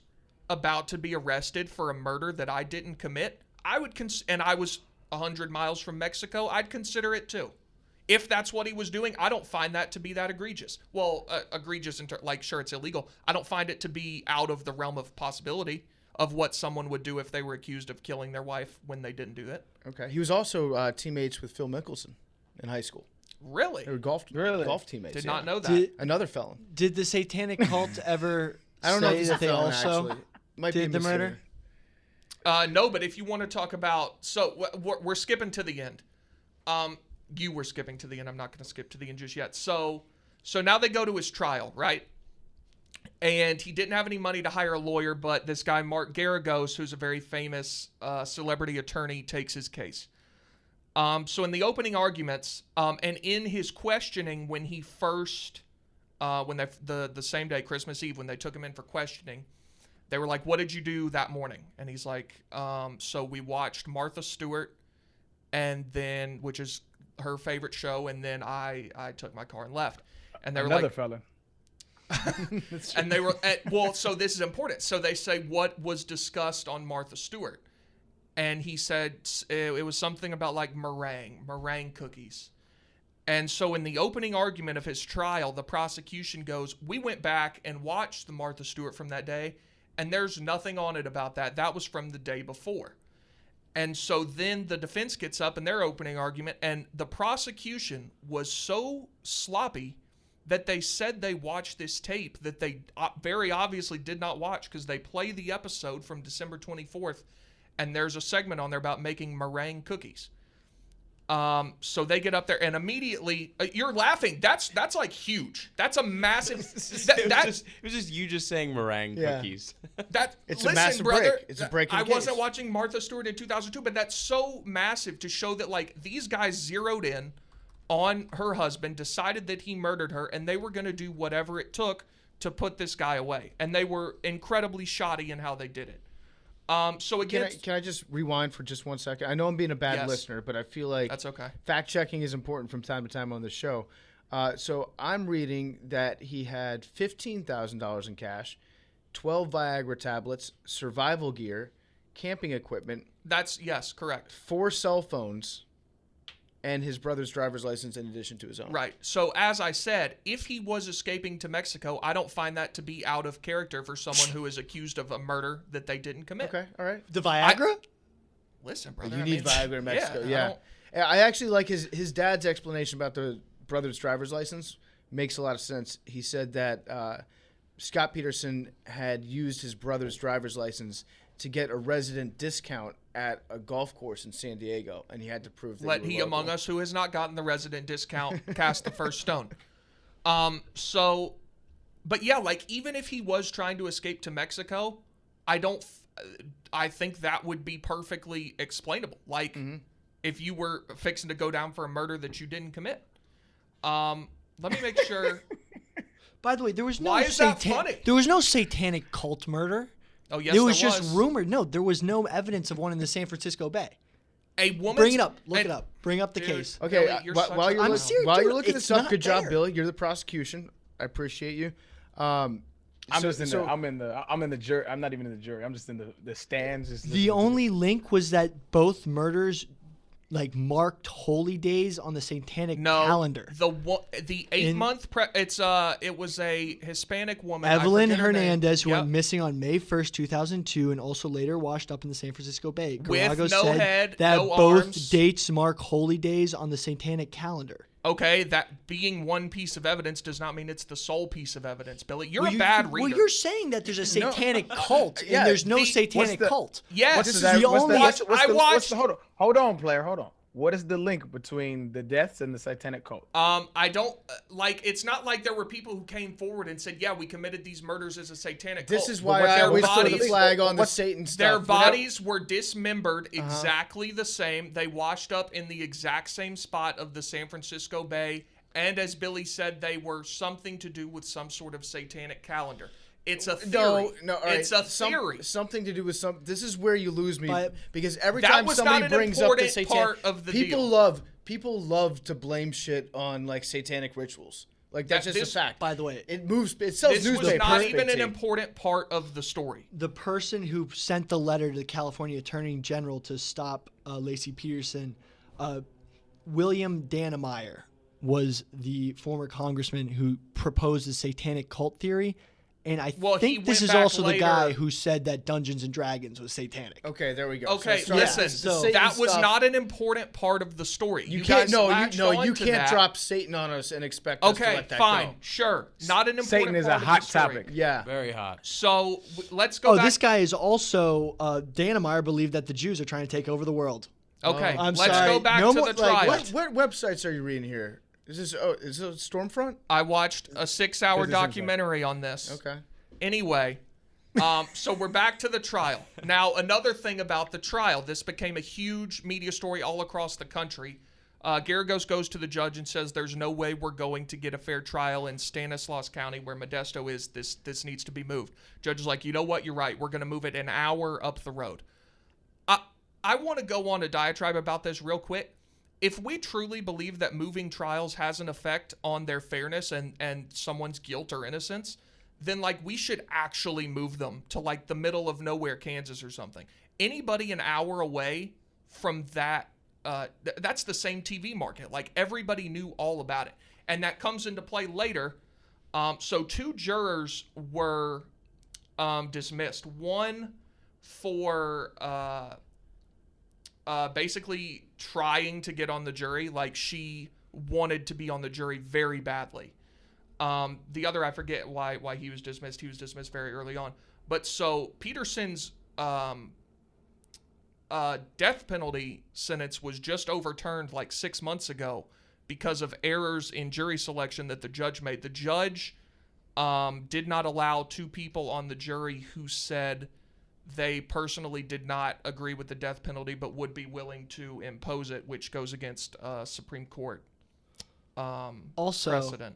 about to be arrested for a murder that I didn't commit, I would and I was 100 miles from Mexico, I'd consider it too. If that's what he was doing, I don't find that to be that egregious. Well, egregious, sure, it's illegal. I don't find it to be out of the realm of possibility of what someone would do if they were accused of killing their wife when they didn't do that. Okay. He was also teammates with Phil Mickelson in high school. Really? They were golf teammates. Did not know that. Another felon. Did the satanic cult ever I don't know if say he's that a they felon, also actually. Might did be the murder? No, but if you want to talk about... So we're skipping to the end. You were skipping to the end. I'm not going to skip to the end just yet. So now they go to his trial, right? And he didn't have any money to hire a lawyer, but this guy, Mark Garagos, who's a very famous celebrity attorney, takes his case. So in the opening arguments, and in his questioning when he first, the same day, Christmas Eve, when they took him in for questioning, they were like, what did you do that morning? And he's like, so we watched Martha Stewart, and then, which is her favorite show, and then I took my car and left. And they were Another like, felon. and they were well. So this is important. So they say what was discussed on Martha Stewart, and he said it was something about like meringue cookies. And so in the opening argument of his trial, the prosecution goes, "We went back and watched the Martha Stewart from that day, and there's nothing on it about that. That was from the day before." And so then the defense gets up in their opening argument, and the prosecution was so sloppy that they said they watched this tape that they very obviously did not watch, because they play the episode from December 24th, and there's a segment on there about making meringue cookies. So they get up there and immediately you're laughing. That's like huge. That's a massive. It was just you just saying meringue cookies. It's listen, a massive brother, break. It's a break in I the case. wasn't watching Martha Stewart in 2002, but that's so massive to show that like these guys zeroed in on her husband, decided that he murdered her, and they were going to do whatever it took to put this guy away. And they were incredibly shoddy in how they did it. So again, can I just rewind for just 1 second? I know I'm being a bad listener, but I feel like that's okay. Fact checking is important from time to time on the show. So I'm reading that he had $15,000 in cash, 12 Viagra tablets, survival gear, camping equipment. Yes, correct. 4 cell phones, and his brother's driver's license in addition to his own. Right. So as I said, if he was escaping to Mexico, I don't find that to be out of character for someone who is accused of a murder that they didn't commit. Okay, all right. The Viagra? Listen, brother. You need Viagra in Mexico, Yeah. I actually like his dad's explanation about the brother's driver's license. Makes a lot of sense. He said that Scott Peterson had used his brother's driver's license to get a resident discount at a golf course in San Diego, and he had to prove that Let he among us who has not gotten the resident discount cast the first stone. But yeah, like even if he was trying to escape to Mexico, I think that would be perfectly explainable. Like if you were fixing to go down for a murder that you didn't commit. Let me make sure. By the way, there was no Why is that funny? There was no satanic cult murder. Oh yes, there was just rumored. No, there was no evidence of one in the San Francisco Bay. A woman. Bring it up. Look it up. Bring up the case. Okay, Billy, you're while you're I'm look- serious, while you're dude, looking it's this up, not good job, there. Billy. You're the prosecution. I appreciate you. I'm in the jury. I'm not even in the jury. I'm just in the stands. Just The listening to only link was that both murders like marked holy days on the satanic calendar. The 8 month it was a Hispanic woman, Evelyn I forget her name. Hernandez, who Yep. went missing on May 1st, 2002, and also later washed up in the San Francisco Bay. With Garago no said head, that no both arms. dates mark holy days on the satanic calendar. Okay, that being one piece of evidence does not mean it's the sole piece of evidence, Billy. You're Well, a bad reader. Well, you're saying that there's a satanic cult, yeah, and there's no satanic the- cult. Yes, What's this the- is the what's the- only. what's the- I watched. Hold on, player. Hold on. What is the link between the deaths and the satanic cult? I don't like. It's not like there were people who came forward and said, "Yeah, we committed these murders as a satanic cult." This is why what's I their always throw the bodies- flag on the what's Satan stuff. Their You know? bodies were dismembered exactly the same. They washed up in the exact same spot of the San Francisco Bay. And as Billy said, they were something to do with some sort of satanic calendar. It's a theory. No, all right. It's a theory. Something to do with some. This is where you lose me, But because every that time was somebody not an brings up the important satanic, part of the people deal. love to blame shit on like satanic rituals. Like that's just a fact. By the way, It moves. It sells This was newspapers. not even an important part of the story. the person who sent the letter to the California Attorney General to stop Lacey Peterson, William Dannemeyer, was the former congressman who proposed the satanic cult theory. And I Well, he think this went is back also the guy later. who said that Dungeons and Dragons was satanic. Okay, there we go. Okay, So listen. the Satan that was stuff- not an important part of the story. You guys can't. No, latched you onto can't that. drop Satan on us and expect us to Okay, let that fine, go. sure. Not an important Satan is part a of hot the story. topic. Yeah. Very hot. So let's go back. This guy is also Dannemeyer believed that the Jews are trying to take over the world. Okay, I'm let's sorry. go back No to more- the like, trial. What websites are you reading here? Is this Stormfront? I watched a 6-hour Business Insider. documentary on this. Okay. Anyway, so we're back to the trial. Now, another thing about the trial, this became a huge media story all across the country. Garagos goes to the judge and says, there's no way we're going to get a fair trial in Stanislaus County where Modesto is. This needs to be moved. Judge is like, you know what? You're right. We're going to move it an hour up the road. I want to go on a diatribe about this real quick. if we truly believe that moving trials has an effect on their fairness and someone's guilt or innocence, then like we should actually move them to like the middle of nowhere, Kansas or something. Anybody an hour away from that, that's the same TV market. Like everybody knew all about it. And that comes into play later. So 2 jurors were dismissed. One for basically trying to get on the jury, like she wanted to be on the jury very badly. The other, I forget why he was dismissed. He was dismissed very early on. But so Peterson's death penalty sentence was just overturned like 6 months ago because of errors in jury selection that the judge made. The judge did not allow 2 people on the jury who said they personally did not agree with the death penalty but would be willing to impose it, which goes against Supreme Court precedent.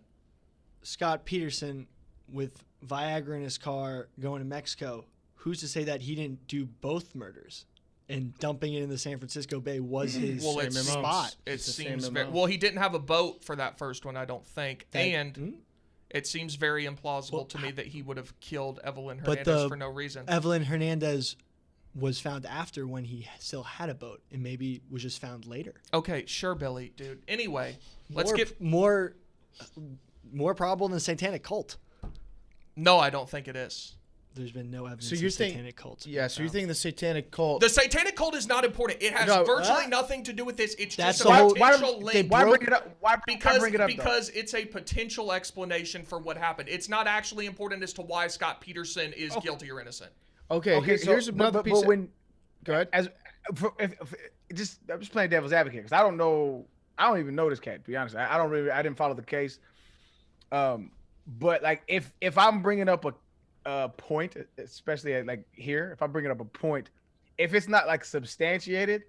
Scott Peterson with Viagra in his car going to Mexico, who's to say that he didn't do both murders? And dumping it in the San Francisco Bay was his spot. It seems very, well, he didn't have a boat for that first one, I don't think. It seems very implausible to me that he would have killed Evelyn Hernandez for no reason. Evelyn Hernandez was found after when he still had a boat and maybe was just found later. Okay, sure, Billy, dude. Anyway, let's get more probable than the satanic cult. No, I don't think it is. There's been no evidence of satanic cults. Yeah, so you're thinking the satanic cult. The satanic cult is not important. It has virtually nothing to do with this. It's That's just a potential link. Why bring it up? Why bring it up? Because it's a potential explanation for what happened. It's not actually important as to why Scott Peterson is guilty or innocent. Okay, here's another piece. Go ahead. I'm just playing devil's advocate because I don't even know this cat. To be honest, I didn't follow the case. But like if I'm bringing up a point, especially like here, if I'm bringing up a point, if it's not like substantiated,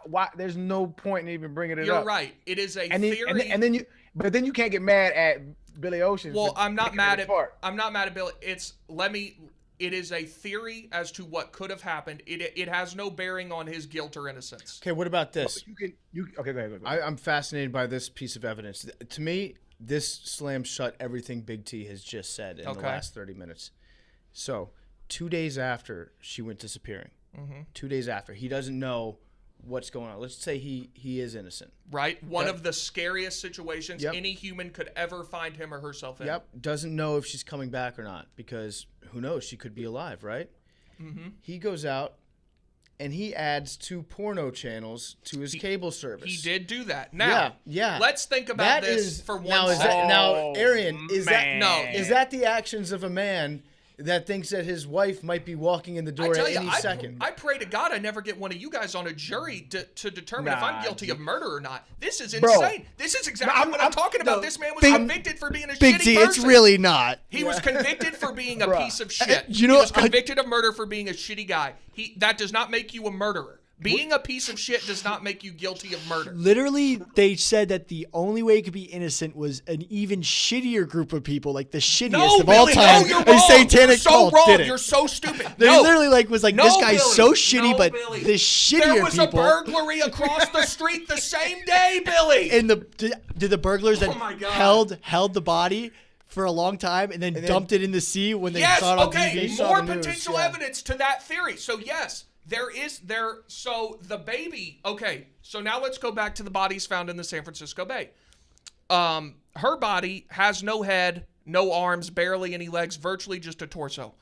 why there's no point in even bringing it up. You're right. It is a theory. And then you can't get mad at Billy Ocean. Well, I'm not mad at Billy. It is a theory as to what could have happened. It has no bearing on his guilt or innocence. Okay, what about this? Okay, go ahead. I'm fascinated by this piece of evidence. To me, this slams shut everything Big T has just said in the last 30 minutes. So 2 days after she went disappearing, 2 days after, he doesn't know what's going on. Let's say he is innocent. Right? One of the scariest situations any human could ever find him or herself in. Yep. Doesn't know if she's coming back or not because who knows? She could be alive, right? He goes out and he adds 2 porno channels to his cable service. He did do that. Now, let's think about that this for one second. Arian, is that the actions of a man that thinks that his wife might be walking in the door at any second? I pray to God I never get one of you guys on a jury to determine if I'm guilty of murder or not. This is insane. This is exactly what I'm talking about. This man was convicted for being a shitty person. It's really not. He was convicted for being a piece of shit. He was convicted of murder for being a shitty guy. That does not make you a murderer. Being a piece of shit does not make you guilty of murder. Literally, they said that the only way he could be innocent was an even shittier group of people, like the shittiest of all time. You're wrong. Satanic cult did it. You're so stupid. They literally was like, this guy's so shitty, but the shittier people. There was a burglary across the street the same day, Billy. And did the burglars that held the body for a long time and then dumped it in the sea when they saw it on TV? More potential evidence to that theory. So yes. So the baby, so now let's go back to the bodies found in the San Francisco Bay. Her body has no head, no arms, barely any legs, virtually just a torso.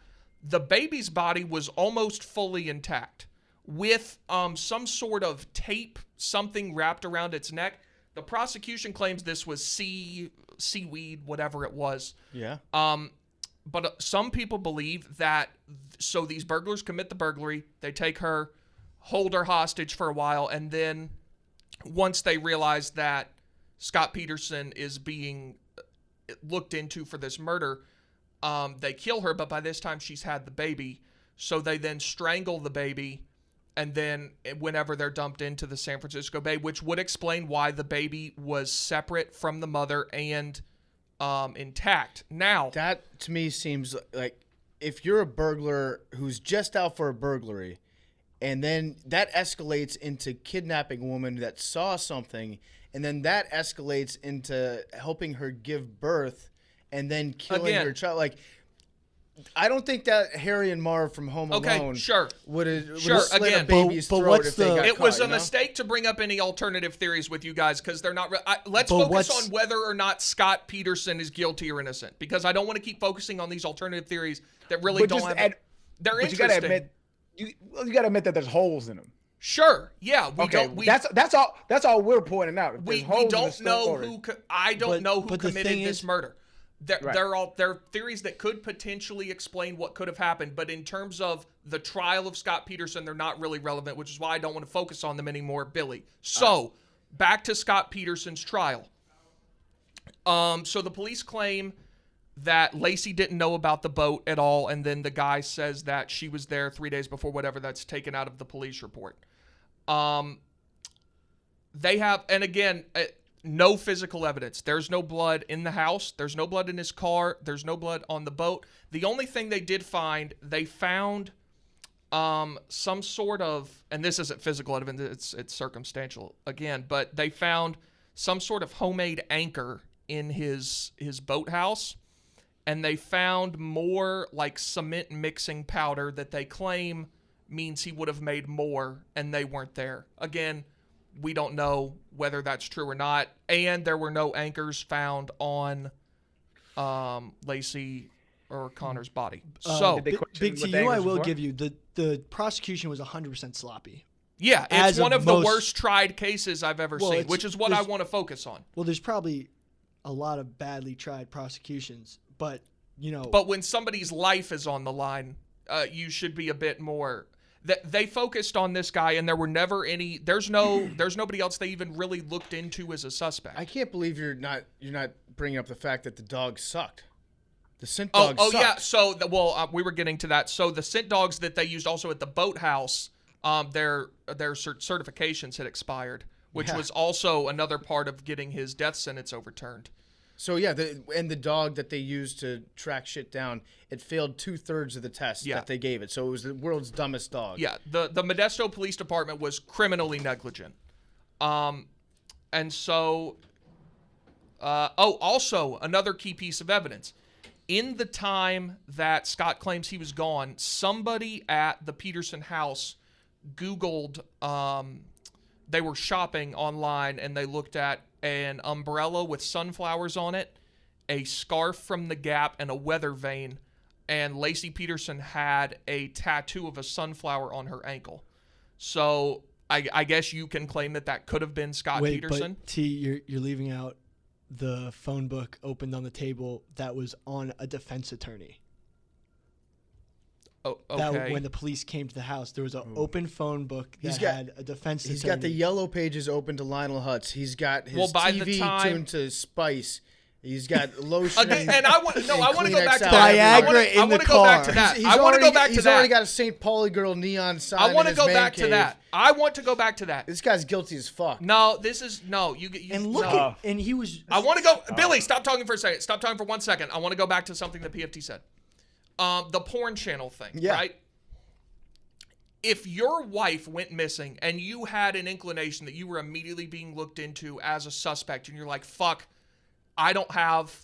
The baby's body was almost fully intact with some sort of tape, something wrapped around its neck. The prosecution claims this was seaweed, whatever it was. Yeah. But some people believe that, so these burglars commit the burglary, they take her, hold her hostage for a while, and then once they realize that Scott Peterson is being looked into for this murder, they kill her, but by this time she's had the baby, so they then strangle the baby, and then whenever they're dumped into the San Francisco Bay, which would explain why the baby was separate from the mother and intact. Now, that to me seems like if you're a burglar who's just out for a burglary and then that escalates into kidnapping a woman that saw something, and then that escalates into helping her give birth, and then killing her child. Like, I don't think that Harry and Marv from Home Alone would have slit a baby's throat if they got It caught, was a mistake to bring up any alternative theories with you guys because they're not. Let's focus on whether or not Scott Peterson is guilty or innocent, because I don't want to keep focusing on these alternative theories that really don't have. They're interesting. You gotta admit that there's holes in them. Sure. Yeah. That's all we're pointing out. We don't know who. I don't know who committed this murder. There are theories that could potentially explain what could have happened, but in terms of the trial of Scott Peterson, they're not really relevant, which is why I don't want to focus on them anymore, Billy. So, back to Scott Peterson's trial. So the police claim that Lacey didn't know about the boat at all, and then the guy says that she was there 3 days before, whatever, that's taken out of the police report. They have, and again, no physical evidence. There's no blood in the house. There's no blood in his car. There's no blood on the boat. The only thing they did find, they found some sort of, and this isn't physical evidence, it's circumstantial again, but they found some sort of homemade anchor in his boathouse, and they found more like cement mixing powder that they claim means he would have made more, and they weren't there. Again, we don't know whether that's true or not. And there were no anchors found on Lacey or Connor's body. So, Big T, I will give you, the prosecution was 100% sloppy. Yeah, it's one of the worst tried cases I've ever seen, which is what I want to focus on. Well, there's probably a lot of badly tried prosecutions, but, But when somebody's life is on the line, you should be a bit more... They focused on this guy, and there were never any. There's nobody else they even really looked into as a suspect. I can't believe you're not bringing up the fact that the dog sucked. The scent dog. Oh yeah. So we were getting to that. So the scent dogs that they used also at the boathouse, their certifications had expired, which was also another part of getting his death sentence overturned. So yeah, the dog that they used to track shit down, it failed 2/3 of the test that they gave it. So it was the world's dumbest dog. Yeah, the Modesto Police Department was criminally negligent. And so, also another key piece of evidence. In the time that Scott claims he was gone, somebody at the Peterson house Googled, they were shopping online, and they looked at an umbrella with sunflowers on it, a scarf from the Gap, and a weather vane. And Lacey Peterson had a tattoo of a sunflower on her ankle. So I guess you can claim that could have been Scott Peterson. But T, you're leaving out the phone book opened on the table that was on a defense attorney. Oh, okay. That when the police came to the house, there was an open phone book that had a defense attorney. He's got the yellow pages open to Lionel Hutz. He's got his TV tuned to Spice. He's got lotion. And I want to go back to that. Viagra in the car. I want to go back to that. I want to go back to that. He's already got a St. Pauli girl neon sign. I want to go back to that. I want to go back to that. This guy's guilty as fuck. No, you and look at, and he was. I want to go. Billy, stop talking for a second. Stop talking for 1 second. I want to go back to something that PFT said. The porn channel thing, right? If your wife went missing and you had an inclination that you were immediately being looked into as a suspect, and you're like, fuck, I don't have,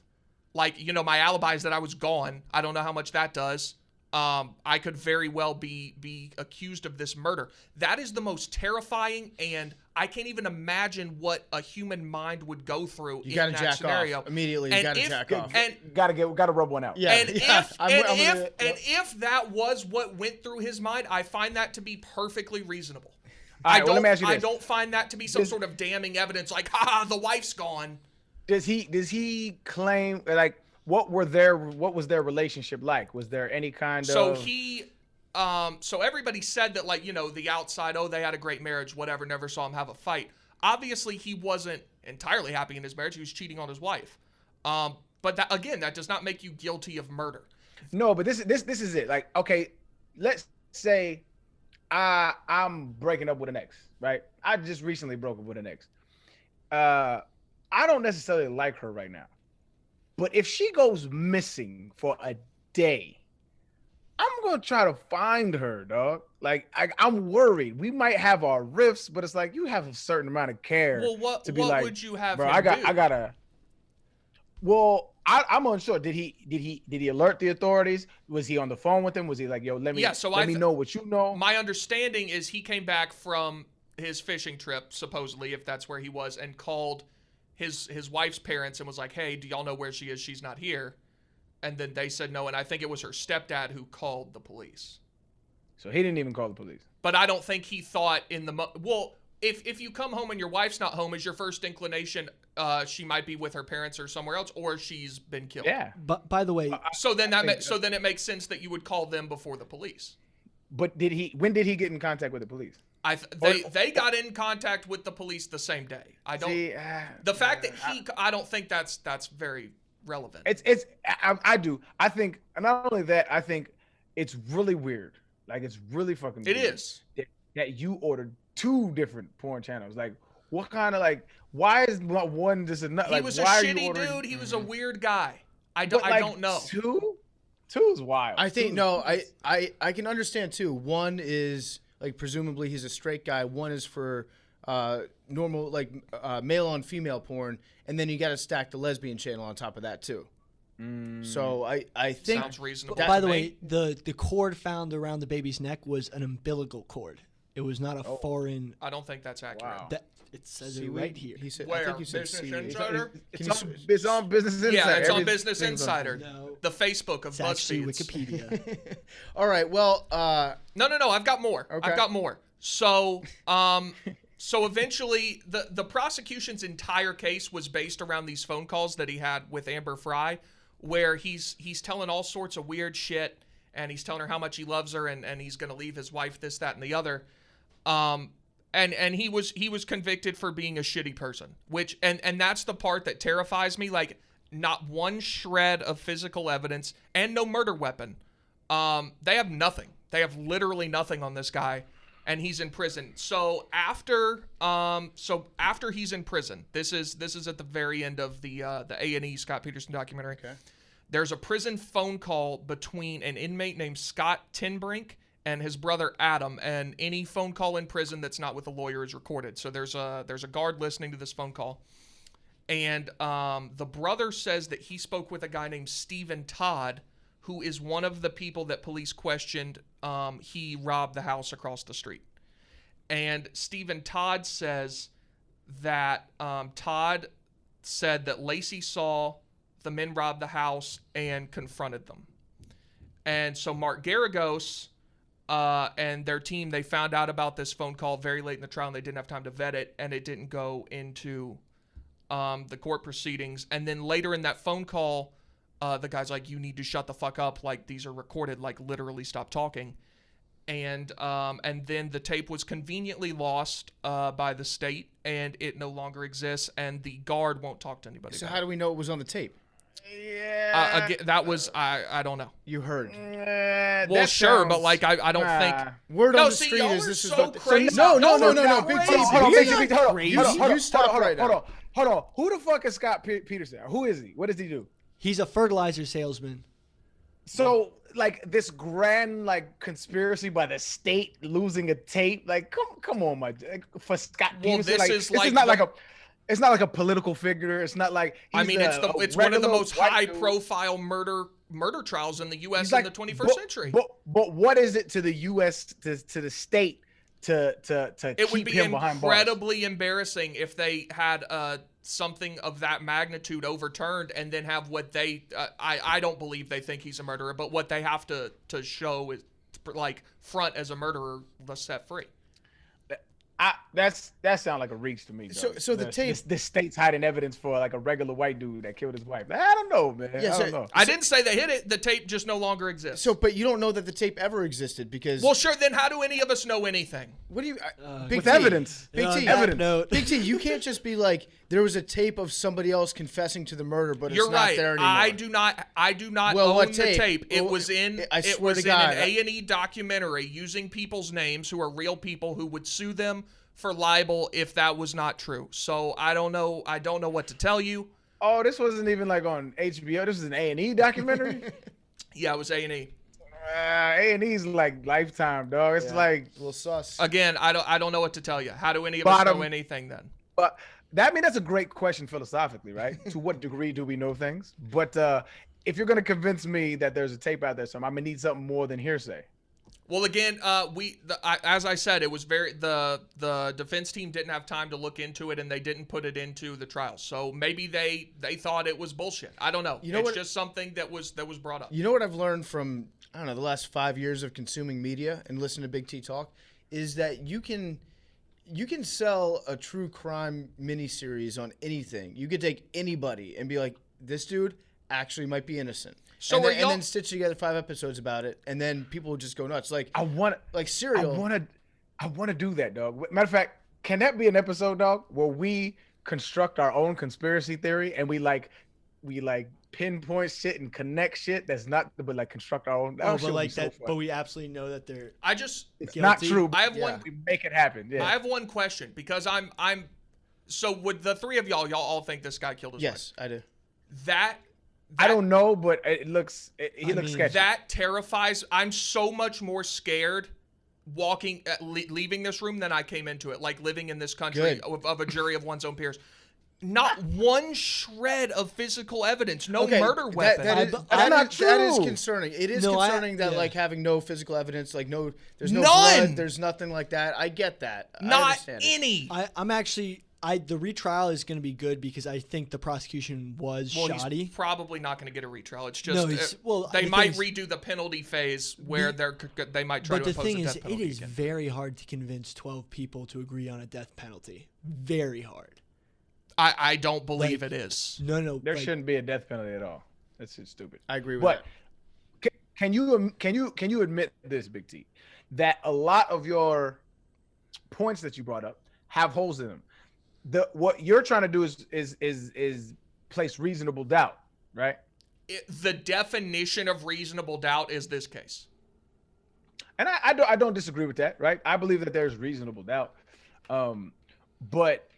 my alibi is that I was gone. I don't know how much that does. I could very well be accused of this murder. That is the most terrifying, and I can't even imagine what a human mind would go through in that scenario. Off. Immediately, you gotta jack off. And gotta rub one out. Yeah. If that was what went through his mind, I find that to be perfectly reasonable. All right, let me ask you this. I don't find that to be some sort of damning evidence, like, the wife's gone. Does he claim what was their relationship like? Was there any kind of so everybody said that, the outside, they had a great marriage, whatever, never saw him have a fight. Obviously, he wasn't entirely happy in his marriage. He was cheating on his wife. But that does not make you guilty of murder. No, but this is it. Okay, let's say I'm breaking up with an ex, right? I just recently broke up with an ex. I don't necessarily like her right now. But if she goes missing for a day, I'm gonna try to find her, dog. Like I'm worried. We might have our rifts, but it's like you have a certain amount of care. Well, what to be like, would you have bro? him I do? gotta. Well, I'm unsure. Did he alert the authorities? Was he on the phone with them? Was he like, yo, let me know what you know? My understanding is he came back from his fishing trip, supposedly, if that's where he was, and called his wife's parents and was like, hey, do y'all know where she is? She's not here. And then they said no, and I think it was her stepdad who called the police. So he didn't even call the police. But I don't think he thought well, if you come home and your wife's not home, is your first inclination she might be with her parents or somewhere else, or she's been killed? Yeah. But by the way, So then it makes sense that you would call them before the police. But when did he get in contact with the police? They got in contact with the police the same day. I don't think that's very relevant. I do. I think not only that, I think it's really weird. Like it's really fucking weird. It is. That you ordered 2 different porn channels. Like what kind of like why is one just enough? He was a shitty dude. He was a weird guy. I don't know. 2 is wild. I think I can understand too. One is like presumably he's a straight guy. One is for normal like male on female porn, and then you got to stack the lesbian channel on top of that too. So I think sounds reasonable. by the way, the cord found around the baby's neck was an umbilical cord. It was not a foreign. I don't think that's accurate. Wow. It says it right here. He said, Where? I think you said Business C. Insider? It's on Business Insider. Yeah, it's on Everything- Business Insider. No. The Facebook of It's actually BuzzFeed. Wikipedia. All right. Well, No. I've got more. Okay. I've got more. So, so eventually, the prosecution's entire case was based around these phone calls that he had with Amber Fry, where he's telling all sorts of weird shit, and he's telling her how much he loves her, and he's going to leave his wife, this, that, and the other. And he was convicted for being a shitty person, which and that's the part that terrifies me. Like, not one shred of physical evidence and no murder weapon. They have nothing. They have literally nothing on this guy, and he's in prison. So after he's in prison, this is at the very end of the A&E Scott Peterson documentary. Okay. There's a prison phone call between an inmate named Scott Tinbrink and his brother Adam, and any phone call in prison that's not with a lawyer is recorded. So there's a guard listening to this phone call, and the brother says that he spoke with a guy named Stephen Todd, who is one of the people that police questioned. He robbed the house across the street, and Stephen Todd says that Todd said that Lacey saw the men rob the house and confronted them, and so Mark Garagos and their team, they found out about this phone call very late in the trial, and they didn't have time to vet it, and it didn't go into the court proceedings. And then later in that phone call, the guy's like, you need to shut the fuck up, like these are recorded, like literally stop talking. And then the tape was conveniently lost by the state, and it no longer exists, and the guard won't talk to anybody. so about how do we know it was on the tape? Yeah. again, that was I don't know. You heard. Well, sure, but like I don't think. Word No, on the see, street y'all is are this is so what crazy. No, Y'all are Big crazy. T. Hold on, You're Big T, not hold on, crazy. hold on, You stop right now. Hold on. Who the fuck is Scott Peterson? Who is he? What does he do? He's a fertilizer salesman. So like this grand like conspiracy by the state losing a tape, like come on, for Scott Well, Peterson, this like, is this like is not the- like a. It's not like a political figure. It's not like I he's mean, it's one of the regular most white dude. high-profile murder trials in the U.S. He's in like, the 21st century. But what is it to the U.S. to the state to It would keep be him behind bars? incredibly embarrassing if they had something of that magnitude overturned and then have what they I don't believe they think he's a murderer, but what they have to show is like front as a murderer was set free. That sounds like a reach to me. Though. So the tape- the state's hiding evidence for like a regular white dude that killed his wife. I don't know, man. Yeah, I so- don't know. I didn't say they hit it. The tape just no longer exists. So, but you don't know that the tape ever existed because. Well, sure. Then how do any of us know anything? What do you? Big With T, evidence. Big On T, that evidence. note- Big T, you can't just be like there was a tape of somebody else confessing to the murder, but You're it's not right. there anymore. I do not Well, own what the tape? tape. It Well, was in I it swear was to in God, an A&E documentary using people's names who are real people who would sue them for libel if that was not true. So I don't know what to tell you. Oh, this wasn't even like on HBO. This was an A&E documentary. Yeah, it was A&E. A&E's like Lifetime, dog. It's Yeah. like, A little sus. Again, I don't know what to tell you. How do any of us Bottom- know anything then? but that's a great question philosophically, right? To what degree do we know things? But if you're gonna convince me that there's a tape out there, I'm gonna need something more than hearsay. Well, again, as I said, it was the defense team didn't have time to look into it, and they didn't put it into the trial. So maybe they thought it was bullshit. I don't know. You know it's what- just something that was brought up. You know what I've learned from, I don't know, the last 5 years of consuming media and listening to Big T talk is that you can sell a true crime miniseries on anything. You could take anybody and be like, this dude actually might be innocent. So and are then, y'all- and then stitch together 5 episodes about it, and then people would just go nuts. Like I want Serial. I want to do that, dog. Matter of fact, can that be an episode, dog, where we construct our own conspiracy theory and we pinpoint shit and connect shit that's not, but like construct our own. Oh, but like that, but we absolutely know that they're I just it's guilty. not true. I have Yeah. one. We make it happen. Yeah. I have one question because I'm. So would the three of y'all all think this guy killed his Yes, I do. wife? That I don't know, but it looks. He looks sketchy. That terrifies. I'm so much more scared walking, leaving this room than I came into it. Like living in this country Good. of a jury of one's own peers. Not one shred of physical evidence. No Okay, murder weapon. That is concerning. It is No, concerning that yeah. like having no physical evidence, like there's no None! blood, there's nothing like that. I get that. I Not understand it. any. I'm actually the retrial is going to be good because I think the prosecution was Well, shoddy. he's probably not going to get a retrial. It's just No, well, they the might thing is- redo the penalty phase where they might try But to the impose thing a is, death it penalty is again. very hard to convince 12 people to agree on a death penalty. Very hard. I don't believe Like, it is. No. There like, shouldn't be a death penalty at all. That's just stupid. I agree with But that. can you admit this, Big T, that a lot of your points that you brought up have holes in them? What you're trying to do is place reasonable doubt, right? The definition of reasonable doubt is this case. And I don't disagree with that, right? I believe that there's reasonable doubt, but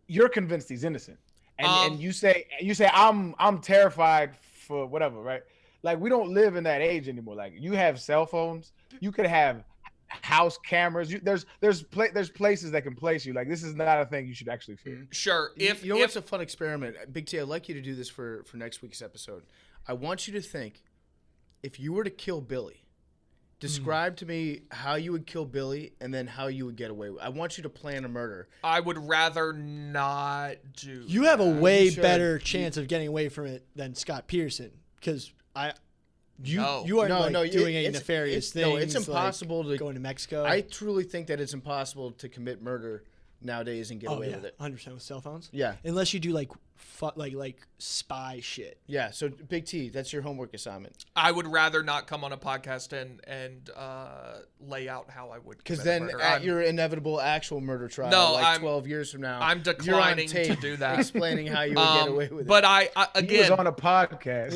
you're convinced he's innocent, and you say I'm terrified for whatever, right? Like we don't live in that age anymore. Like you have cell phones, you could have house cameras. There's places that can place you. Like this is not a thing you should actually fear. Sure. If You know what's a fun experiment? Big T, I'd like you to do this for next week's episode. I want you to think, if you were to kill Billy, describe to me how you would kill Billy and then how you would get away with it. I want you to plan a murder. I would rather not do. You have a way should. better chance of getting away from it than Scott Pearson because you are doing a nefarious thing. No, it's impossible to going to Mexico. I truly think that it's impossible to commit murder nowadays and get away with it. 100% with cell phones. Yeah. Unless you do like spy shit. Yeah. So Big T, that's your homework assignment. I would rather not come on a podcast and lay out how I would. Because commit then murder. at your inevitable actual murder trial, No, like I'm- 12 years from now, I'm you're on declining to tape do that. explaining how you would get away with But it. I He was again, on a podcast.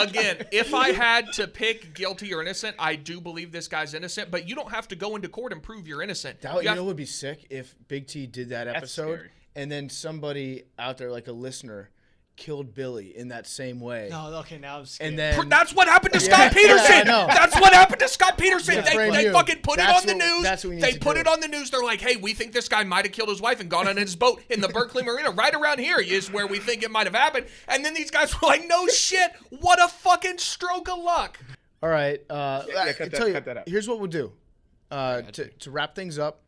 again, if I had to pick guilty or innocent, I do believe this guy's innocent. But you don't have to go into court and prove you're innocent. You have- know what would be sick if Big T did that episode scary. and then somebody out there, like a listener, killed Billy in that same way. No, okay, now I'm scared. And then That's what happened to Yeah, Scott Peterson. yeah, I know. That's what happened to Scott Peterson. To frame They you. fucking put That's it on the what- news. that's what we need They to put do. it on the news. They're like, hey, we think this guy might have killed his wife and gone on his boat in the Berkeley Marina. Right around here is where we think it might have happened. And then these guys were like, no shit. What a fucking stroke of luck. All right. cut that out. Here's what we'll do. To wrap things up,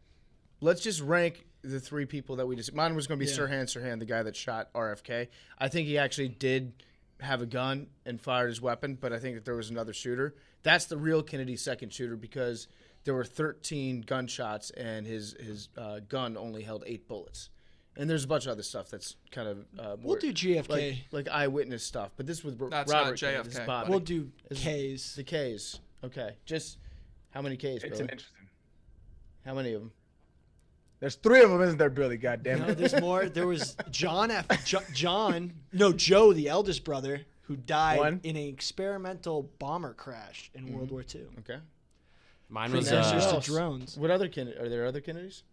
let's just rank the 3 people that we just. Mine was going to be Sirhan, the guy that shot RFK. I think he actually did have a gun and fired his weapon, but I think that there was another shooter. That's the real Kennedy second shooter because there were 13 gunshots and his gun only held 8 bullets. And there's a bunch of other stuff that's kind of We'll do GFK. like eyewitness stuff, but this was That's Robert not Kennedy, this is JFK. Bobby. We'll do K's. The K's. Okay, just how many K's, It's Billy? an interesting. How many of them? There's 3 of them, isn't there, Billy? God damn No, it. there's more. There was Joe, the eldest brother, who died One. in an experimental bomber crash in World War II. Okay. Mine was Predecessors Who to else? drones. What other Kennedy? Are there other Kennedys?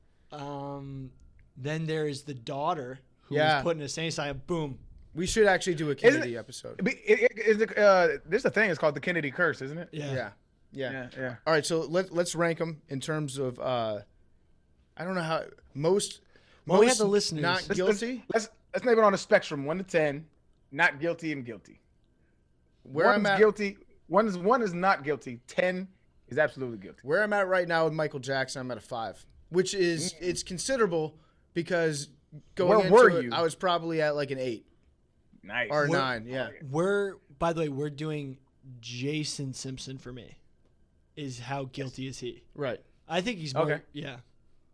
Then there is the daughter who Yeah. was put in a sane asylum. Boom. We should actually do a Kennedy episode. There's a thing. It's called the Kennedy curse, isn't it? Yeah. Yeah. Yeah. All right, so let's rank them in terms of I don't know how most. Well, we most have the listeners. not Let's- guilty. Let's name it on a spectrum 1 to 10. Not guilty and guilty. Where One I'm is at, guilty. One is not guilty. 10 is absolutely guilty. where I'm at right now with Michael Jackson, I'm at a 5, which is it's considerable because going Where into were it, you? I was probably at like an 8 Nice. or a We're- 9. Yeah. By the way, we're doing Jason Simpson for me. Is how guilty is he? Right. I think he's more. Okay. Yeah.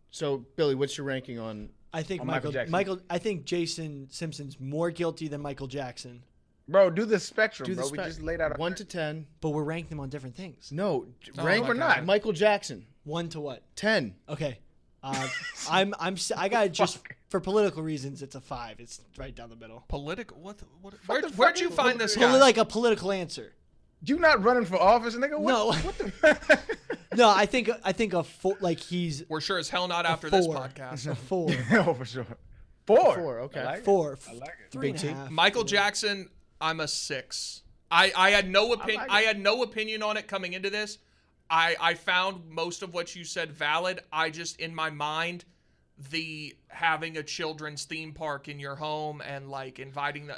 So Billy, what's your ranking on? I think On Michael Jackson. I think Jason Simpson's more guilty than Michael Jackson. Bro, do the spectrum, Do the bro. We spec- just laid out 1 to 10. But we're ranking them on different things. No, Oh rank my we're God. not. Michael Jackson 1 to what? 10. Okay. I got it just for political reasons. It's a 5. It's right down the middle. Political? What? What the Where'd fuck you is find this political? guy? Like a political answer. You not running for office, nigga? What, No. What the? No, I think a 4. Like he's We're sure as hell not after a 4. this podcast. A 4. No, for sure. 4. 4, okay. I like it. 4. I like it. 3 Big and a T. half. Michael Jackson, I'm a 6. I had no opinion. like it. I had no opinion on it coming into this. I found most of what you said valid. I just in my mind, the having a children's theme park in your home and like inviting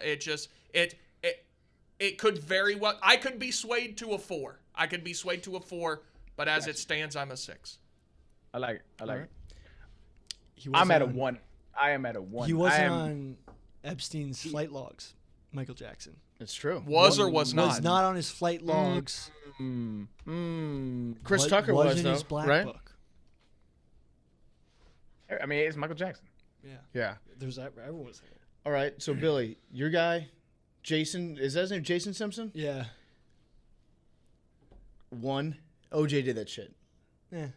it could very well. I could be swayed to a 4. I could be swayed to a 4, but as it stands, I'm a 6. I like it. I like Alright. it. I'm at a 1. I am at a 1. He wasn't I am, on Epstein's flight logs. Michael Jackson It's true. Was or was not? was not on his flight logs. Chris Wa- Tucker was was in though, his black right? book. I mean, it's Michael Jackson. Yeah, Yeah. there's everyone was there. All right. So Billy, your guy, Jason, is that his name? Jason Simpson? Yeah. 1. OJ did that shit. Yeah.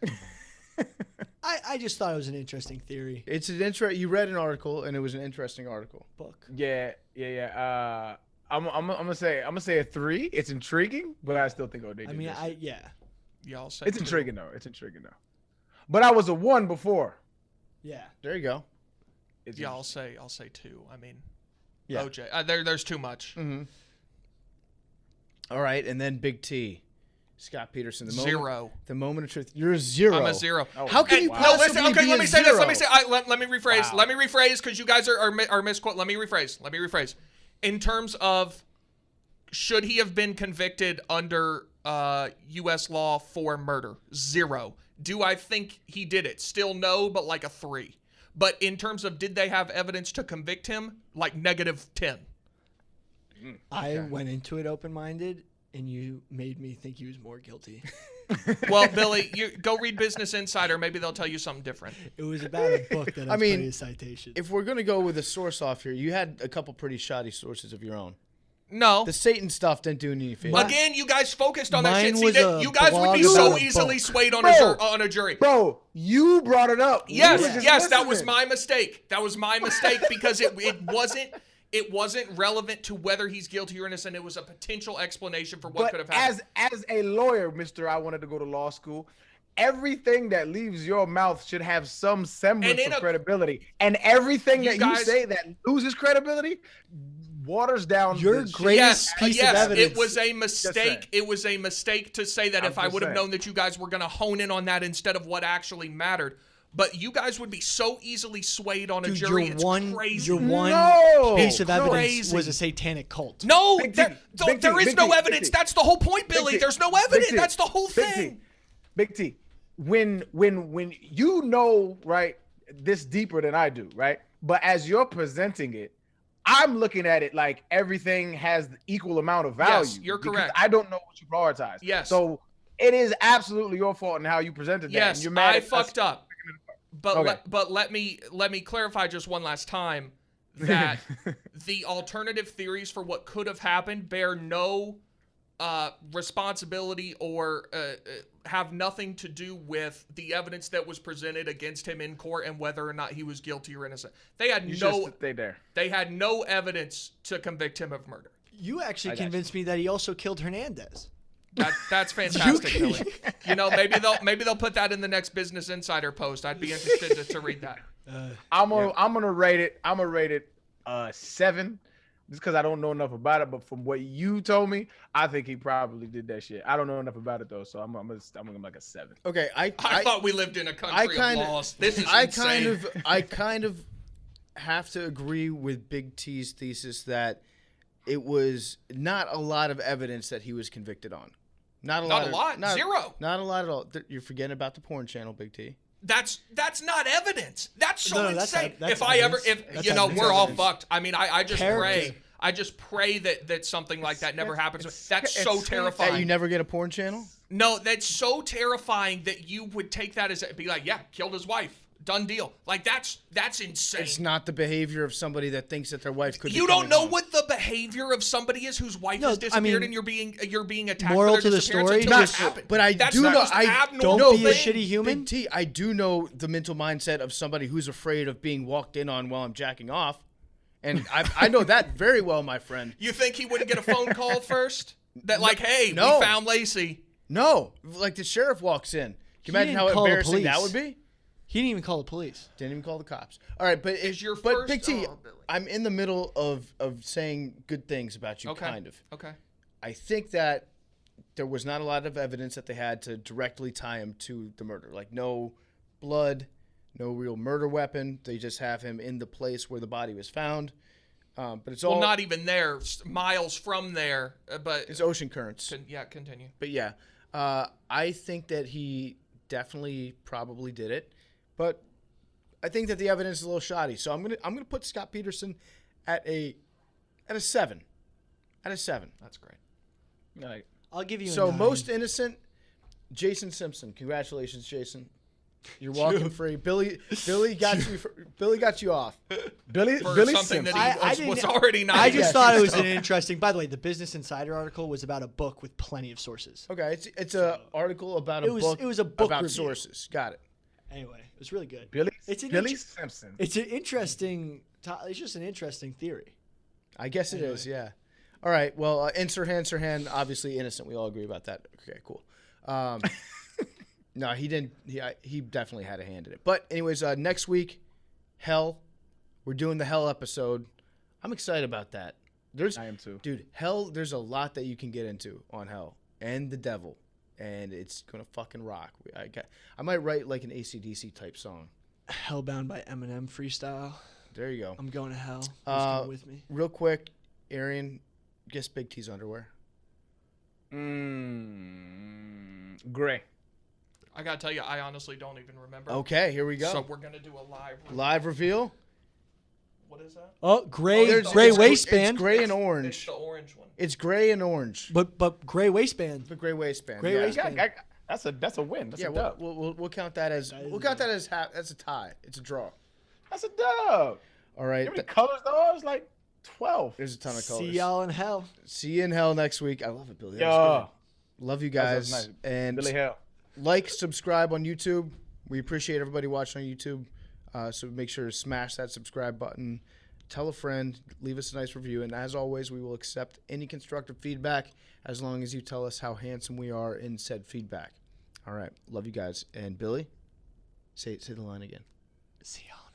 I just thought it was an interesting theory It's an You read an article, and it was an interesting article. book. Yeah. I'm gonna say a 3. It's intriguing, but I still think OJ did I mean, this shit. Y'all say It's 2. intriguing though. But I was a 1 before. Yeah. There you go. It's Yeah, I'll say 2. I mean, Yeah. OJ. There's too much. Mm-hmm. All right, and then Big T, Scott Peterson. The moment of truth. You're a 0. I'm a 0. Oh, How can you No, possibly listen. Okay, be let a me say this. 0? Let me say. Let me rephrase. Wow. Let me rephrase because you guys are misquote. Let me rephrase. In terms of, should he have been convicted under U.S. law for murder? 0. Do I think he did it? Still no, but like a 3. But in terms of did they have evidence to convict him? Like -10. I went into it open-minded, and you made me think he was more guilty. Well, Billy, you go read Business Insider. Maybe they'll tell you something different. It was about a book that has mean, plenty of citations. If we're gonna go with a source off here, you had a couple pretty shoddy sources of your own. No. The Satan stuff didn't do any favors. Again, you guys focused on that Mine shit. See, was that a you guys would be blog so about a easily book. swayed on Bro. on a jury. Bro, you brought it up. Yes, We were just yes, that was listening. my mistake. That was my mistake because it wasn't relevant to whether he's guilty or innocent. It was a potential explanation for what could But have happened. as a lawyer, Mister, I wanted to go to law school. Everything that leaves your mouth should have some semblance in of a- credibility, and everything You that guys- you say that loses credibility waters down Your the shit. greatest piece of evidence. it was a saying. mistake. It was a mistake to say that I'm if I just would have saying. known that you guys were going to hone in on that instead of what actually mattered. But you guys would be so easily swayed on a Dude, jury. your It's one crazy. No! piece of evidence Crazy. was a satanic cult. No, Big there, T, there Big T, is Big no T, Big evidence. T. That's the whole point, Billy. T, There's no Big evidence. T, That's the whole Big thing. T, Big T. When you know, right, this deeper than I do, right? But as you're presenting it, I'm looking at it like everything has the equal amount of value. Yes, you're because correct. I don't know what you prioritize. Yes. So it is absolutely your fault in how you presented that. Yes, and you're mad I at us. fucked up. But Okay. let me clarify just one last time that the alternative theories for what could have happened bear no responsibility or have nothing to do with the evidence that was presented against him in court and whether or not he was guilty or innocent. They had You should no stay there. they had no evidence to convict him of murder. You actually I got you. convinced me that he also killed Hernandez. That's fantastic, Billy. You know, maybe they'll put that in the next Business Insider post. I'd be interested to read that. I'm gonna rate it. I'm gonna rate it 7. just because I don't know enough about it. But from what you told me, I think he probably did that shit. I don't know enough about it though, so I'm gonna like a 7. Okay, I thought we lived in a country of laws. This is insane. I kind of have to agree with Big T's thesis that it was not a lot of evidence that he was convicted on. Not a lot. Zero. Not a lot at all. You're forgetting about the porn channel, Big T. That's not evidence. That's so insane. That's If you know, we're all fucked. I mean, I just pray. I just pray that something like that never happens. That's so terrifying. That you never get a porn channel? No, that's so terrifying that you would take that as be like, yeah, killed his wife. Done deal. Like that's insane. It's not the behavior of somebody that thinks that their wife could. You don't know what the behavior of somebody is whose wife has disappeared, and you're being attacked. Moral for to their the story. But I do know. Don't be a shitty human. Big T, I do know the mental mindset of somebody who's afraid of being walked in on while I'm jacking off, and I know that very well, my friend. You think he wouldn't get a phone call first? That like, hey, we found Lacey. No, like the sheriff walks in. Can you imagine how embarrassing that would be? He didn't even call the police. Didn't even call the cops. All right, but Big T, I'm in the middle of saying good things about you, kind of. Okay. I think that there was not a lot of evidence that they had to directly tie him to the murder. Like no blood, no real murder weapon. They just have him in the place where the body was found. But it's all not even there, miles from there. But it's ocean currents. Continue. But yeah, I think that he definitely probably did it. But I think that the evidence is a little shoddy, so I'm gonna put Scott Peterson at a 7. At a 7. That's great. All right. I'll give you. So a 9. most innocent, Jason Simpson. Congratulations, Jason. You're walking free. Billy got you. Billy got you off. Billy something Simpson. that he was already not. I just thought it was an interesting. By the way, the Business Insider article was about a book with plenty of sources. Okay, it's an article about a book. It was a book about review. Sources. Got it. Anyway, it was really good. Billy Simpson. It's an interesting. It's just an interesting theory. I guess it is. Yeah. All right. Well, Sirhan, obviously innocent. We all agree about that. Okay. Cool. No, he didn't. He definitely had a hand in it. But anyways, next week, Hell. We're doing the Hell episode. I'm excited about that. I am too. Dude, Hell. There's a lot that you can get into on Hell and the devil. And it's gonna fucking rock. I might write like an AC/DC type song. Hellbound by Eminem freestyle. There you go. I'm going to hell. Who's coming with me? Real quick, Arian, guess Big T's underwear. Gray. I gotta tell you, I honestly don't even remember. Okay, here we go. So we're gonna do a live reveal. What is that? Oh, gray It's waistband. gray and orange. It's the orange one. It's gray and orange. But gray waistband. The gray waistband. Gray waistband. That's a win. That's a Yeah, dub. we'll count that as that's a tie. It's a draw. That's a dub. All right. How many colors though? It's like 12. There's a ton of colors. See y'all in hell. See you in hell next week. I love it, Billy. That was good. Love you guys. Nice. And Billy Hell. Like, subscribe on YouTube. We appreciate everybody watching on YouTube. So make sure to smash that subscribe button. Tell a friend. Leave us a nice review. And as always, we will accept any constructive feedback as long as you tell us how handsome we are in said feedback. All right. Love you guys. And Billy, say the line again. See y'all.